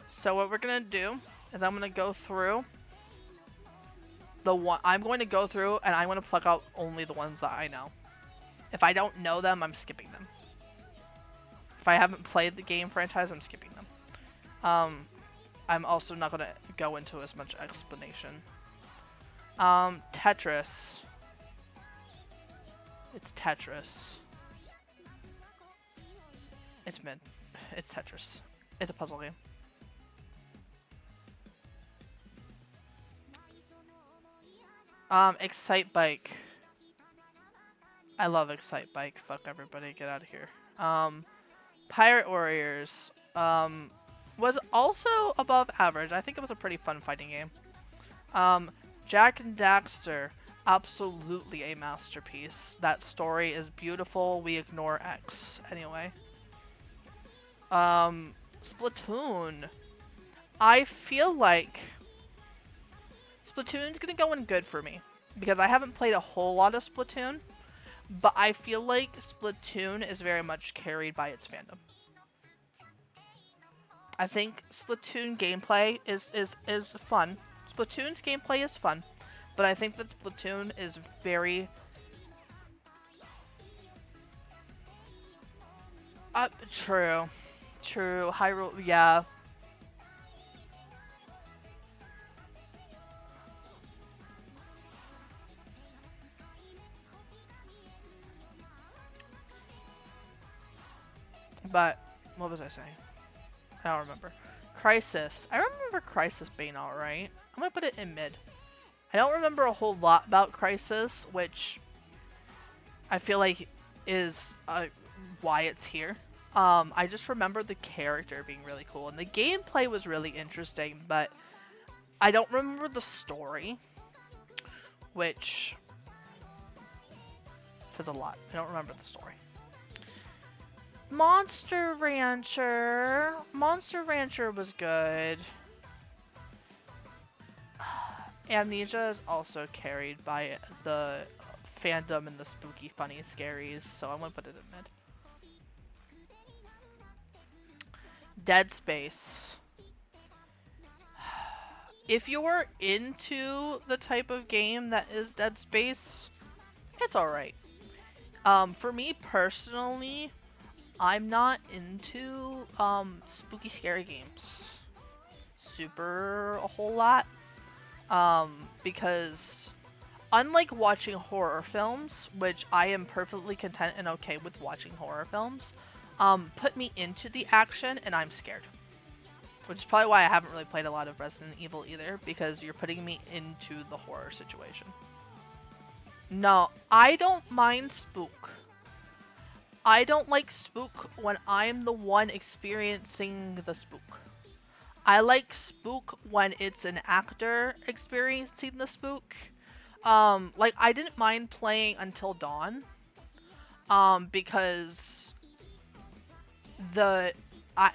So what we're gonna do is I'm gonna go through I'm going to go through and I'm gonna pluck out only the ones that I know. If I don't know them, I'm skipping them. If I haven't played the game franchise, I'm skipping them. I'm also not going to go into as much explanation. Tetris. It's Tetris. It's mid. It's Tetris. It's a puzzle game. Excite Bike. I love Excite Bike. Fuck everybody, get out of here. Pirate Warriors. Was also above average. I think it was a pretty fun fighting game. Jack and Daxter. Absolutely a masterpiece. That story is beautiful. We ignore X. Anyway. Splatoon. I feel like Splatoon's gonna go in good for me. Because I haven't played a whole lot of Splatoon. But I feel like Splatoon is very much carried by its fandom. I think Splatoon gameplay is fun. Splatoon's gameplay is fun. But I think that Splatoon is very... True. True. Hyrule, yeah. But, what was I saying? I don't remember. Crisis. I remember Crisis being alright. I'm gonna put it in mid. I don't remember a whole lot about Crisis, which I feel like is why it's here. I just remember the character being really cool, and the gameplay was really interesting, but I don't remember the story, which says a lot. I don't remember the story. Monster Rancher. Monster Rancher was good. Amnesia is also carried by the fandom and the spooky, funny scaries, so I'm gonna put it in mid. Dead Space. If you're into the type of game that is Dead Space, it's alright. For me personally, I'm not into spooky scary games super a whole lot, because unlike watching horror films, which I am perfectly content and okay with watching horror films, put me into the action and I'm scared, which is probably why I haven't really played a lot of Resident Evil either, because you're putting me into the horror situation. No, I don't mind spook. I don't like spook when I'm the one experiencing the spook. I like spook when it's an actor experiencing the spook. Like, I didn't mind playing Until Dawn, because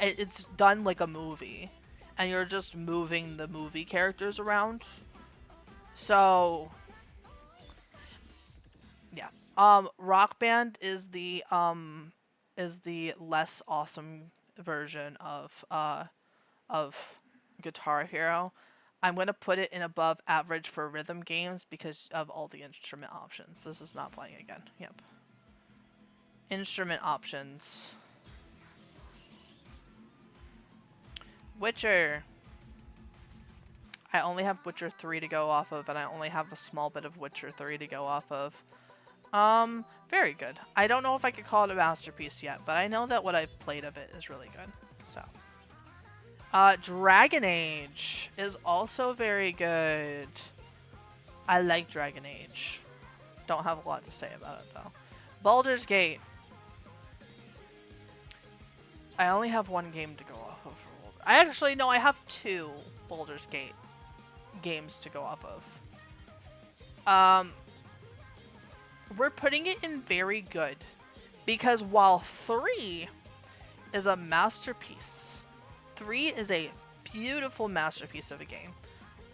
it's done like a movie, and you're just moving the movie characters around. So, yeah. Rock Band is the less awesome version of Guitar Hero. I'm gonna put it in above average for rhythm games because of all the instrument options. This is not playing again. Yep. Instrument options. Witcher. I only have Witcher 3 to go off of, and I only have a small bit of Witcher 3 to go off of. Very good. I don't know if I could call it a masterpiece yet, but I know that what I've played of it is really good. So, Dragon Age is also very good. I like Dragon Age. Don't have a lot to say about it though. Baldur's Gate. I only have one game to go off of for Baldur's. I actually no, I have two Baldur's Gate games to go off of. We're putting it in very good, because while 3 is a masterpiece, 3 is a beautiful masterpiece of a game,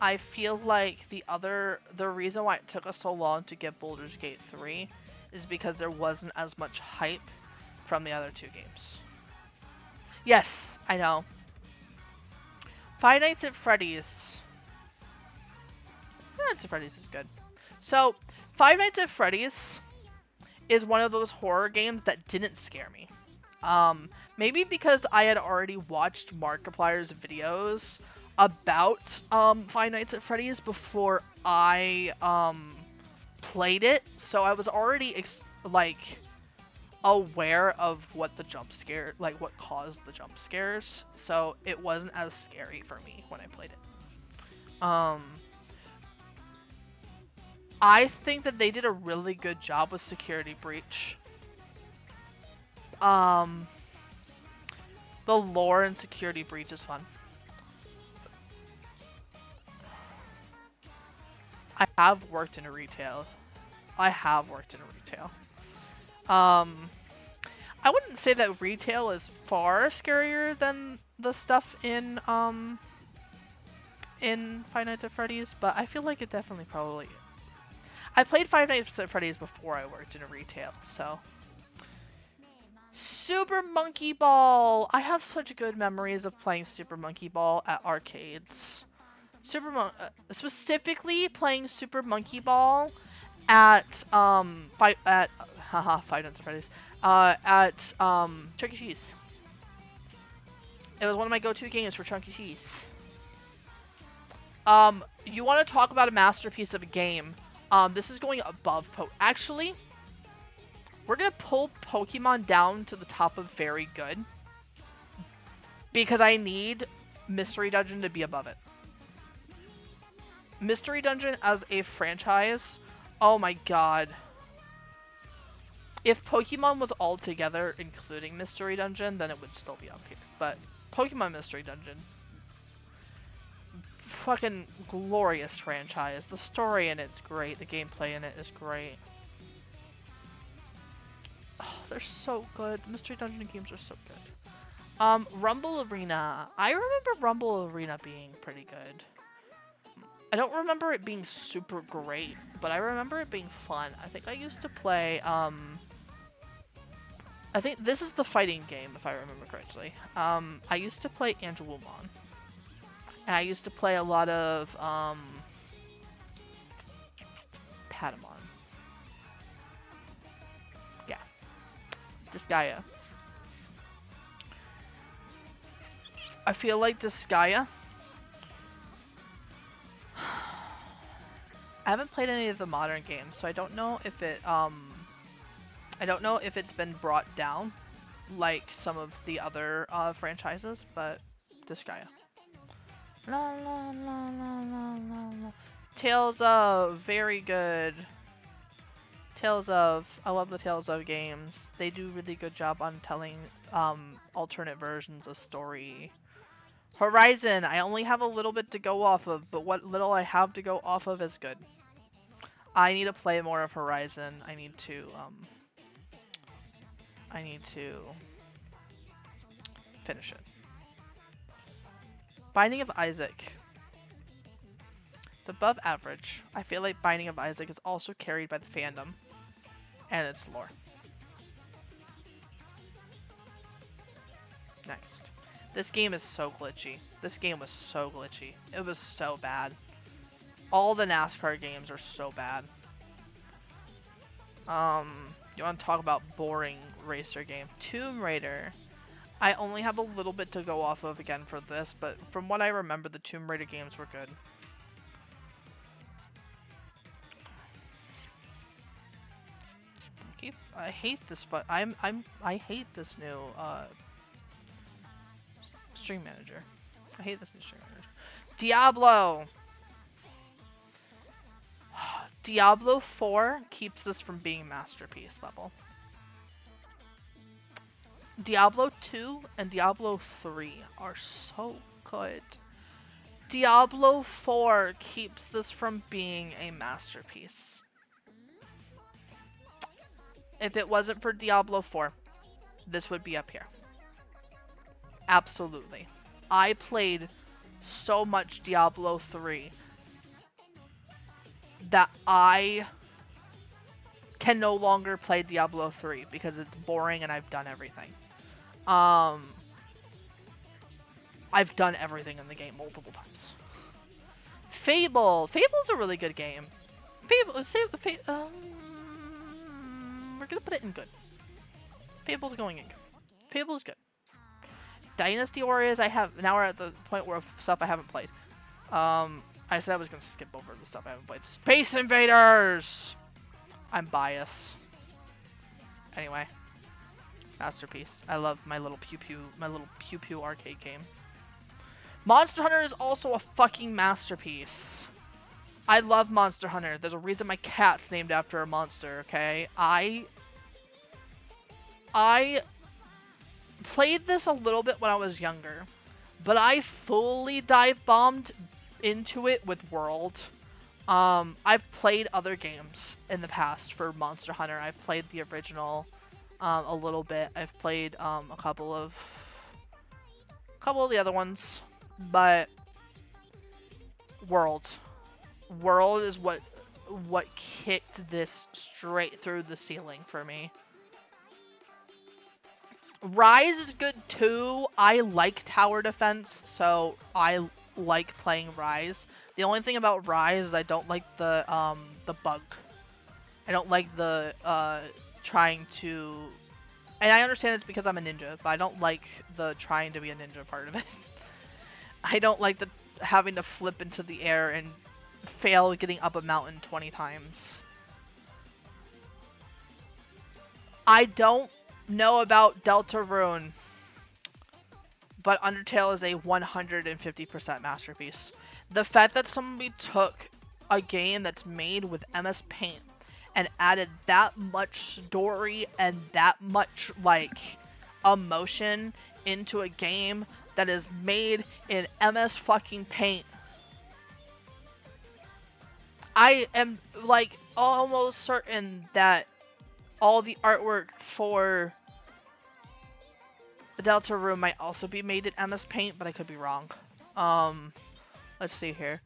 I feel like the reason why it took us so long to get Baldur's Gate 3 is because there wasn't as much hype from the other two games. Yes, I know. Five Nights at Freddy's. Five Nights at Freddy's is good. So, Five Nights at Freddy's is one of those horror games that didn't scare me. Maybe because I had already watched Markiplier's videos about Five Nights at Freddy's before I played it, so I was already like aware of what the jump scare, like what caused the jump scares, so it wasn't as scary for me when I played it. I think that they did a really good job with Security Breach. The lore in Security Breach is fun. I have worked in retail. I wouldn't say that retail is far scarier than the stuff in Five Nights at Freddy's, but I feel like it definitely probably. I played Five Nights at Freddy's before I worked in retail, so. Super Monkey Ball! I have such good memories of playing Super Monkey Ball at arcades. Specifically playing Super Monkey Ball at Five Nights at Freddy's. At Chuck E. Cheese. It was one of my go-to games for Chuck E. Cheese. You want to talk about a masterpiece of a game? This is going above actually, we're gonna pull Pokemon down to the top of very good because I need Mystery Dungeon to be above it. Mystery Dungeon as a franchise, oh my god. If Pokemon was all together, including Mystery Dungeon, then it would still be up here. But Pokemon Mystery Dungeon, fucking glorious franchise. The story in it's great. The gameplay in it is great. Oh, they're so good. The Mystery Dungeon games are so good. Rumble Arena. I remember Rumble Arena being pretty good. I don't remember it being super great, but I remember it being fun. I think I used to play, I think this is the fighting game, if I remember correctly. I used to play Angelumon. And I used to play a lot of, Patamon. Yeah. Disgaea. I feel like Disgaea. I haven't played any of the modern games, so I don't know if it, I don't know if it's been brought down like some of the other franchises, but Disgaea. La la la la la la la. Tales of, very good. Tales of, I love the Tales of games. They do a really good job on telling alternate versions of story. Horizon, I only have a little bit to go off of, but what little I have to go off of is good. I need to play more of Horizon. I need to finish it. Binding of Isaac. It's above average. I feel like Binding of Isaac is also carried by the fandom and its lore. Next. This game is so glitchy. This game was so glitchy. It was so bad. All the NASCAR games are so bad. You want to talk about boring racer game? Tomb Raider. I only have a little bit to go off of again for this, but from what I remember, the Tomb Raider games were good. I hate this, but I hate this new stream manager. I hate this new stream manager. Diablo. Diablo 4 keeps this from being masterpiece level. Diablo 2 and Diablo 3 are so good. Diablo 4 keeps this from being a masterpiece. If it wasn't for Diablo 4, this would be up here. Absolutely. I played so much Diablo 3 that I can no longer play Diablo 3 because it's boring and I've done everything. I've done everything in the game multiple times. Fable. Fable's a really good game. Fable. We're gonna put it in good. Fable's going in good. Fable's good. Dynasty Warriors, now we're at the point where stuff I haven't played. I said I was gonna skip over the stuff I haven't played. Space Invaders! I'm biased. Anyway. Masterpiece. I love my little pew pew arcade game. Monster Hunter is also a fucking masterpiece. I love Monster Hunter. There's a reason my cat's named after a monster, okay? I played this a little bit when I was younger, but I fully dive bombed into it with World. I've played other games in the past for Monster Hunter. I've played the original a little bit. I've played a couple of the other ones, but World is what kicked this straight through the ceiling for me. Rise is good too. I like tower defense, so I like playing Rise. The only thing about Rise is I don't like the bug. I don't like the trying to, and I understand it's because I'm a ninja, but I don't like the trying to be a ninja part of it. I don't like the having to flip into the air and fail getting up a mountain 20 times. I don't know about Deltarune, but Undertale is a 150% masterpiece. The fact that somebody took a game that's made with MS Paint and added that much story and that much, like, emotion into a game that is made in MS fucking Paint. I am, like, almost certain that all the artwork for Deltarune might also be made in MS Paint, but I could be wrong. Let's see here.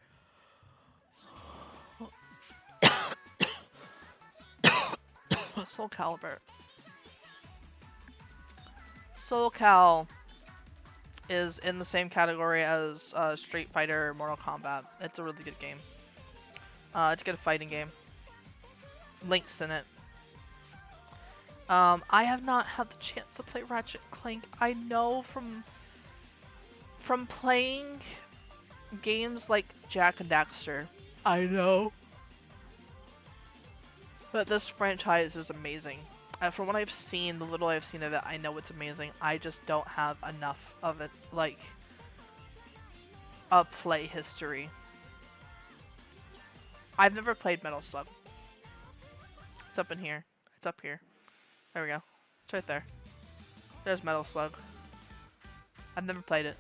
Soul Calibur. Soul Cal is in the same category as Street Fighter or Mortal Kombat. It's a really good game. It's a good fighting game. Link's in it. I have not had the chance to play Ratchet & Clank. I know from playing games like Jak and Daxter, I know that this franchise is amazing. From what I've seen, the little I've seen of it, I know it's amazing. I just don't have enough of it, like, a play history. I've never played Metal Slug. It's up in here. It's up here. There we go. It's right there. There's Metal Slug. I've never played it.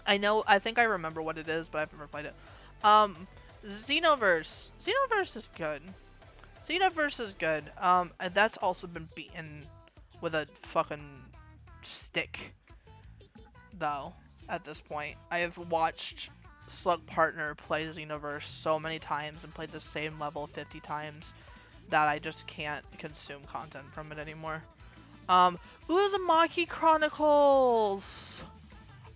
I think I remember what it is, but I've never played it. Xenoverse. Xenoverse is good. Xenoverse is good. And that's also been beaten with a fucking stick, though, at this point. I have watched Slug Partner play Xenoverse so many times and played the same level 50 times that I just can't consume content from it anymore. Uzumaki Chronicles!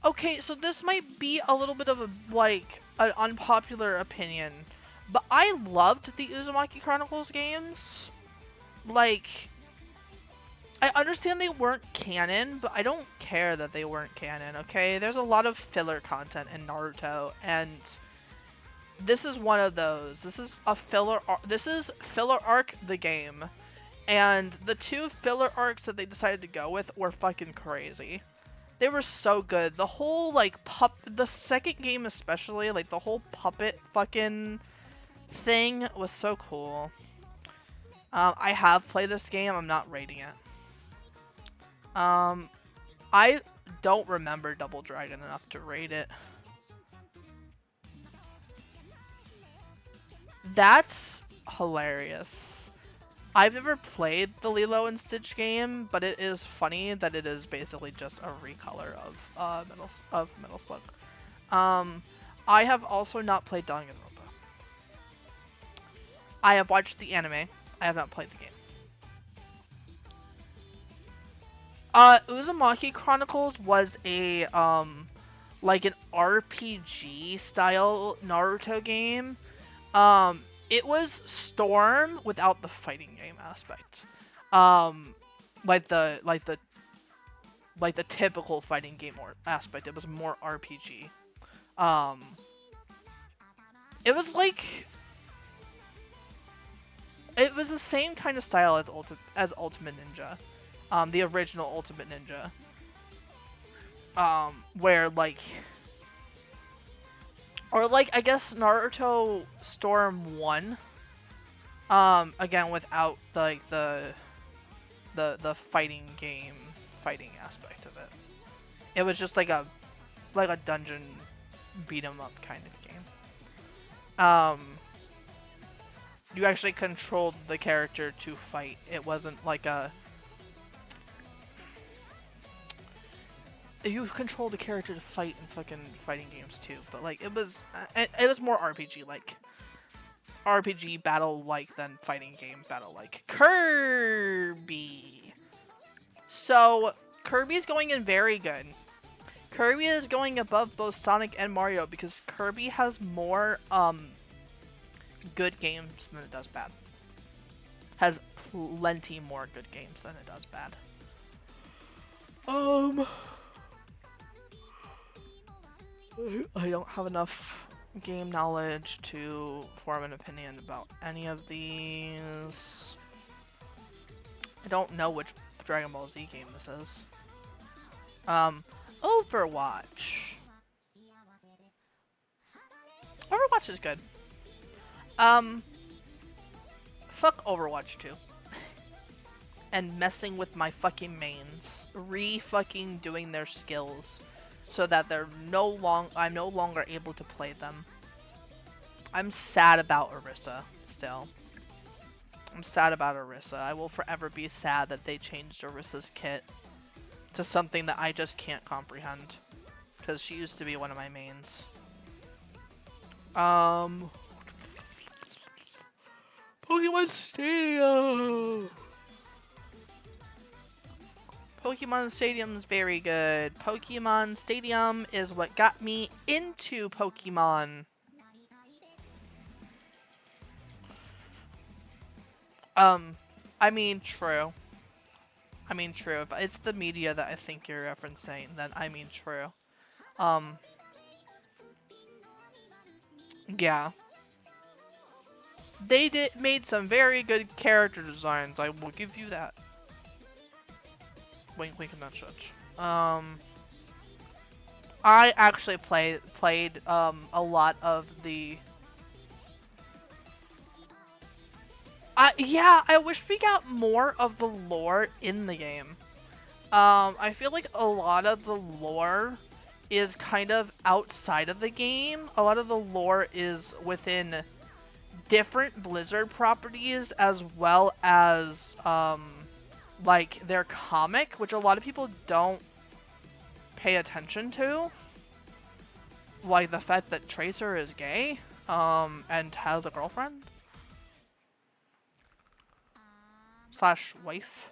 Okay, so this might be a little bit of a, like, an unpopular opinion, but I loved the Uzumaki Chronicles games. Like, I understand they weren't canon, but I don't care that they weren't canon, okay? There's a lot of filler content in Naruto, and this is one of those. This is a filler arc the game, and the two filler arcs that they decided to go with were fucking crazy. They were so good. The whole, like, the second game especially, like, the whole puppet fucking thing was so cool. I have played this game. I'm not rating it. I don't remember Double Dragon enough to rate it. That's hilarious. I've never played the Lilo and Stitch game, but it is funny that it is basically just a recolor of Metal Slug. I have also not played Danganronpa. I have watched the anime. I have not played the game. Uzumaki Chronicles was a like an RPG style Naruto game. It was Storm without the fighting game aspect. Like the like the typical fighting game or aspect. It was more RPG. It was like, it was the same kind of style as Ultimate Ninja, the original Ultimate Ninja, where like, or like I guess Naruto Storm 1, again without like the fighting aspect of it. It was just like a dungeon beat 'em up kind of game. You actually controlled the character to fight. It wasn't like a... You controlled the character to fight in fucking fighting games too, but like it was more RPG like. RPG battle like than fighting game battle like. Kirby! So, Kirby is going in very good. Kirby is going above both Sonic and Mario because Kirby has more, good games than it does bad. Has plenty more good games than it does bad. I don't have enough game knowledge to form an opinion about any of these. I don't know which Dragon Ball Z game this is. Overwatch. Overwatch is good. Fuck Overwatch 2. And messing with my fucking mains. Re-fucking doing their skills. So that I'm no longer able to play them. I'm sad about Orisa, still. I'm sad about Orisa. I will forever be sad that they changed Orisa's kit to something that I just can't comprehend. Because she used to be one of my mains. Pokemon Stadium! Pokemon Stadium is very good. Pokemon Stadium is what got me into Pokemon. I mean, true. If it's the media that I think you're referencing, then I mean, true. Yeah. They made some very good character designs, I will give you that. Wink, wink, and nudge, nudge. I actually played a lot of the... yeah, I wish we got more of the lore in the game. I feel like a lot of the lore is kind of outside of the game. A lot of the lore is within different Blizzard properties as well as, like, their comic, which a lot of people don't pay attention to. Like the fact that Tracer is gay, and has a girlfriend. / wife.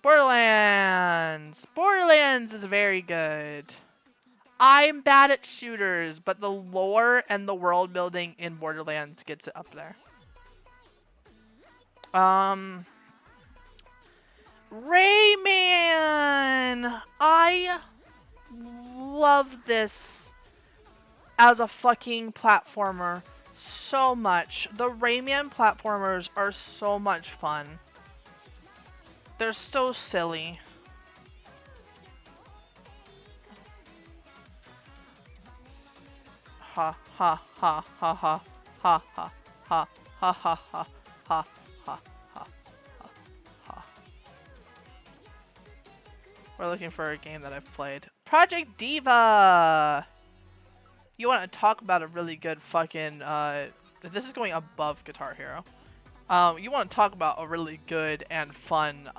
Borderlands! Borderlands is very good. I'm bad at shooters, but the lore and the world building in Borderlands gets it up there. Rayman! I love this as a fucking platformer so much. The Rayman platformers are so much fun. They're so silly. Ha ha ha ha ha ha ha ha ha ha ha ha ha ha ha. We're looking for a game that I've played. Project Diva! You want to talk about a really good fucking, this is going above Guitar Hero. You want to talk about a really good and fun,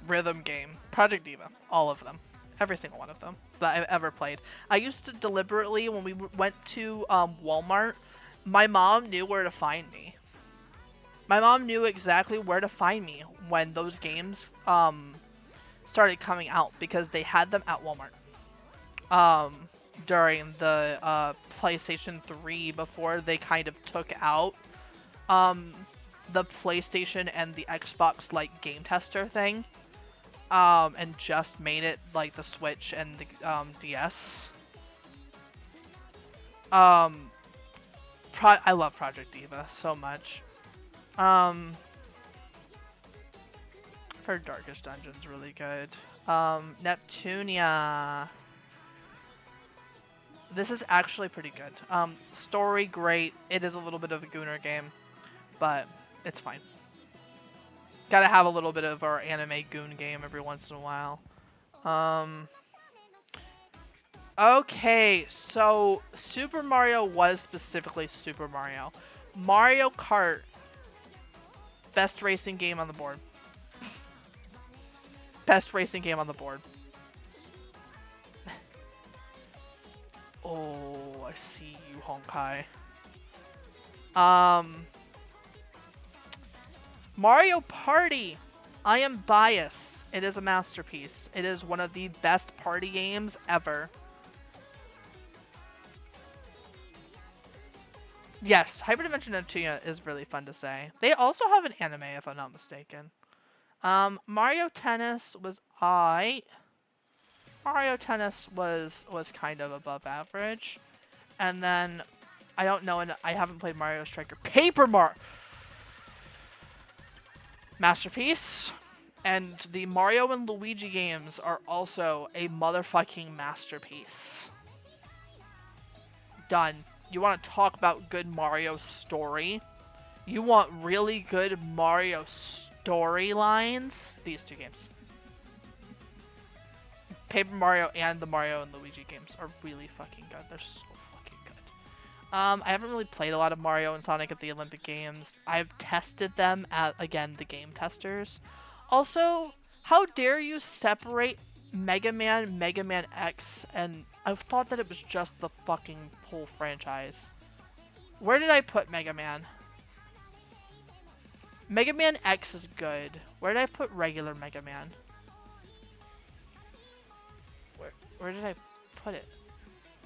rhythm game. Project Diva. All of them. Every single one of them that I've ever played. I used to deliberately, when we went to, Walmart, my mom knew where to find me. My mom knew exactly where to find me when those games, started coming out because they had them at Walmart. During the PlayStation 3 before they kind of took out the PlayStation and the Xbox like game tester thing. and just made it like the Switch and the DS. I love Project Diva so much. For Darkest Dungeon's really good. Neptunia. This is actually pretty good. Story great. It is a little bit of a gooner game, but it's fine. Gotta have a little bit of our anime goon game every once in a while. Okay, so Super Mario was specifically Super Mario. Mario Kart, best racing game on the board. Best racing game on the board. Oh, I see you, Honkai. Mario Party. I am biased. It is a masterpiece. It is one of the best party games ever. Yes, Hyperdimension Neptunia is really fun to say. They also have an anime, if I'm not mistaken. Mario Tennis was Mario Tennis was kind of above average. And then, I don't know, and I haven't played Mario Striker. Paper Mario! Masterpiece. And the Mario and Luigi games are also a motherfucking masterpiece. Done. You want to talk about good Mario story? You want really good Mario storylines? These two games. Paper Mario and the Mario and Luigi games are really fucking good. They're so fucking good. I haven't really played a lot of Mario and Sonic at the Olympic Games. I've tested them at, again, the game testers. Also, how dare you separate Mega Man, Mega Man X, and I thought that it was just the fucking whole franchise. Where did I put Mega Man? Mega Man X is good. Where did I put regular Mega Man? Where did I put it?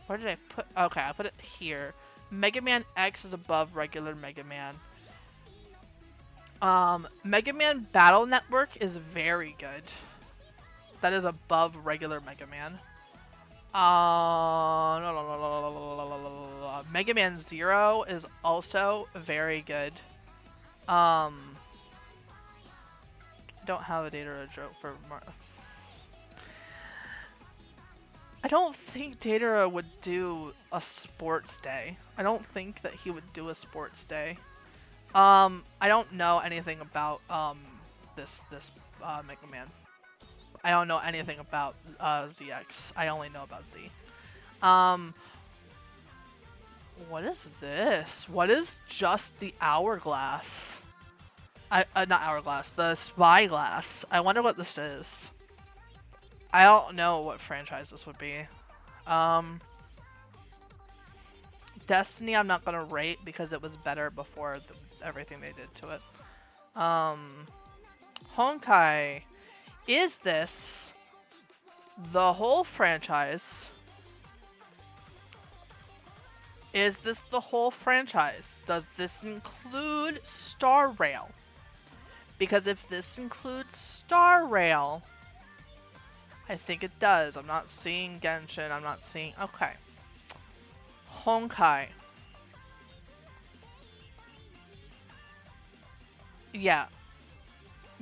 Where did I put... Okay, I put it here. Mega Man X is above regular Mega Man. Mega Man Battle Network is very good. That is above regular Mega Man. Mega Man Zero is also very good. I don't have a data joke for I don't think Datara would do a sports day. I don't think that he would do a sports day. I don't know anything about this Mega Man. I don't know anything about ZX. I only know about Z. What is this? What is just the hourglass? Not hourglass, the spyglass. I wonder what this is. I don't know what franchise this would be. Destiny I'm not gonna rate because it was better before everything they did to it. Honkai. Is this the whole franchise? Is this the whole franchise? Does this include Star Rail? Because if this includes Star Rail, I think it does. I'm not seeing Genshin. I'm not seeing... Okay. Honkai. Yeah.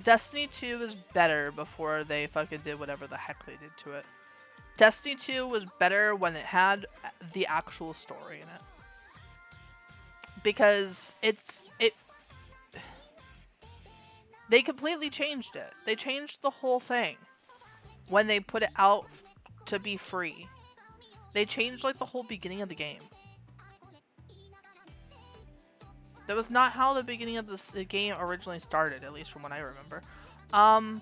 Destiny 2 was better before they fucking did whatever the heck they did to it. Destiny 2 was better when it had the actual story in it. Because they completely changed it. They changed the whole thing when they put it out to be free. They changed like the whole beginning of the game. That was not how the beginning of this game originally started, at least from what I remember. I'm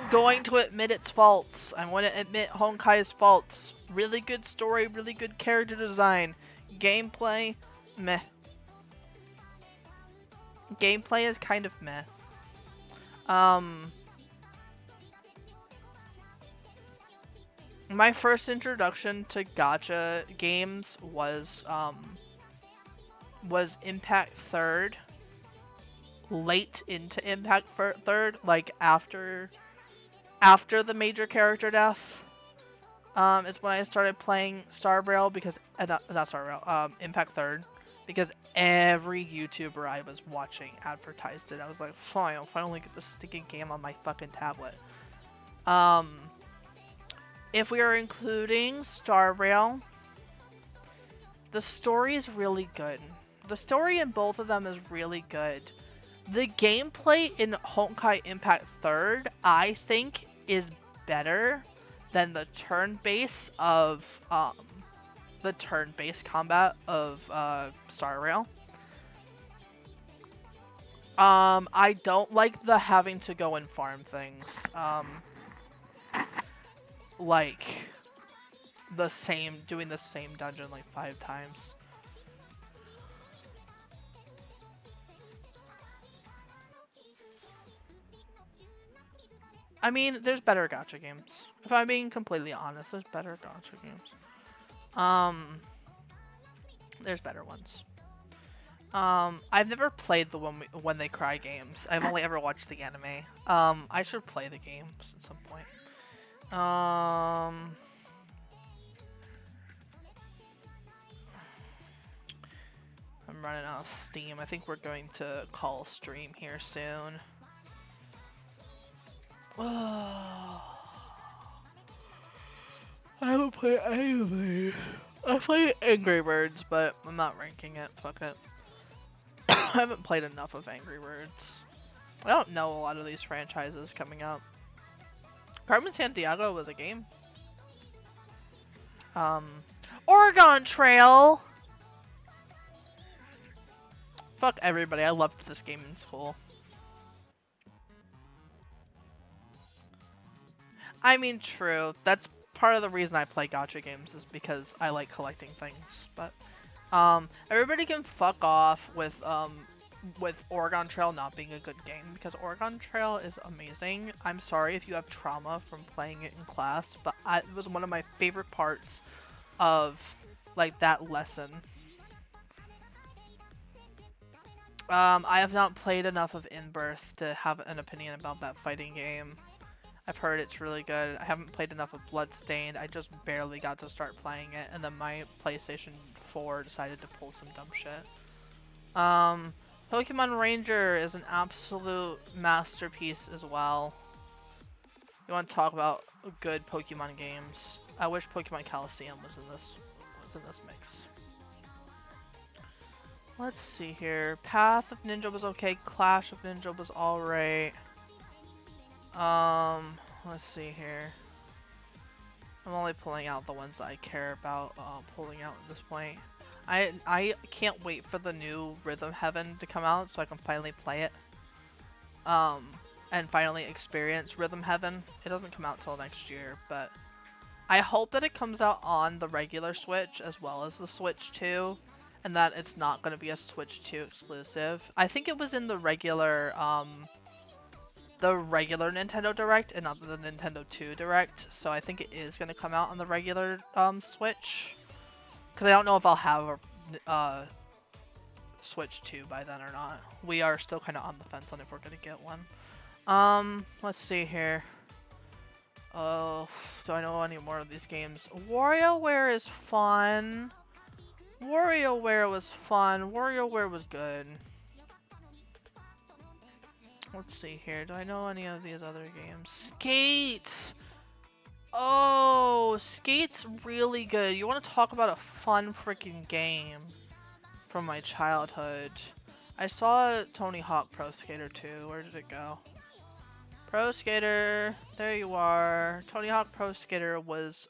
going to admit its faults. I'm going to admit Honkai's faults. Really good story, really good character design. Gameplay, meh. Gameplay is kind of meh. My first introduction to gacha games was Impact Third late into Impact Third, like after the major character death. Is when I started playing Star Rail because not Star Rail, Impact Third, because every YouTuber I was watching advertised it. I was like, fine, I'll finally get this stinking game on my fucking tablet. If we are including Star Rail, the story is really good. The story in both of them is really good. The gameplay in Honkai Impact Third, I think, is better than the turn-based of the turn-based combat of Star Rail. I don't like the having to go and farm things. Like doing the same dungeon like 5 times. I mean, there's better gacha games. If I'm being completely honest, there's better gacha games. There's better ones. I've never played the When They Cry games. I've only ever watched the anime. I should play the games at some point. I'm running out of steam. I think we're going to call stream here soon. I haven't played any of these. I played Angry Birds, but I'm not ranking it. Fuck it. I haven't played enough of Angry Birds. I don't know a lot of these franchises coming up. Carmen Sandiego was a game. Oregon Trail! Fuck everybody. I loved this game in school. I mean, true. That's part of the reason I play gacha games is because I like collecting things. But everybody can fuck off with Oregon Trail not being a good game because Oregon Trail is amazing. I'm sorry if you have trauma from playing it in class, but it was one of my favorite parts of like that lesson. I have not played enough of In Birth to have an opinion about that fighting game. I've heard it's really good. I haven't played enough of Bloodstained. I just barely got to start playing it, and then my PlayStation 4 decided to pull some dumb shit. Pokemon Ranger is an absolute masterpiece as well. You want to talk about good Pokemon games? I wish Pokemon Coliseum was in this mix. Let's see here. Path of Ninja was okay. Clash of Ninja was alright. Let's see here. I'm only pulling out the ones that I care about pulling out at this point. I can't wait for the new Rhythm Heaven to come out so I can finally play it. And finally experience Rhythm Heaven. It doesn't come out till next year, but I hope that it comes out on the regular Switch as well as the Switch 2. And that it's not going to be a Switch 2 exclusive. I think it was in the regular Nintendo Direct and not the Nintendo 2 Direct. So I think it is going to come out on the regular Switch. Because I don't know if I'll have a Switch 2 by then or not. We are still kind of on the fence on if we're going to get one. Let's see here. Oh, do I know any more of these games? WarioWare is fun. WarioWare was fun. WarioWare was good. Let's see here. Do I know any of these other games? Skate! Oh, Skate's really good. You want to talk about a fun freaking game from my childhood. I saw Tony Hawk Pro Skater 2. Where did it go? Pro Skater. There you are. Tony Hawk Pro Skater was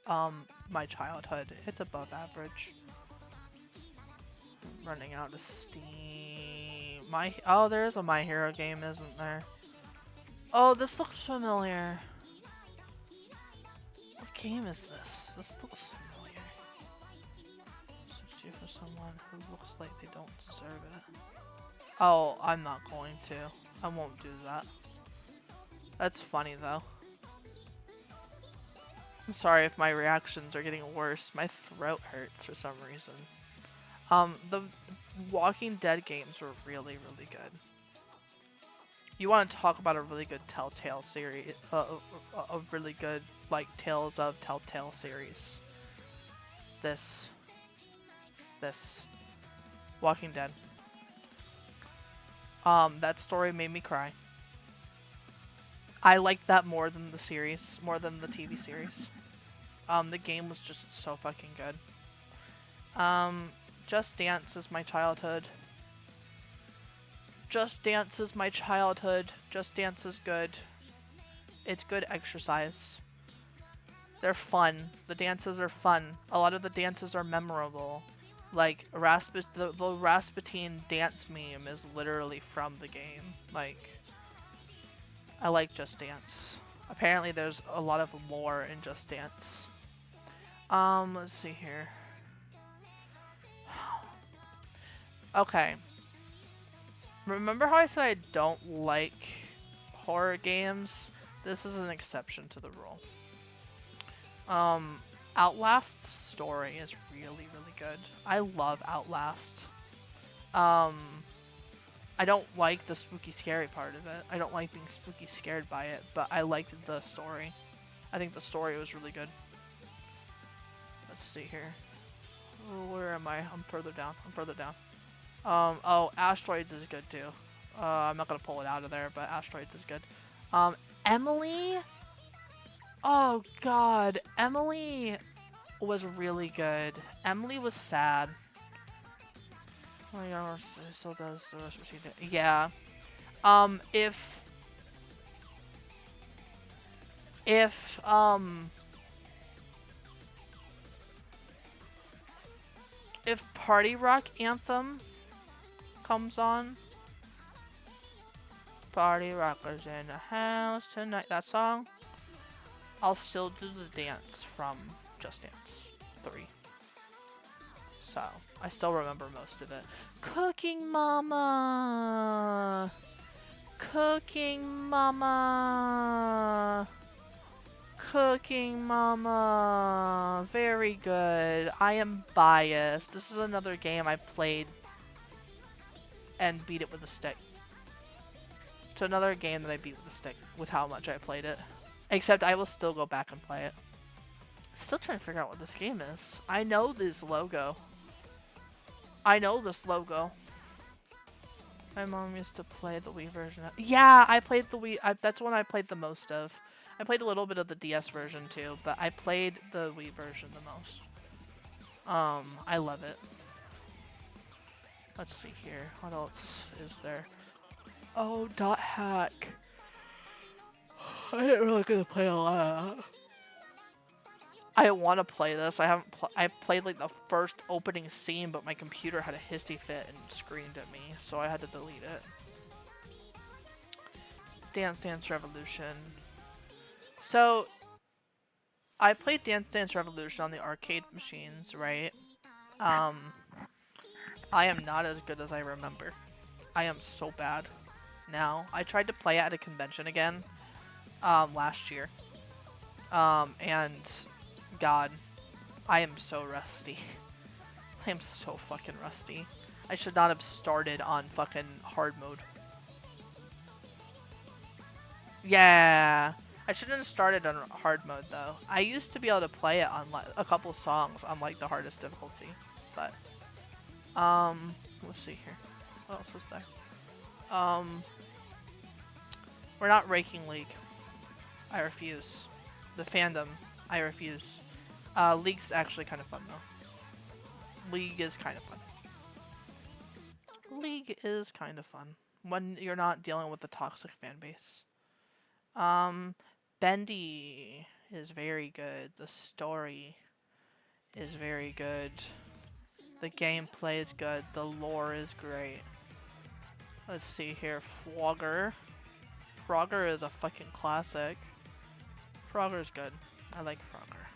my childhood. It's above average. Running out of steam. Oh, there is a My Hero game, isn't there? Oh, this looks familiar. What game is this? This looks familiar. Search you for someone who looks like they don't deserve it. Oh, I'm not going to. I won't do that. That's funny though. I'm sorry if my reactions are getting worse. My throat hurts for some reason. The Walking Dead games were really, really good. You want to talk about a really good Telltale series, a really good like Tales of Telltale series. This Walking Dead. That story made me cry. I liked that more than the series, more than the TV series. The game was just so fucking good. Just Dance is my childhood. Just Dance is my childhood. Just Dance is good. It's good exercise. They're fun. The dances are fun. A lot of the dances are memorable. Like, the Rasputin dance meme is literally from the game. Like, I like Just Dance. Apparently there's a lot of lore in Just Dance. Let's see here. Okay. Remember how I said I don't like horror games? This is an exception to the rule. Outlast's story is really, really good. I love Outlast. I don't like the spooky scary part of it. I don't like being spooky scared by it, but I liked the story. I think the story was really good. Let's see here. Where am I? I'm further down. Oh, Asteroids is good too. I'm not gonna pull it out of there, but Asteroids is good. Emily? Oh god, Emily was really good. Emily was sad. Oh my god, it still does the rest of it. Yeah. If Party Rock Anthem comes on, Party Rockers in the house tonight, that song, I'll still do the dance from Just Dance 3. So, I still remember most of it. Cooking Mama! Cooking Mama! Cooking Mama! Very good. I am biased. This is another game I played and beat it with a stick. It's another game that I beat with a stick with how much I played it. Except I will still go back and play it. Still trying to figure out what this game is. I know this logo. My mom used to play the Wii version. Yeah, I played the Wii. That's one I played the most of. I played a little bit of the DS version too, but I played the Wii version the most. I love it. Let's see here. What else is there? Oh, Dot Hack. I didn't really get to play a lot. I want to play this. I played like the first opening scene, but my computer had a hissy fit and screamed at me, so I had to delete it. Dance Dance Revolution. So, I played Dance Dance Revolution on the arcade machines, right? I am not as good as I remember. I am so bad now. I tried to play it at a convention again last year. And God, I am so rusty. I am so fucking rusty. I should not have started on fucking hard mode. Yeah. I shouldn't have started on hard mode though. I used to be able to play it on a couple songs on like the hardest difficulty, but let's see here. What else was there? We're not Raking League. I refuse. The fandom, I refuse. League's actually kind of fun though. League is kind of fun. League is kind of fun when you're not dealing with the toxic fan base. Bendy is very good. The story is very good. The gameplay is good. The lore is great. Let's see here. Frogger. Frogger is a fucking classic. Frogger's good. I like Frogger.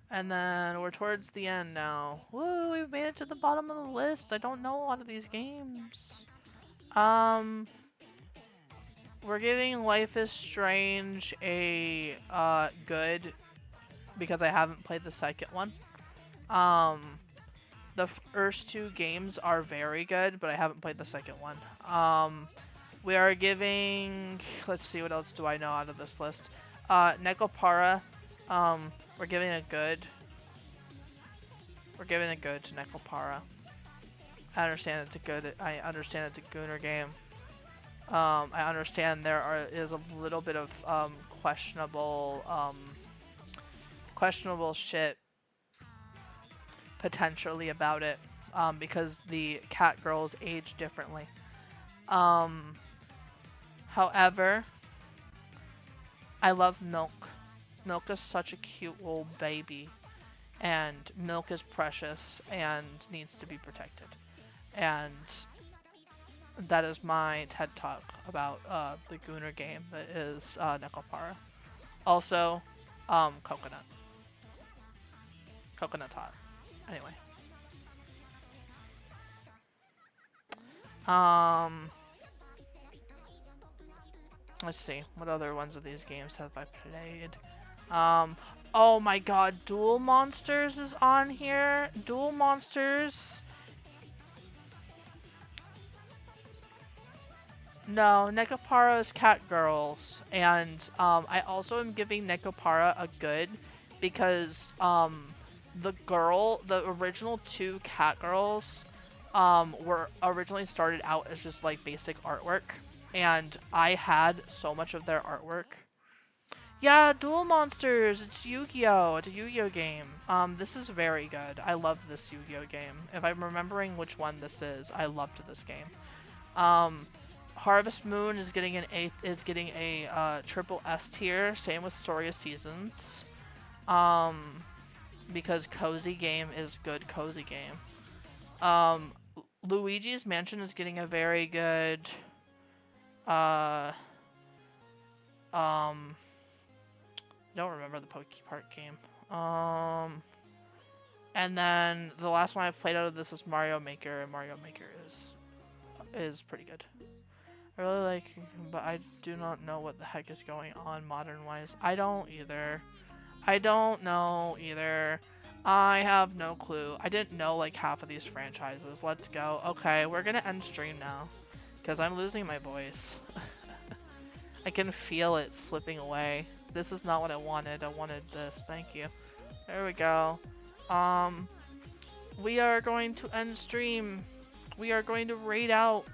And then we're towards the end now. Woo, we've made it to the bottom of the list. I don't know a lot of these games. We're giving Life is Strange a good because I haven't played the second one. The the first 2 games are very good, but I haven't played the second one. We are giving, let's see, what else do I know out of this list? Nekopara, we're giving a good. We're giving a good to Nekopara. I understand it's a good, I understand it's a Gooner game. I understand there is a little bit of questionable shit potentially about it, because the cat girls age differently. However, I love Milk. Milk is such a cute little baby, and Milk is precious and needs to be protected. And that is my TED Talk about the Gooner game that is Nekopara. Also, Coconut. Coconut Tot. Anyway. Let's see. What other ones of these games have I played? Oh my god, Duel Monsters is on here. Duel Monsters. No, Nekopara is Cat Girls. And I also am giving Nekopara a good because the original 2 Cat Girls were originally started out as just like basic artwork. And I had so much of their artwork. Yeah, Duel Monsters! It's Yu-Gi-Oh! It's a Yu-Gi-Oh! Game. This is very good. I love this Yu-Gi-Oh! Game. If I'm remembering which one this is, I loved this game. Harvest Moon is getting a triple S tier. Same with Story of Seasons. Because cozy game is good cozy game. Luigi's Mansion is getting a very good I don't remember the PokePark game. And then the last one I've played out of this is Mario Maker, and Mario Maker is pretty good. I really like, but I do not know what the heck is going on modern-wise. I don't either. I don't know either. I have no clue. I didn't know like half of these franchises. Let's go. Okay, we're gonna end stream now. Because I'm losing my voice. I can feel it slipping away. This is not what I wanted. I wanted this. Thank you. There we go. We are going to end stream. We are going to raid out.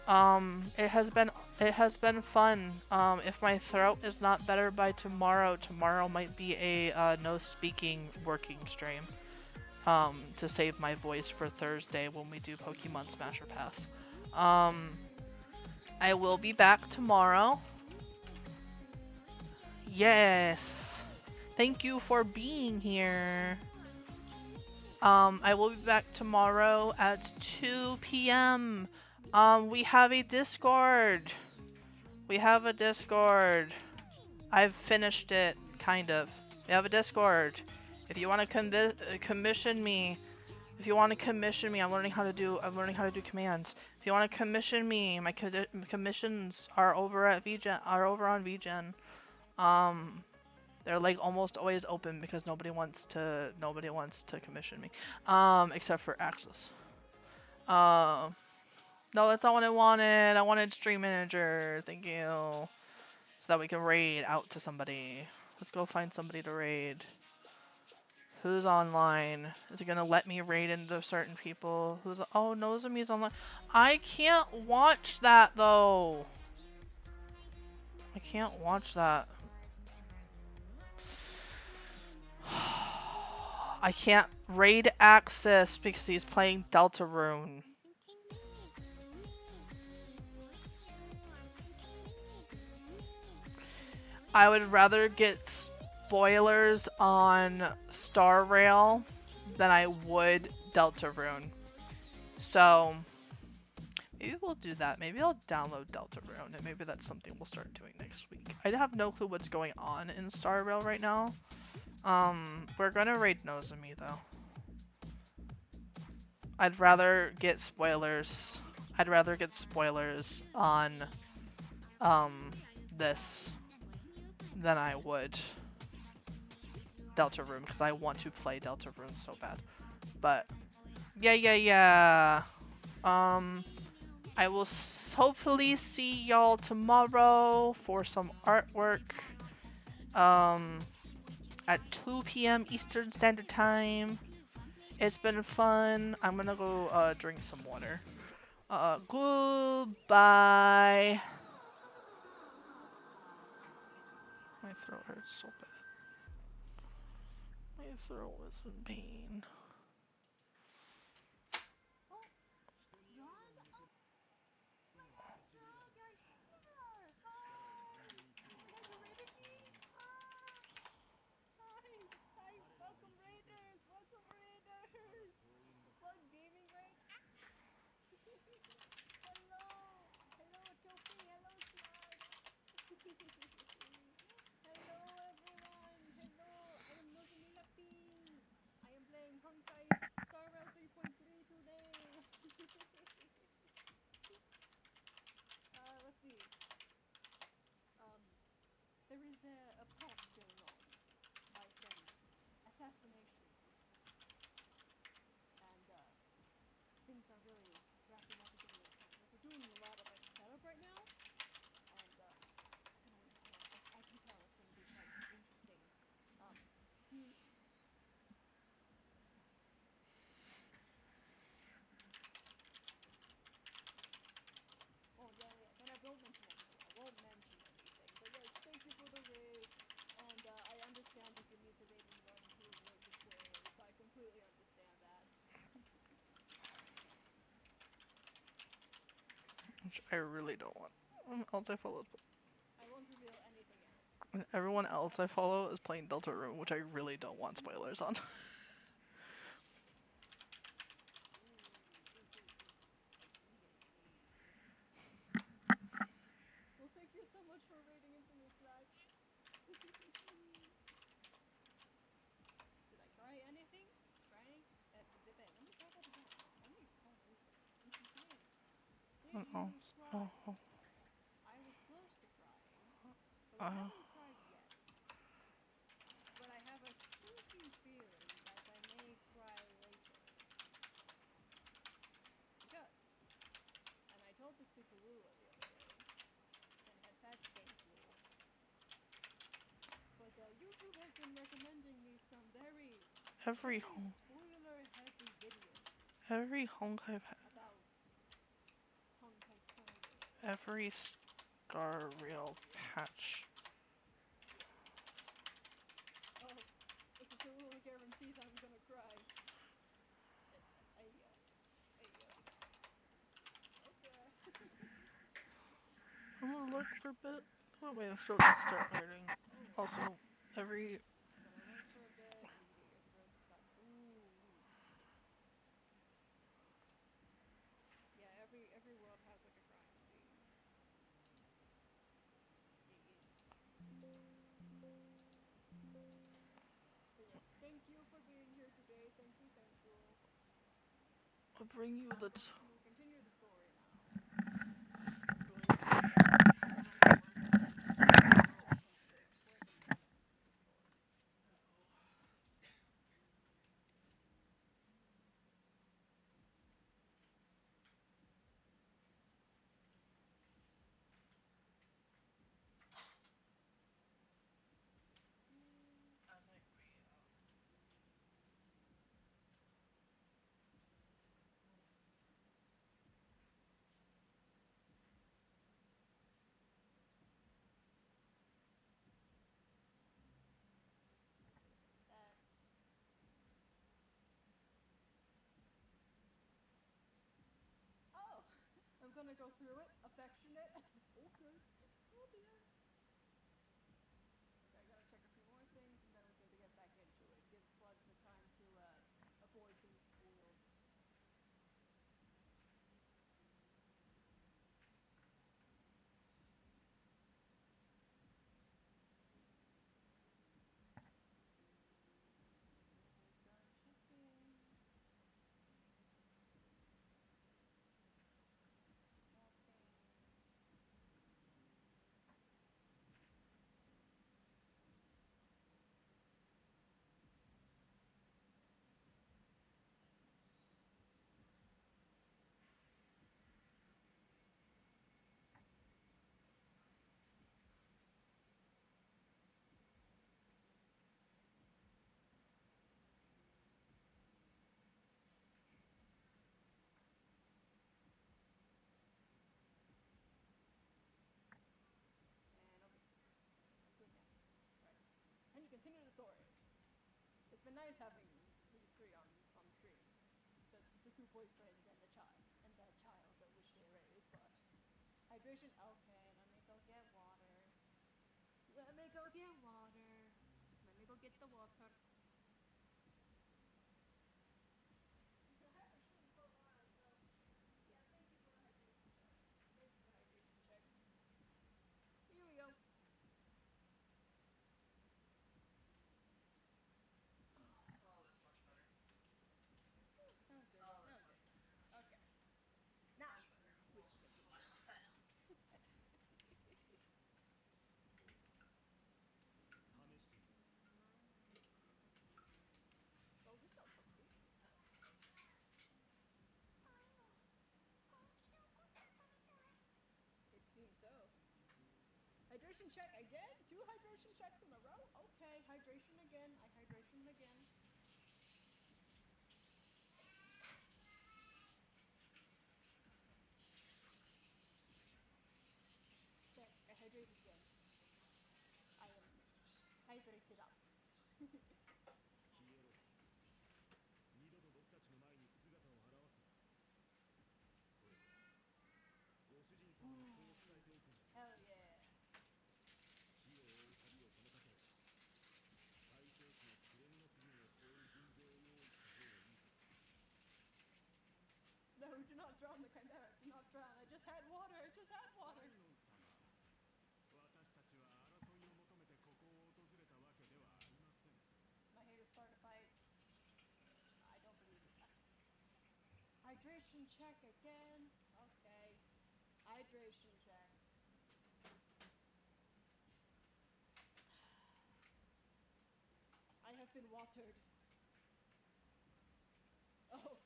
It has been fun. If my throat is not better by tomorrow might be a no speaking working stream. To save my voice for Thursday when we do Pokemon Smasher Pass. I will be back tomorrow. Yes. Thank you for being here. I will be back tomorrow at 2 p.m. We have a Discord. I've finished it, kind of. We have a Discord. If you want to commission me, I'm learning how to do commands. If you want to commission me, my commissions are over at on VGen. They're like almost always open because nobody wants to commission me. Except for Axis. No, that's not what I wanted. I wanted Stream Manager. Thank you. So that we can raid out to somebody. Let's go find somebody to raid. Who's online? Is it gonna let me raid into certain people? Oh, Nozomi's online. I can't watch that though. I can't watch that. I can't raid Axis because he's playing Deltarune. I would rather get spoilers on Star Rail than I would Deltarune. So maybe we'll do that. Maybe I'll download Deltarune, and maybe that's something we'll start doing next week. I have no clue what's going on in Star Rail right now. We're gonna raid Nozomi though. I'd rather get spoilers on this than I would Deltarune, because I want to play Deltarune so bad. But yeah. I will hopefully see y'all tomorrow for some artwork. At 2 p.m. Eastern Standard Time. It's been fun. I'm gonna go drink some water. Goodbye. My throat hurts so bad. My throat was in pain. Welcome Raiders! Welcome Raiders! Slug Gaming right? Hello! Hello Topi! Hello Slug! Hello everyone! Hello! I am Nozomi Happy! I am playing Honkai Star Rail 3.3 today! Let's see. There is a plot going on by some assassination. And things are really wrapping up and getting intense. Like we're doing a lot of like setup right now, and I can tell it's going to be quite interesting. Oh yeah. Then I won't mention anything. But yes, thank you for the raid, and I understand if you need to raid anyone to avoid the spoilers. I completely understand that. Which I really don't want. Else I follow. I won't reveal anything else. And everyone else I follow is playing Deltarune, which I really don't want spoilers on. Well, thank you so much for raiding into me, Slug. Did I try anything? Trying? Did I? Let me try that again. Let me start over. If you can. Did you cry? I was close to crying, but I haven't cried yet. But I have a sinking feeling that I may cry later. Because, and I told this to Tallulah the other day, and that's thankful. But YouTube has been recommending me some very spoiler-heavy videos. Every Honkai about Honkai Star Rail. Every Star Rail patch. Oh, it's a Tallulah guarantee that I'm gonna cry. Okay. I'm gonna look for a bit. Oh wait, I'm still gonna start hurting. Also, every every world has like a crying scene. But yes, thank you for being here today. Thank you. I'll bring you the We'll continue the story now. I'm gonna go through it. Affectionate. Okay. Oh dear. Okay, I gotta check a few more things and then we can get back into it. Give Slug the time to avoid being spoiled. continue the story. It's been nice having these three on screen. The two boyfriends and the child that which they raised, but hydration. Okay, let me go get water. Let me go get water. Let me go get the water. I haven't shooting for a while, so yeah, thank you for the hydration check. Thank you for the hydration check. Here we go. That was good. That was good. Okay. Now we can continue. Oh, you sound so cute. It seems so. Hydration check again? 2 hydration checks in a row? Okay, hydration again. I hydration again. Check. I hydrated again. I am hydrated up. Hell yeah. No, do not drown the Chimera. Do not drown. I just had water. I just had water. My haters start a fight. I don't believe it. Hydration check again. Okay. Hydration check. I have been watered. Oh.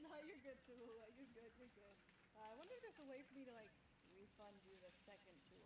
No, you're good, Tallulah. You're good. You're good. I wonder if there's a way for me to, like, refund you the second 2